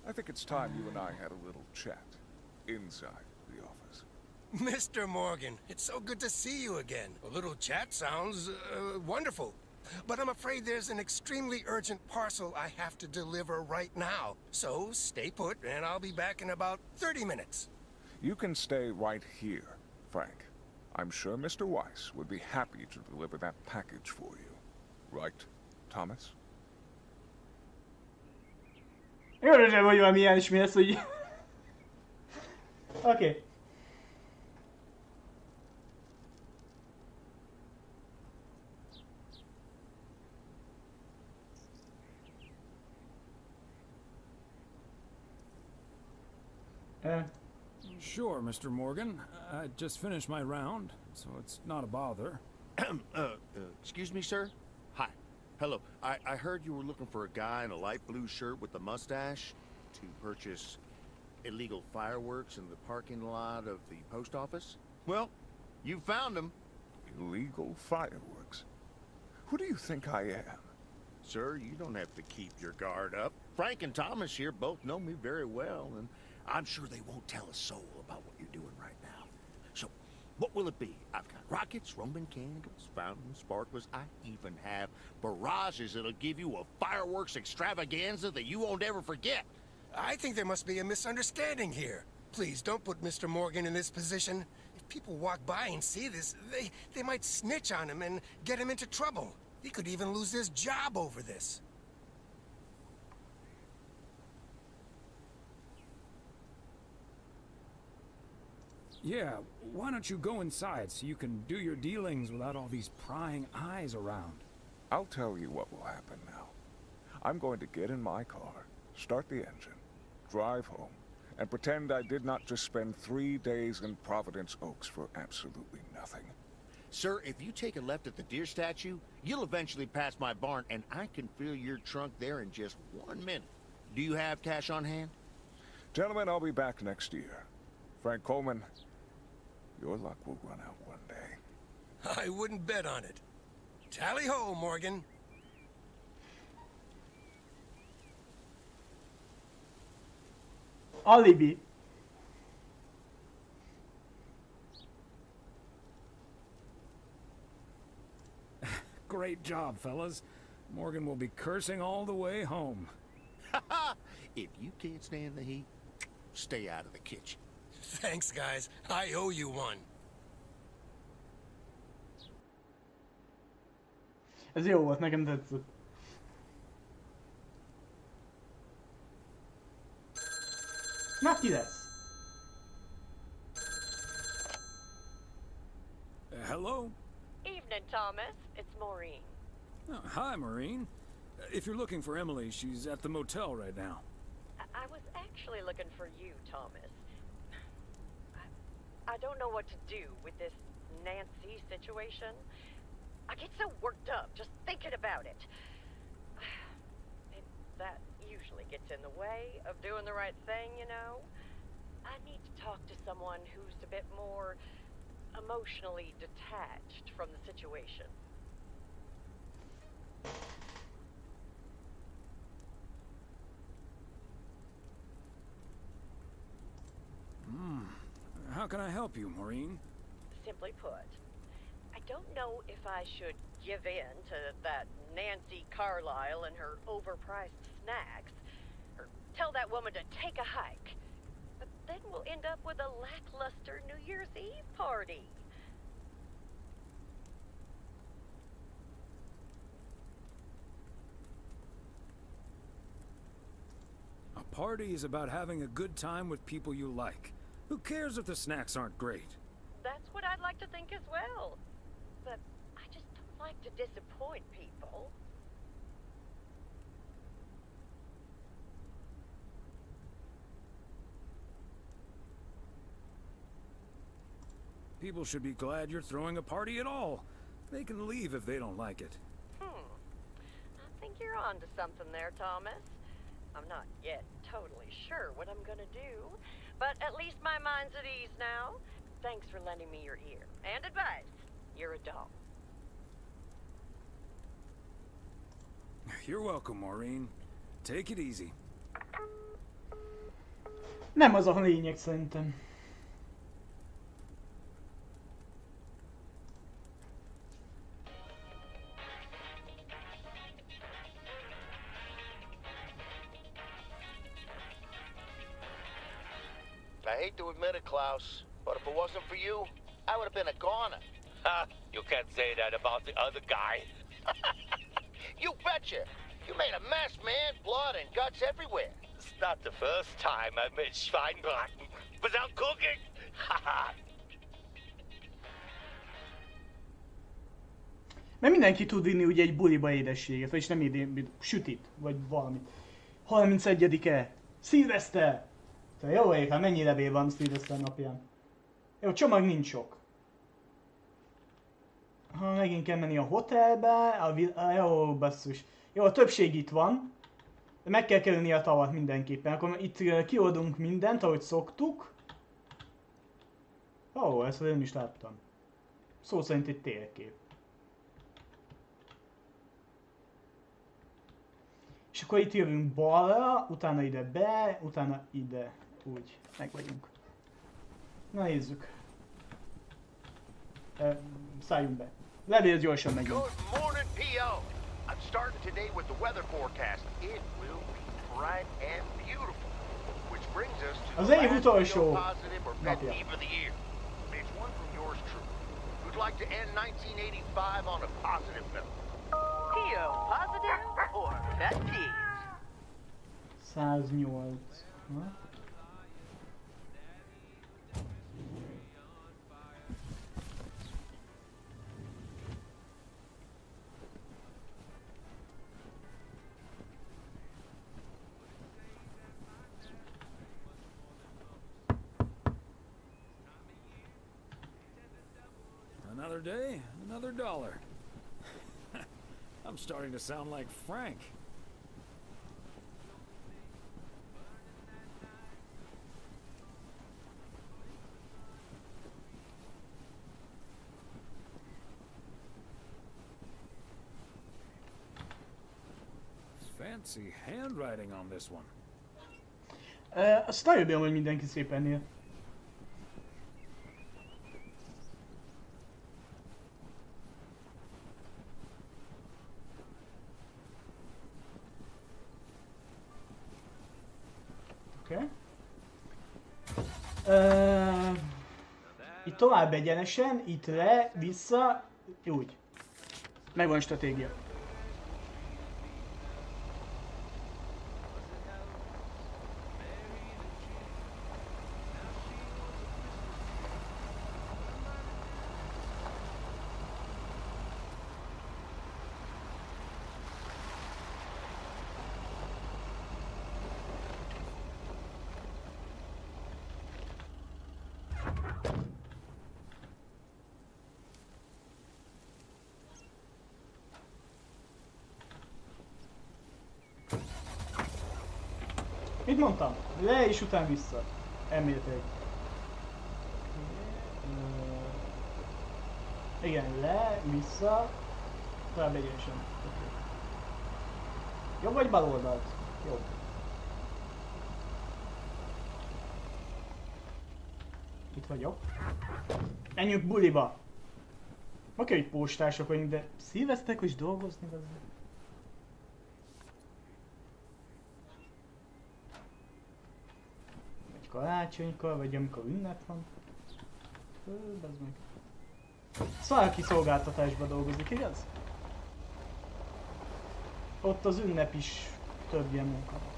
I think it's time you and I had a little chat inside the office. Mr. Morgan, it's so good to see you again. A little chat sounds wonderful. But I'm afraid there's an extremely urgent parcel I have to deliver right now. So stay put, and I'll be back in about 30 minutes. You can stay right here, Frank. I'm sure Mr. Weiss would be happy to deliver that package for you. Right, Thomas? Jó, hogy valami ilyen is mi lesz, hogy... Oké. Sure, Mr. Morgan. I just finished my round, so it's not a bother. Excuse me, sir? Hi. Hello. I heard you were looking for a guy in a light blue shirt with a mustache to purchase illegal fireworks in the parking lot of the post office? Well, you found him. Illegal fireworks? Who do you think I am? Sir, you don't have to keep your guard up. Frank and Thomas here both know me very well, and I'm sure they won't tell a soul about what you're doing right now. So, what will it be? I've got rockets, Roman candles, fountains, sparklers. I even have barrages that'll give you a fireworks extravaganza that you won't ever forget. I think there must be a misunderstanding here. Please, don't put Mr. Morgan in this position. If people walk by and see this, they might snitch on him and get him into trouble. He could even lose his job over this. Yeah, why don't you go inside so you can do your dealings without all these prying eyes around? I'll tell you what will happen now. I'm going to get in my car, start the engine, drive home, and pretend I did not just spend 3 days in Providence Oaks for absolutely nothing. Sir, if you take a left at the deer statue, you'll eventually pass my barn, and I can fill your trunk there in just 1 minute. Do you have cash on hand? Gentlemen, I'll be back next year. Frank Coleman, your luck will run out one day. I wouldn't bet on it. Tally-ho, Morgan. Alibi. Great job, fellas. Morgan will be cursing all the way home. If you can't stand the heat, stay out of the kitchen. Thanks, guys. I owe you one. Ez jó volt, nekem tetszett. Na, ki lesz? Hello? Evening, Thomas. It's Maureen. Oh, hi, Maureen. If you're looking for Emily, she's at the motel right now. I was actually looking for you, Thomas. I don't know what to do with this Nancy situation. I get so worked up just thinking about it. That usually gets in the way of doing the right thing, you know? I need to talk to someone who's a bit more emotionally detached from the situation. How can I help you, Maureen? Simply put, I don't know if I should give in to that Nancy Carlisle and her overpriced snacks, or tell that woman to take a hike. But then we'll end up with a lackluster New Year's Eve party. A party is about having a good time with people you like. Who cares if the snacks aren't great? That's what I'd like to think as well. But I just don't like to disappoint people. People should be glad you're throwing a party at all. They can leave if they don't like it. I think you're onto something there, Thomas. I'm not yet totally sure what I'm gonna do, but at least my mind's at ease now. Thanks for lending me your ear and advice. You're a doll. You're welcome, Maureen. Take it easy. Nem az a lényeg szerintem. I hate to admit it, Klaus, but if it wasn't for you, I would have been a goner. Ha! You can't say that about the other guy. You betcha! You made a mess, man. Blood and guts everywhere. It's not the first time I've made Schweinbraten without cooking. Mert mindenki tud inni ugye egy buliba édességet, vagyis nem sütit, vagy valamit. 31-e, szilveszter! Szóval jó ég, hát mennyi levél van szilveszter napján? Jó, csomag nincs sok. Ha megint kell menni a hotelbe, jó basszus. Jó, a többség itt van. De meg kell kerülni a tavat mindenképpen. Akkor itt kioldunk mindent, ahogy szoktuk. Ó, ezt nem is láttam. Szó szerint egy térkép. És akkor itt jövünk balra, utána ide be, utána ide. Úgy, meg vagyunk. Na nézzük. Szálljunk be. Levél gyorsan megyünk. Good morning, P.O. I'm starting today with the weather forecast. It will be bright and beautiful, which brings us to az the év last utolsó PO positive or pet napja. peeve of the year. It's one from yours truly. Who'd like to end 1985 on a positive note? PO positive or pet peeves? 108. Ha? Another day, another dollar. I'm starting to sound like Frank. Fancy handwriting on this one. Azt nagyon bírom, hogy mindenki szépen ír. Oké. Itt tovább egyenesen, itt le, vissza, úgy. Megvan a stratégia. Mit mondtam? Le és utána vissza. Elméletileg. Igen, le, vissza. Tovább egyenesen. Okay. Jobb vagy bal oldalt? Jobb. Itt vagyok. Menjünk buliba. Oké, hogy postások vagyunk, de szilveszterkor is dolgozni azért. Karácsonykor, vagy amikor ünnep van. Ez meg. Szóval kiszolgáltatásban dolgozik, igaz? Ott az ünnep is több ilyen munka van.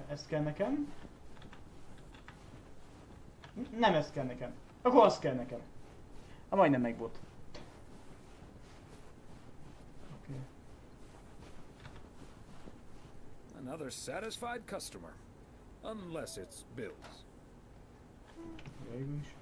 Ez kell nekem. Nem ez kell nekem. Akkor az kell nekem. Majdnem meg volt. Okay. Another satisfied customer. Unless it's bills. Végülis.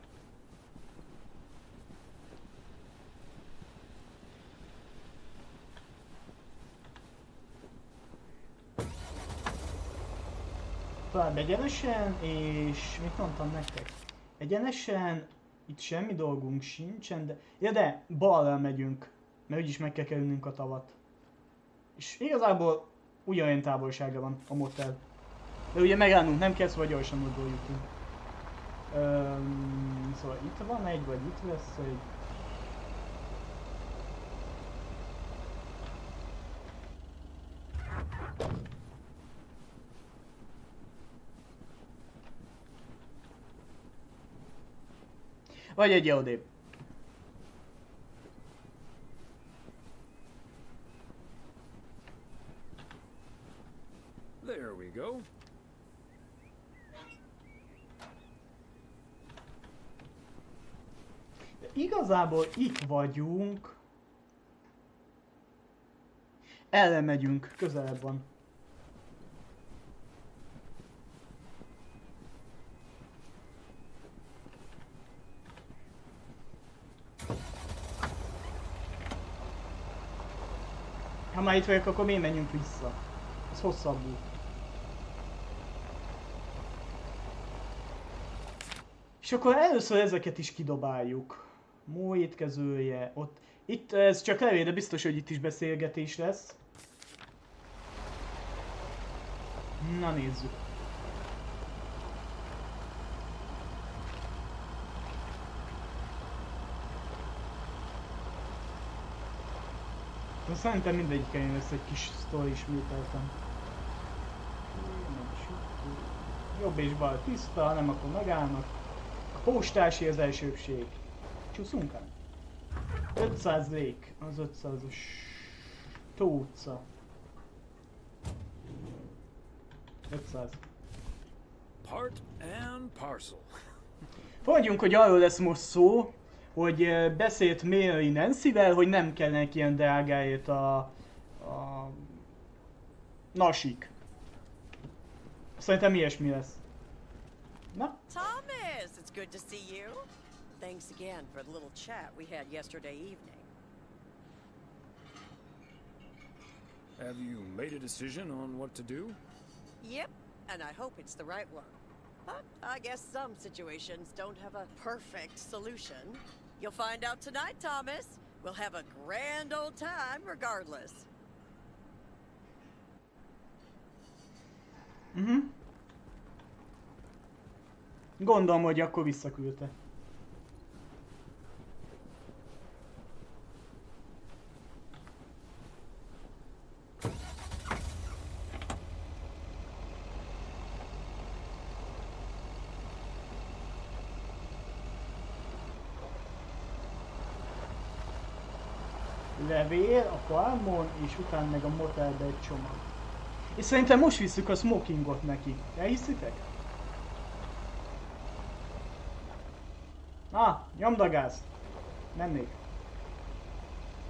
Tovább egyenesen, és mit mondtam nektek? Egyenesen, itt semmi dolgunk sincsen, de... Ja de, balra megyünk, mert úgyis meg kell kerülnünk a tavat. És igazából ugyanolyan távolságra van a motel. De ugye megállnunk nem kell, szóval gyorsan oldaljutunk. Szóval itt van egy, vagy itt lesz egy. Vagy egy odébb. There we go. De igazából itt vagyunk. Erre megyünk, közelebb van. Ha már itt vagyok, akkor miért menjünk vissza? Ez hosszabb út. És akkor először ezeket is kidobáljuk. Mó étkezője, ott. Itt ez csak levél, de biztos, hogy itt is beszélgetés lesz. Na nézzük. De szerintem mindegyiken lesz egy kis sztori ismételtem. Jobb és bal tiszta, nem akkor megállnak. A postási az elsőbség. Csúszunk el? 500 lék, az 500-os Tóca. 500. Part and parcel. Fogadjunk, hogy arról lesz most szó, hogy beszélt Mary Nancyvel, hogy nem kell neki ilyen drágáért a nasik. Szerintem ilyesmi lesz. Na? Thomas, it's good to see you. Thanks again for the little chat we had yesterday evening. Have you made a decision on what to do? Yep, and I hope it's the right one. But I guess some situations don't have a perfect solution. You'll find out tonight, Thomas. We'll have a grand old time regardless. Gondolom, hogy akkor visszaküldte. Levél a farmon, és utána meg a motelbe egy csomag. És szerintem most visszük a smokingot neki. Elhiszitek? Nyomd a gázt. Mennék.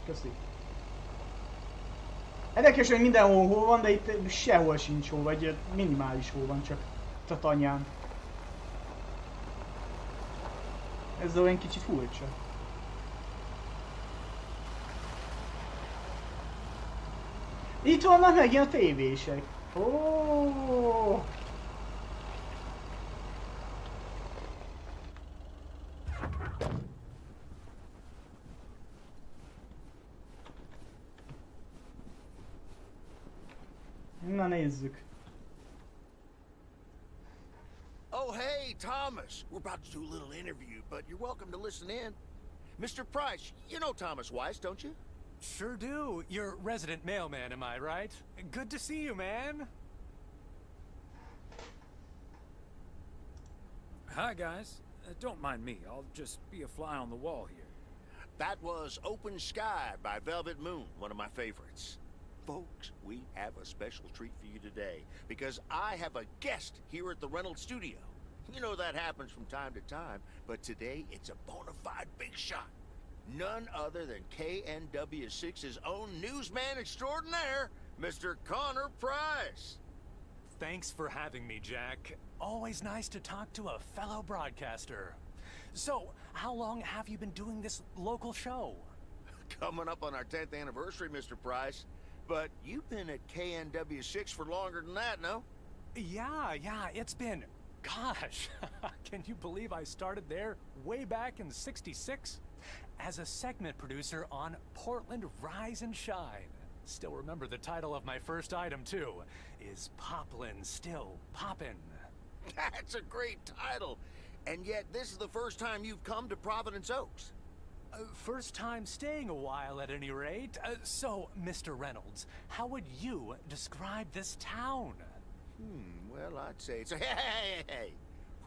Köszi. Érdekes, hogy mindenhol hó van, de itt sehol sincs hó, vagy minimális hó van, csak tatanyán. Ez olyan kicsit furcsa. Itt vannak megint a tévések. Oh! Na nézzük. Oh, hey, Thomas. We're about to do a little interview, but you're welcome to listen in. Mr. Price, you know Thomas Weiss, don't you? Sure do. You're resident mailman, am I right? Good to see you, man. Hi, guys. Don't mind me. I'll just be a fly on the wall here. That was Open Sky by Velvet Moon, one of my favorites. Folks, we have a special treat for you today, because I have a guest here at the Reynolds studio. You know that happens from time to time, but today it's a bona fide big shot. None other than KNW6's own newsman extraordinaire, Mr. Connor Price. Thanks for having me, Jack. Always nice to talk to a fellow broadcaster. So, how long have you been doing this local show? Coming up on our 10th anniversary, Mr. Price. But you've been at KNW6 for longer than that, no? Yeah, it's been... Gosh, can you believe I started there way back in '66? As a segment producer on Portland Rise and Shine. Still remember the title of my first item, too. Is Poplin Still Poppin'? That's a great title. And yet this is the first time you've come to Providence Oaks. First time staying a while at any rate. So, Mr. Reynolds, how would you describe this town? Well, I'd say it's... Hey!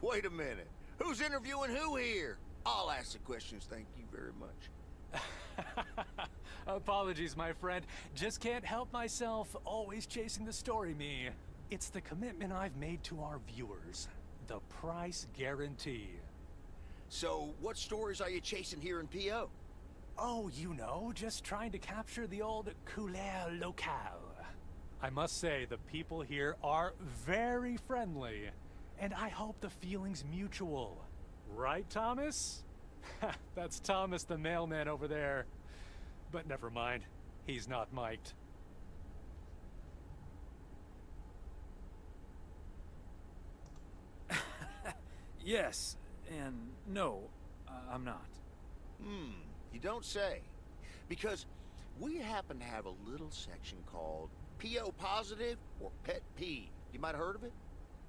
Wait a minute. Who's interviewing who here? I'll ask the questions, thank you very much. Apologies, my friend. Just can't help myself, always chasing the story me. It's the commitment I've made to our viewers. The price guarantee. So, what stories are you chasing here in P.O.? Oh, you know, just trying to capture the old couleur locale. I must say, the people here are very friendly, and I hope the feeling's mutual. Right, Thomas? That's Thomas the mailman over there. But never mind, he's not mic'd. Yes, and no, I'm not. You don't say. Because we happen to have a little section called P.O. Positive or Pet Peeve. You might have heard of it?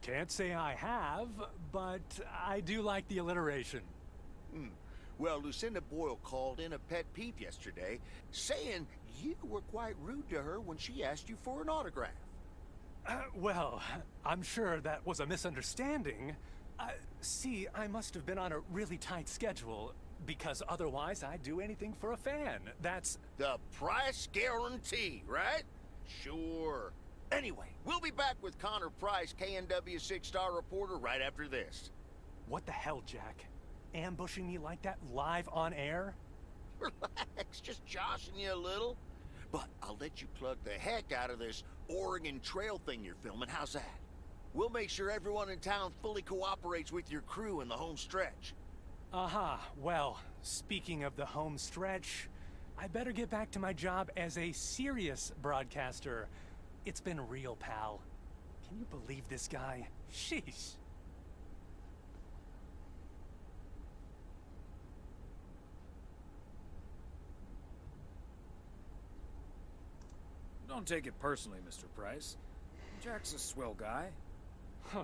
Can't say I have, but I do like the alliteration. Well, Lucinda Boyle called in a pet peeve yesterday, saying you were quite rude to her when she asked you for an autograph. Well, I'm sure that was a misunderstanding. See, I must have been on a really tight schedule, because otherwise I'd do anything for a fan. That's... the price guarantee, right? Sure. Anyway, we'll be back with Connor Price, KNW 6-star reporter, right after this. What the hell, Jack? Ambushing me like that live on air? Relax, just joshing you a little. But I'll let you plug the heck out of this Oregon Trail thing you're filming. How's that? We'll make sure everyone in town fully cooperates with your crew in the home stretch. Well, speaking of the home stretch, I better get back to my job as a serious broadcaster. It's been real, pal. Can you believe this guy? Sheesh. Don't take it personally, Mr. Price. Jack's a swell guy. Huh.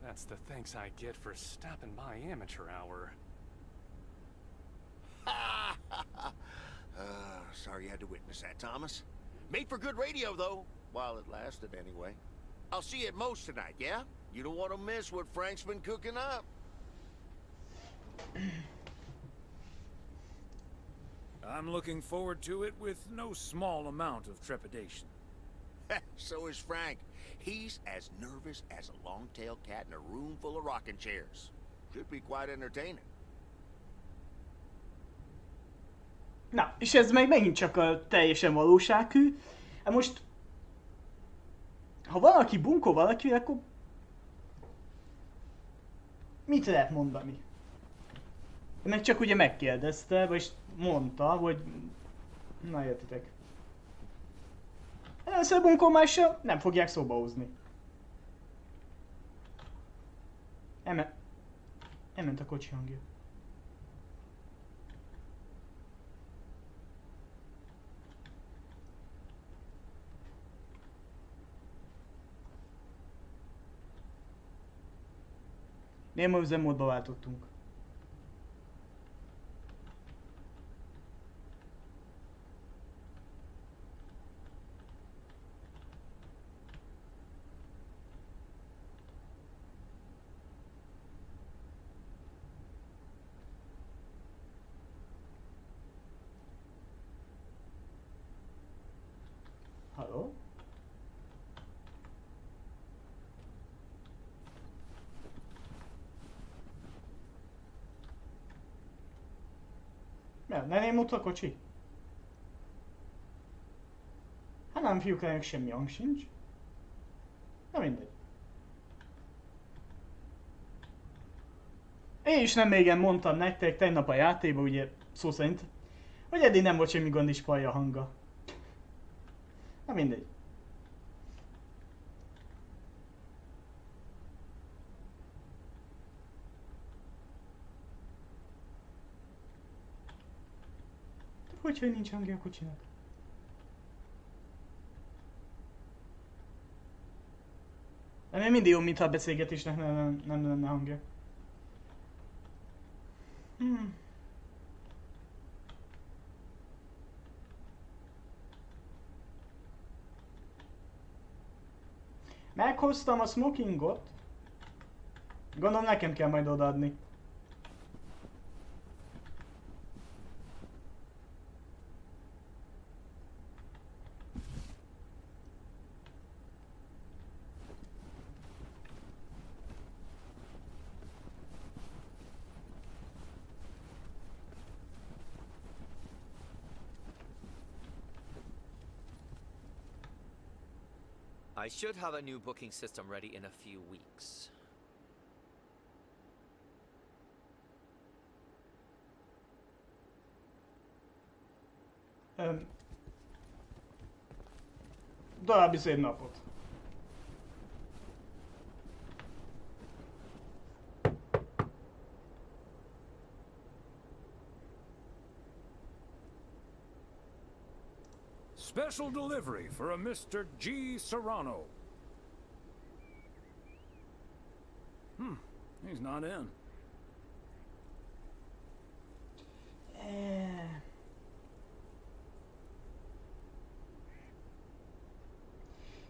That's the thanks I get for stopping by amateur hour. Sorry you had to witness that, Thomas. Made for good radio, though. While it lasted, anyway. I'll see you at Moe's tonight, yeah? You don't want to miss what Frank's been cooking up. I'm looking forward to it with no small amount of trepidation. So is Frank. He's as nervous as a long-tailed cat in a room full of rocking chairs. Should be quite entertaining. Na, és ez meg megint csak a teljesen valósághű. Hát most... Ha valaki bunkol valaki, akkor... Mit lehet mondani? Meg csak ugye megkérdezte, vagy mondta, hogy... Na értitek. Először bunkolmással nem fogják szóba hozni. Elment a kocsi hangja. Miért ma üzemmódba váltottunk? Halló? Nem mutat a kocsi? Hát nem, fiúk, ennek semmi hang sincs. Na mindegy. Én is nem régen mondtam nektek tegnap a játékban, ugye szó szerint, hogy eddig nem volt semmi gond is Pajja hanga. Na mindegy. Hogy nincs hangja a kocsinak? Nem, mindig jobb, mintha a beszélgetésnek nem lenne hangja. Meghoztam a smokingot. Gondolom nekem kell majd odaadni. I should have a new booking system ready in a few weeks. További szép napot! Special delivery for a Mr. G. Serrano. He's not in.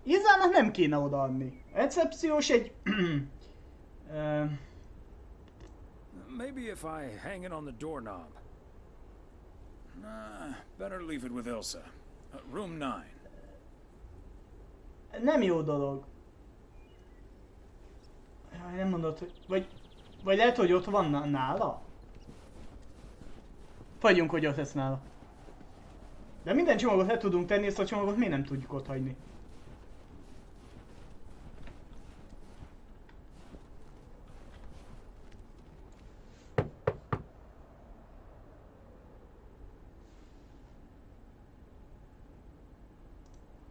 Izának nem kéne odaadni. Recepciós egy... Maybe if I hang it on the doorknob. Better leave it with Ilsa. Room 9. Nem jó dolog. Nem mondod, hogy... Vagy lehet, hogy ott van nála? Fagyjunk, hogy ott lesz nála. De minden csomagot le tudunk tenni, ezt a csomagot miért nem tudjuk ott hagyni?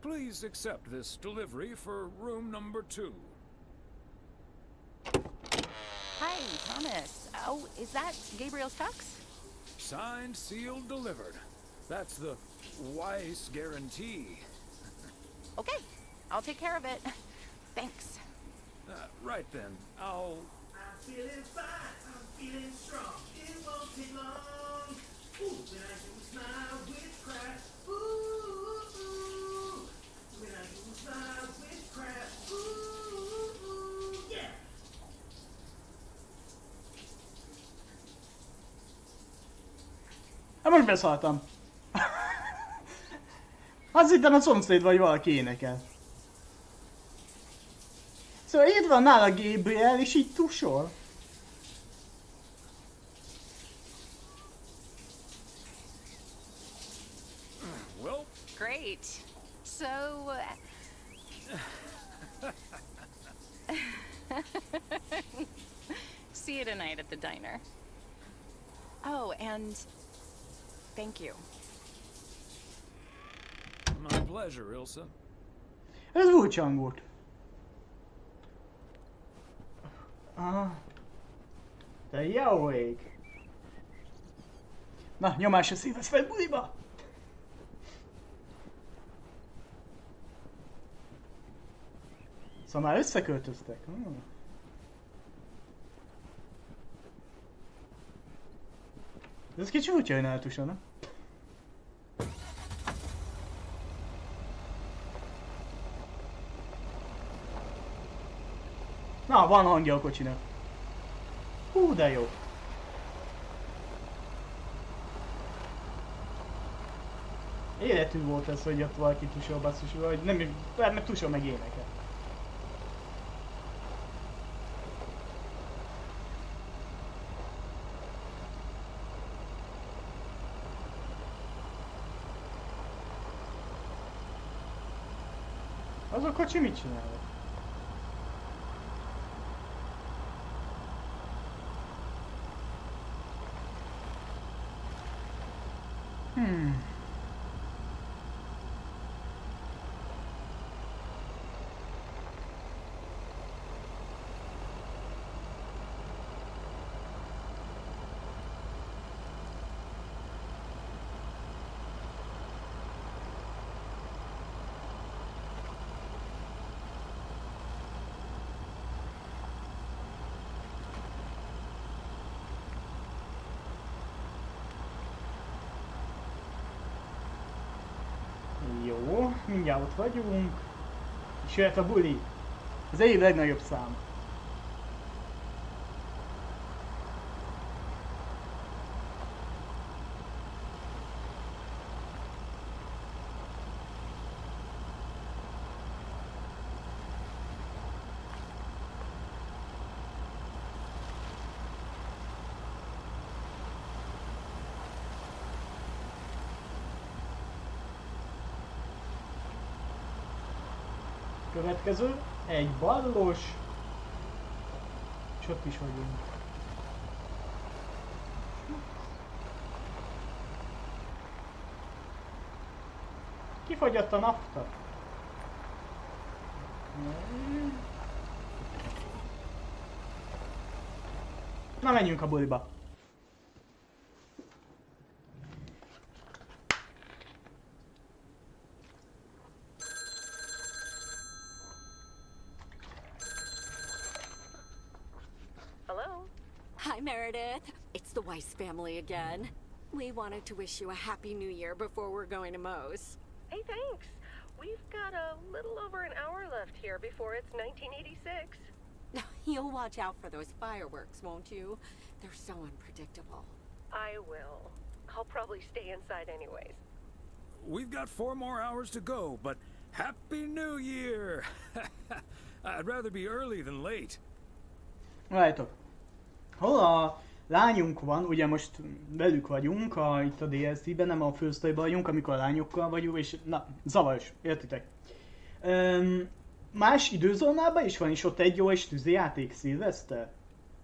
Please accept this delivery for room number 2. Hi, Thomas. Oh, is that Gabriel's tux? Signed, sealed, delivered. That's the Weiss guarantee. Okay, I'll take care of it. Thanks. Right then, I'll... I'm feeling fine, I'm feeling strong. It won't take long. Ooh, when I do smile with crash. Ooh, ooh. When I do smile with crash. Ooh, ooh, yeah. Hát most beszartam. Azt hittem a szomszéd vagy valaki énekel. Szóval itt van nála Gabriel és így tusol. Well, great. So, see you tonight at the diner. Oh, and thank you. My pleasure, Ilsa. Ez vulcsang volt. De jó ég. Na, nyomás a szívesz fel buliba! Szóval már összeköltöztek. Ez kicsit úgy jön eltusa, nem? Na, van hangja a kocsinak. Hú, de jó. Életű volt ez, hogy ott valaki tusol basszus, vagy nem, mert tusol meg énekel. Az a kocsi mit csinál? Mindjárt ott vagyunk. És jöhet a buli. Az év legnagyobb szám. Következő, egy ballos, és ott is vagyunk. Kifogyott a nafta. Na menjünk a buliba. Hi, Meredith. It's the Weiss family again. We wanted to wish you a happy new year before we're going to Moe's. Hey, thanks. We've got a little over an hour left here before it's 1986. You'll watch out for those fireworks, won't you? They're so unpredictable. I will. I'll probably stay inside anyways. We've got 4 more hours to go, but Happy New Year! I'd rather be early than late. Rájtok. Hol a lányunk van, ugye most velük vagyunk, itt a DLC-ben, nem a fősztoriban vagyunk, amikor a lányokkal vagyunk, és na, zavaros, értitek? Más időzónában is van, és ott egy jó és tűzijáték, szilveszter.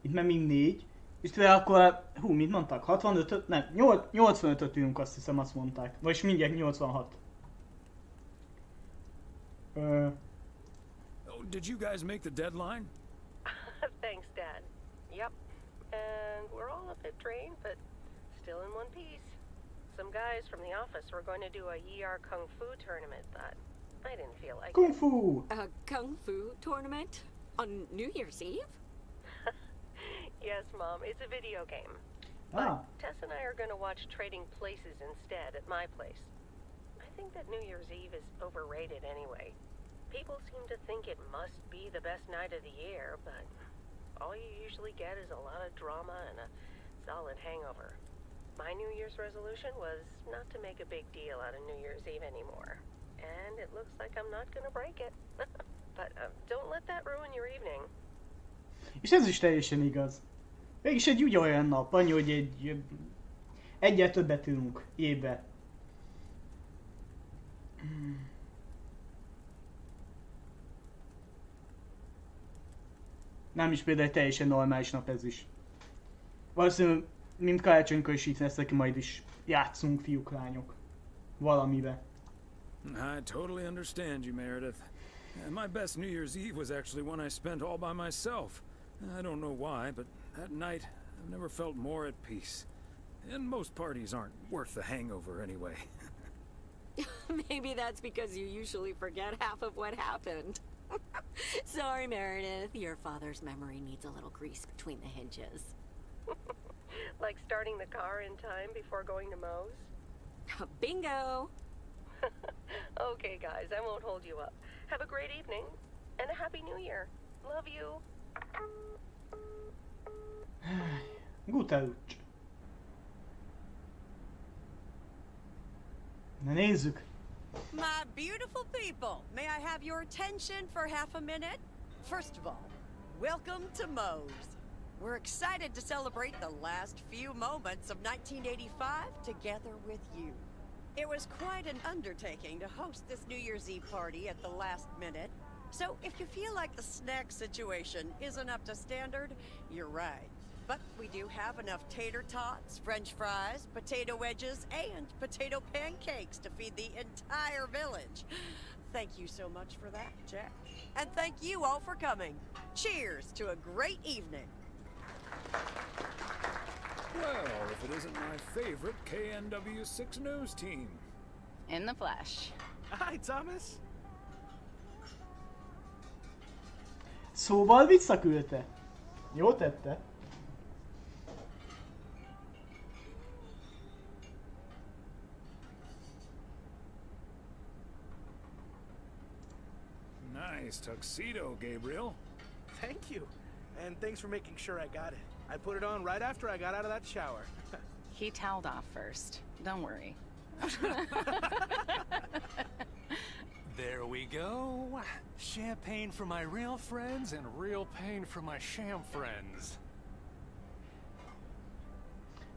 Itt már mind 4. És tőle akkor, mit mondtak? 65-öt? Nem, 85-öt ülünk, azt hiszem, azt mondták. Vagyis mindjárt 86. Did you guys make the deadline? Thanks, Dad. Yep. And we're all a bit drained, but still in one piece. Some guys from the office were going to do a ER Kung Fu tournament, but I didn't feel like Kung it. Fu! A Kung Fu tournament? On New Year's Eve? Yes, Mom, it's a video game. Ah. But Tess and I are going to watch Trading Places instead at my place. I think that New Year's Eve is overrated anyway. People seem to think it must be the best night of the year, but all you usually get is a lot of drama and a solid hangover. My New Year's resolution was not to make a big deal out of New Year's Eve anymore. And it looks like I'm not going to break it. But don't let that ruin your evening. És ez is teljesen igaz. Mégis egy ugyanolyan nap, annyi, hogy egyet többet ülünk évbe. Nem is például egy teljesen normális nap ez is. Valószínűleg, mint karácsonykor is itt lesz, aki majd is játszunk, fiúk, lányok. Valamibe. I totally understand you, Meredith. My best New Year's Eve was actually one I spent all by myself. I don't know why, but that night I've never felt more at peace. And most parties aren't worth the hangover anyway. Maybe that's because you usually forget half of what happened. Sorry, Meredith. Your father's memory needs a little grease between the hinges. Like starting the car in time before going to Moe's? Bingo! Okay, guys, I won't hold you up. Have a great evening, and a Happy New Year. Love you. Gute Lucs. Na nézzük. My beautiful people, may I have your attention for half a minute? First of all, welcome to Moe's. We're excited to celebrate the last few moments of 1985 together with you. It was quite an undertaking to host this New Year's Eve party at the last minute, so if you feel like the snack situation isn't up to standard, you're right. But we do have enough tater tots, french fries, potato wedges, and potato pancakes to feed the entire village. Thank you so much for that, Jack. And thank you all for coming. Cheers to a great evening. Well, if it isn't my favorite KNW6 news team. In the flesh. Hi, Thomas. Szóval visszaküldte. Jó tette. nice tuxedo, Gabriel. Thank you. And thanks for making sure I got it. I put it on right after I got out of that shower. He toweled off first. Don't worry. There we go. Champagne for my real friends and real pain for my sham friends.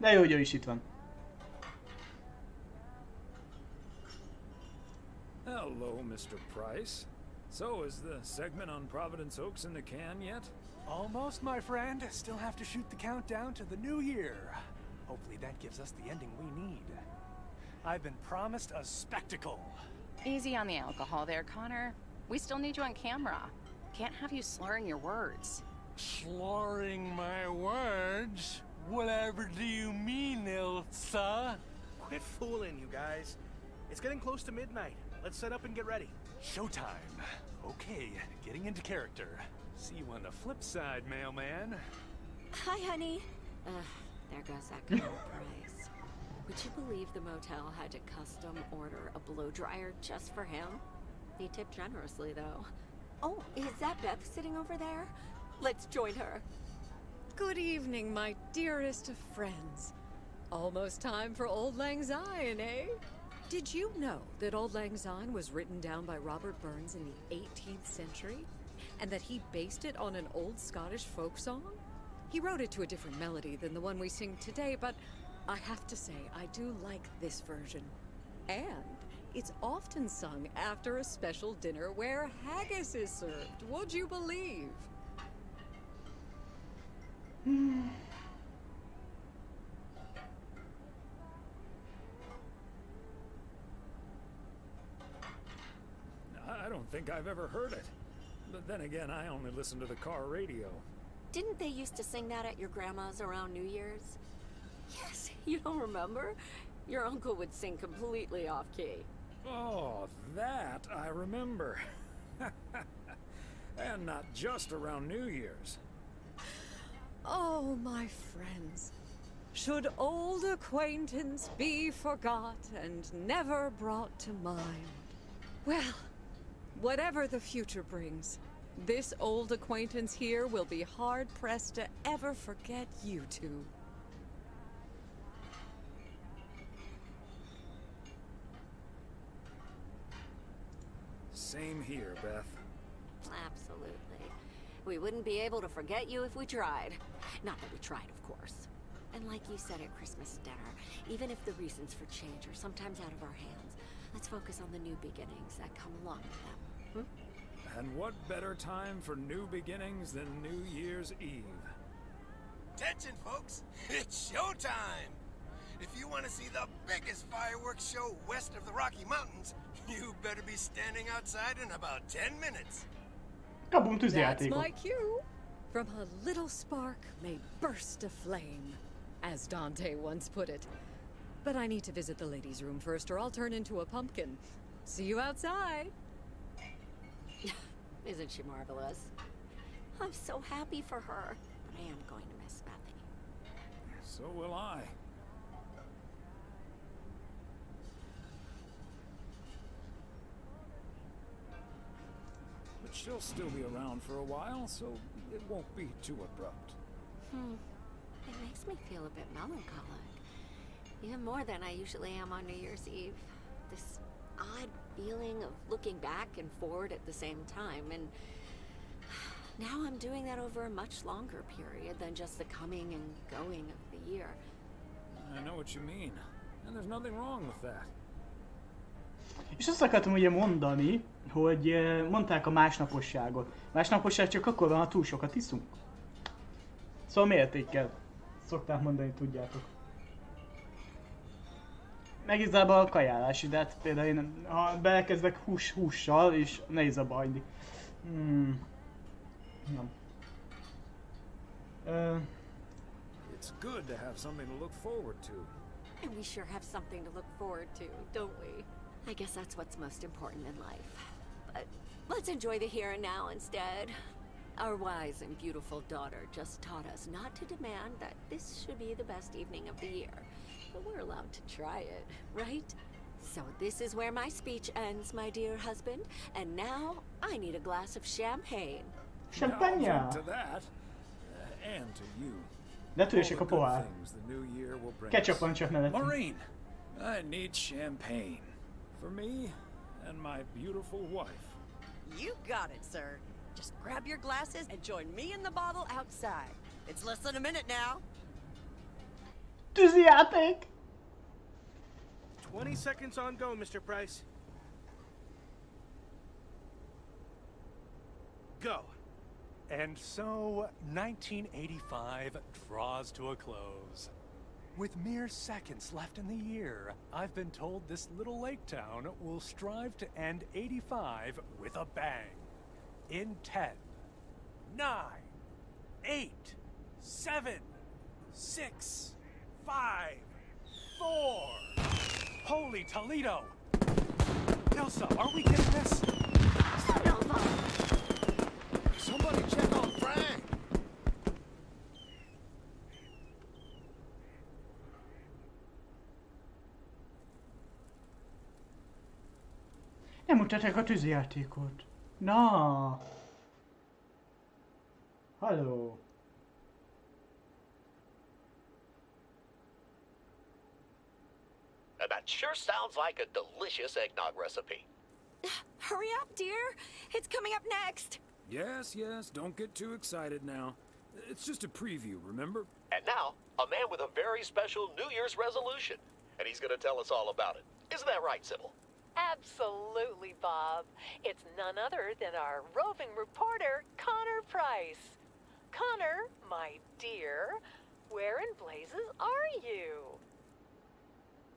De jó, hogy ő is itt van. Hello, Mr. Price. So, is the segment on Providence Oaks in the can yet? Almost, my friend. Still have to shoot the countdown to the new year. Hopefully that gives us the ending we need. I've been promised a spectacle. Easy on the alcohol there, Connor. We still need you on camera. Can't have you slurring your words. Slurring my words? Whatever do you mean, Ilsa? Quit fooling, you guys. It's getting close to midnight. Let's set up and get ready. Showtime. Okay, getting into character. See you on the flip side, mailman. Hi, honey. There goes that girl Price. Would you believe the motel had to custom order a blow dryer just for him? He tipped generously, though. Oh, is that Beth sitting over there? Let's join her. Good evening, my dearest of friends. Almost time for Auld Lang Syne, eh? Did you know that Auld Lang Syne was written down by Robert Burns in the 18th century? And that he based it on an old Scottish folk song? He wrote it to a different melody than the one we sing today, but I have to say, I do like this version. And it's often sung after a special dinner where haggis is served, would you believe? I don't think I've ever heard it. But then again, I only listen to the car radio. Didn't they used to sing that at your grandma's around New Year's? Yes, you don't remember? Your uncle would sing completely off key. Oh, that I remember. And not just around New Year's. Oh, my friends. Should old acquaintance be forgot and never brought to mind? Well, whatever the future brings, this old acquaintance here will be hard-pressed to ever forget you two. Same here, Beth. Absolutely. We wouldn't be able to forget you if we tried. Not that we tried, of course. And like you said at Christmas dinner, even if the reasons for change are sometimes out of our hands, let's focus on the new beginnings that come along with them. And what better time for new beginnings than New Year's Eve? Attention, folks! It's showtime! If you want to see the biggest fireworks show west of the Rocky Mountains, you better be standing outside in about 10 minutes. That's my cue. From a little spark may burst a flame, as Dante once put it. But I need to visit the ladies' room first, or I'll turn into a pumpkin. See you outside. Isn't she marvelous? I'm so happy for her, but I am going to miss Bethany. So will I. But she'll still be around for a while, so it won't be too abrupt. It makes me feel a bit melancholic. Even more than I usually am on New Year's Eve. This odd feeling of looking back and forward at the same time, and now I'm doing that over a much longer period than just the coming and going of the year. I know what you mean, and there's nothing wrong with that. És azt akartam ugye mondani, hogy mondták a másnaposságot. Másnaposság csak akkor van, ha túl sokat iszunk. Szóval mértékkel szokták mondani, tudjátok. Meg igazából a kajálás, de hát például én, ha belekezdek hússal, és nehéz abba hagyni. Nem. It's good to have something to look forward to. And we sure have something to look forward to, don't we? I guess that's what's most important in life. But let's enjoy the here and now instead. Our wise and beautiful daughter just taught us not to demand that this should be the best evening of the year. But we're allowed to try it, right? So this is where my speech ends, my dear husband. And now I need a glass of champagne. Champagne. To that, and to you. Letősök a pohár. Ketchup van, csak nevetünk. Maureen, I need champagne. For me and my beautiful wife. You got it, sir. Just grab your glasses and join me in the bottle outside. It's less than a minute now. Tűzijáték! 20 seconds on go, Mr. Price. Go. And so, 1985 draws to a close. With mere seconds left in the year, I've been told this little lake town will strive to end 85 with a bang. In 10, 9, 8, 7, 6, 5, 4. Holy Toledo! Elsa, are we getting this? Somebody check on Frank! Nem mutatják a tűzijátékot. Na. Halló. That sure sounds like a delicious eggnog recipe. Hurry up, dear. It's coming up next. Yes, yes, don't get too excited now. It's just a preview, remember? And now, a man with a very special New Year's resolution. And he's gonna tell us all about it. Isn't that right, Sybil? Absolutely, Bob. It's none other than our roving reporter, Connor Price. Connor, my dear, where in blazes are you?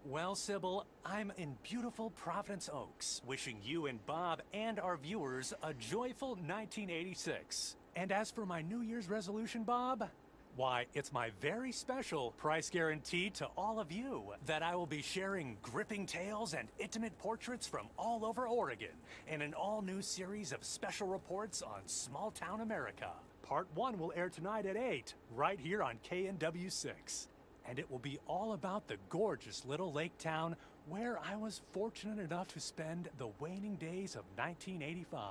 Well, Sybil, I'm in beautiful Providence Oaks, wishing you and Bob and our viewers a joyful 1986. And as for my New Year's resolution, Bob, why, it's my very special price guarantee to all of you that I will be sharing gripping tales and intimate portraits from all over Oregon in an all-new series of special reports on small-town America. Part 1 will air tonight at 8, right here on KNW6. And it will be all about the gorgeous little lake town where I was fortunate enough to spend the waning days of 1985.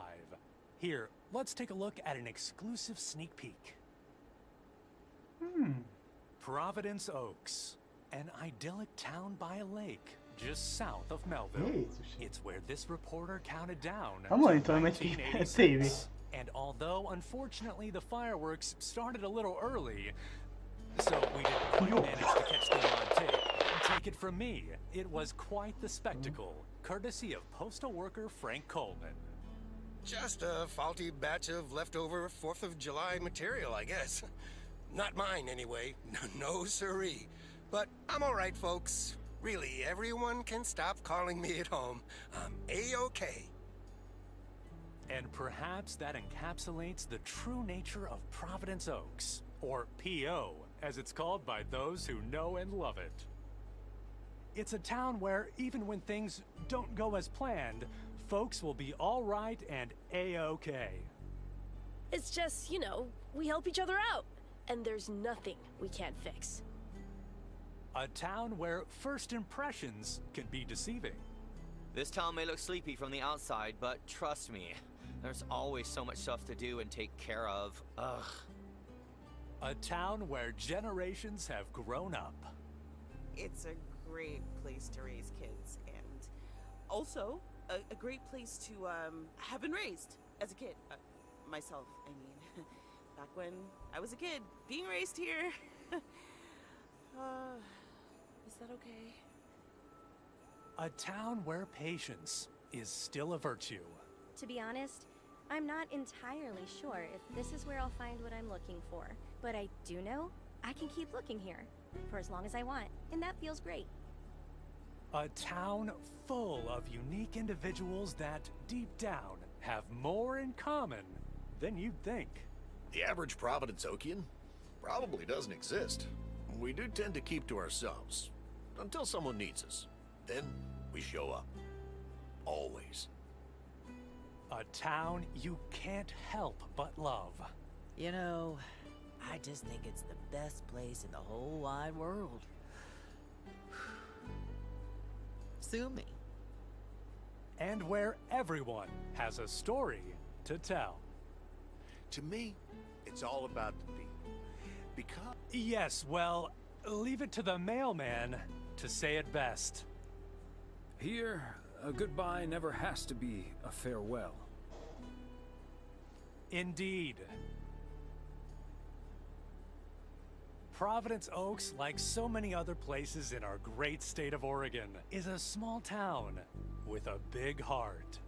Here, let's take a look at an exclusive sneak peek. Providence Oaks, an idyllic town by a lake just south of Melville. It's where this reporter counted down to 1986. And although unfortunately the fireworks started a little early, so we didn't quite manage to catch them on tape. Take it from me, it was quite the spectacle, courtesy of postal worker Frank Coleman. Just a faulty batch of leftover 4th of July material, I guess. Not mine, anyway. No siree. But I'm all right, folks. Really, everyone can stop calling me at home. I'm A-okay. And perhaps that encapsulates the true nature of Providence Oaks, or P.O., as it's called by those who know and love it. It's a town where even when things don't go as planned, folks will be all right and A-okay. It's just, you know, we help each other out, and there's nothing we can't fix. A town where first impressions can be deceiving. This town may look sleepy from the outside, but trust me, there's always so much stuff to do and take care of. Ugh. A town where generations have grown up. It's a great place to raise kids, and also a great place to have been raised as a kid. Myself, I mean, back when I was a kid, being raised here. Is that okay? A town where patience is still a virtue. To be honest, I'm not entirely sure if this is where I'll find what I'm looking for. But I do know I can keep looking here for as long as I want, and that feels great. A town full of unique individuals that, deep down, have more in common than you'd think. The average Providence Okian probably doesn't exist. We do tend to keep to ourselves until someone needs us. Then we show up. Always. A town you can't help but love. You know, I just think it's the best place in the whole wide world. Sue me. and where everyone has a story to tell. To me, it's all about the people. Because... Yes, well, leave it to the mailman to say it best. Here, a goodbye never has to be a farewell. Indeed. Providence Oaks, like so many other places in our great state of Oregon, is a small town with a big heart.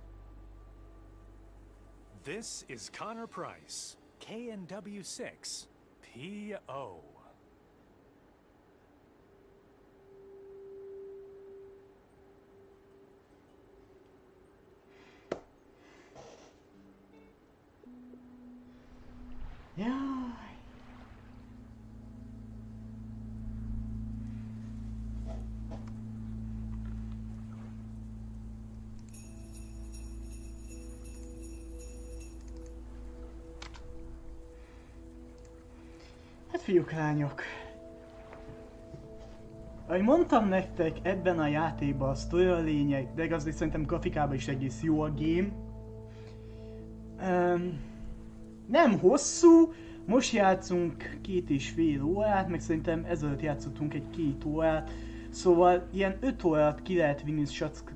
This is Connor Price, KNW6, PO. Jaj. Hát fiúk, lányok. Ahogy mondtam nektek, ebben a játékban a sztori a lényeg, de azért szerintem grafikában is egész jó a game. Nem hosszú, most játszunk 2,5 órát, meg szerintem ezelőtt játszottunk egy 2 órát. Szóval ilyen 5 órát ki lehet vinni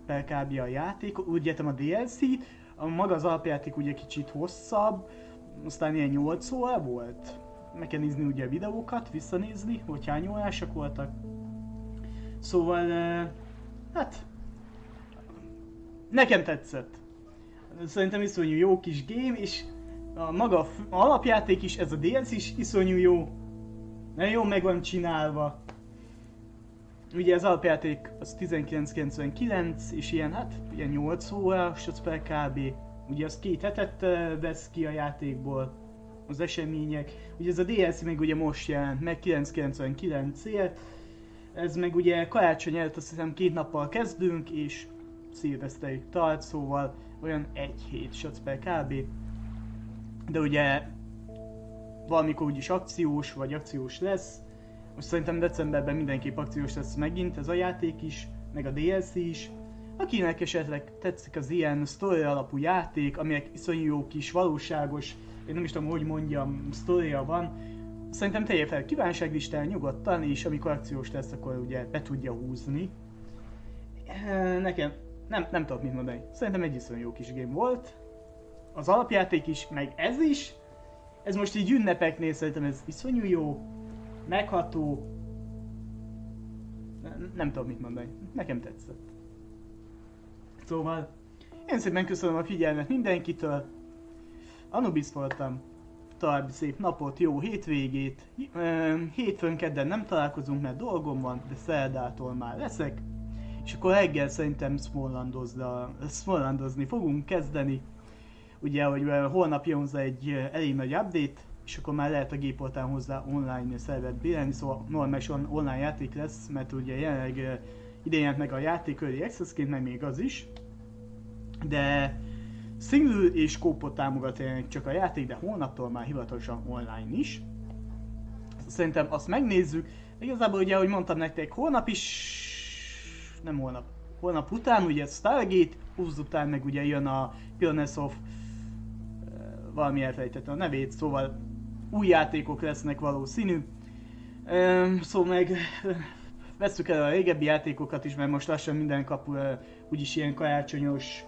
per kb. A játék, úgy értem a DLC-t, a maga az alapjáték ugye kicsit hosszabb, aztán ilyen 8 óra volt. Meg kell nézni ugye a videókat, visszanézni, hogy hány órásak voltak. Szóval, hát, nekem tetszett. Szerintem iszonyú jó kis game, és a maga alapjáték is, ez a DLC is iszonyú jó. Nagyon jól meg van csinálva. Ugye az alapjáték az 1999, és ilyen, hát, ilyen 8 órás per kb. Ugye az 2 hetet vesz ki a játékból az események. Ugye ez a DLC meg ugye most jelent meg 999-ért. Ez meg ugye karácsony előtt azt hiszem 2 nappal kezdünk, és szilveszterig tart, szóval olyan 1 hét sac per kb. De ugye valamikor úgyis akciós, vagy akciós lesz. Most szerintem decemberben mindenképp akciós lesz megint ez a játék is, meg a DLC is. Akinek esetleg tetszik az ilyen story alapú játék, amelyek iszonyú jó kis, valóságos, én nem is tudom, hogy mondjam, sztoria van. Szerintem tegye fel kívánságlistán nyugodtan, és amikor akciós lesz, akkor ugye be tudja húzni. Nekem nem tudok mit mondani. Szerintem egy iszonyú jó kis game volt. Az alapjáték is, meg ez is. Ez most így ünnepeknél szerintem ez iszonyú jó. Megható. Nem tudom mit mondani. Nekem tetszett. Szóval, én szépen köszönöm a figyelmet mindenkitől. Anubis voltam. További szép napot, jó hétvégét. Hétfőn, kedden nem találkozunk, mert dolgom van, de szerdától már leszek. És akkor reggel szerintem Smollandozni fogunk kezdeni. Ugye, hogy holnap jön hozzá egy elég nagy update, és akkor már lehet a géportán hozzá online szervert bérelni, szóval normálisan online játék lesz, mert ugye jelenleg idén jelent meg a játék Early Access-ként, meg még az is. De single és co-op támogat csak a játék, de holnaptól már hivatalosan online is. Szerintem azt megnézzük. Igazából ugye, ahogy mondtam nektek, holnap is... nem holnap. Holnap után ugye Stargate, után meg ugye jön a Pioneers of... valami elfelejtettem a nevét, szóval új játékok lesznek valószínű. Szóval meg vesszük el a régebbi játékokat is, mert most lassan minden kap úgyis ilyen karácsonyos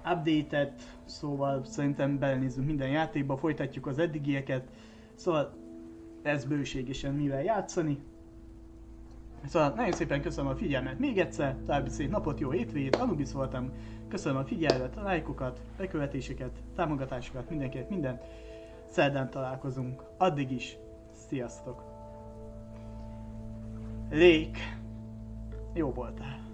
update-et, szóval szerintem belenézzünk minden játékba, folytatjuk az eddigieket, szóval lesz bőségesen mivel játszani. Szóval nagyon szépen köszönöm a figyelmet még egyszer, további szép napot, jó hétvégét, Anubis voltam, köszönöm a figyelmet, a lájkokat, bekövetéseket, támogatásokat, mindenkinek mindent, szerdán találkozunk, addig is, sziasztok! Lék, jó voltál!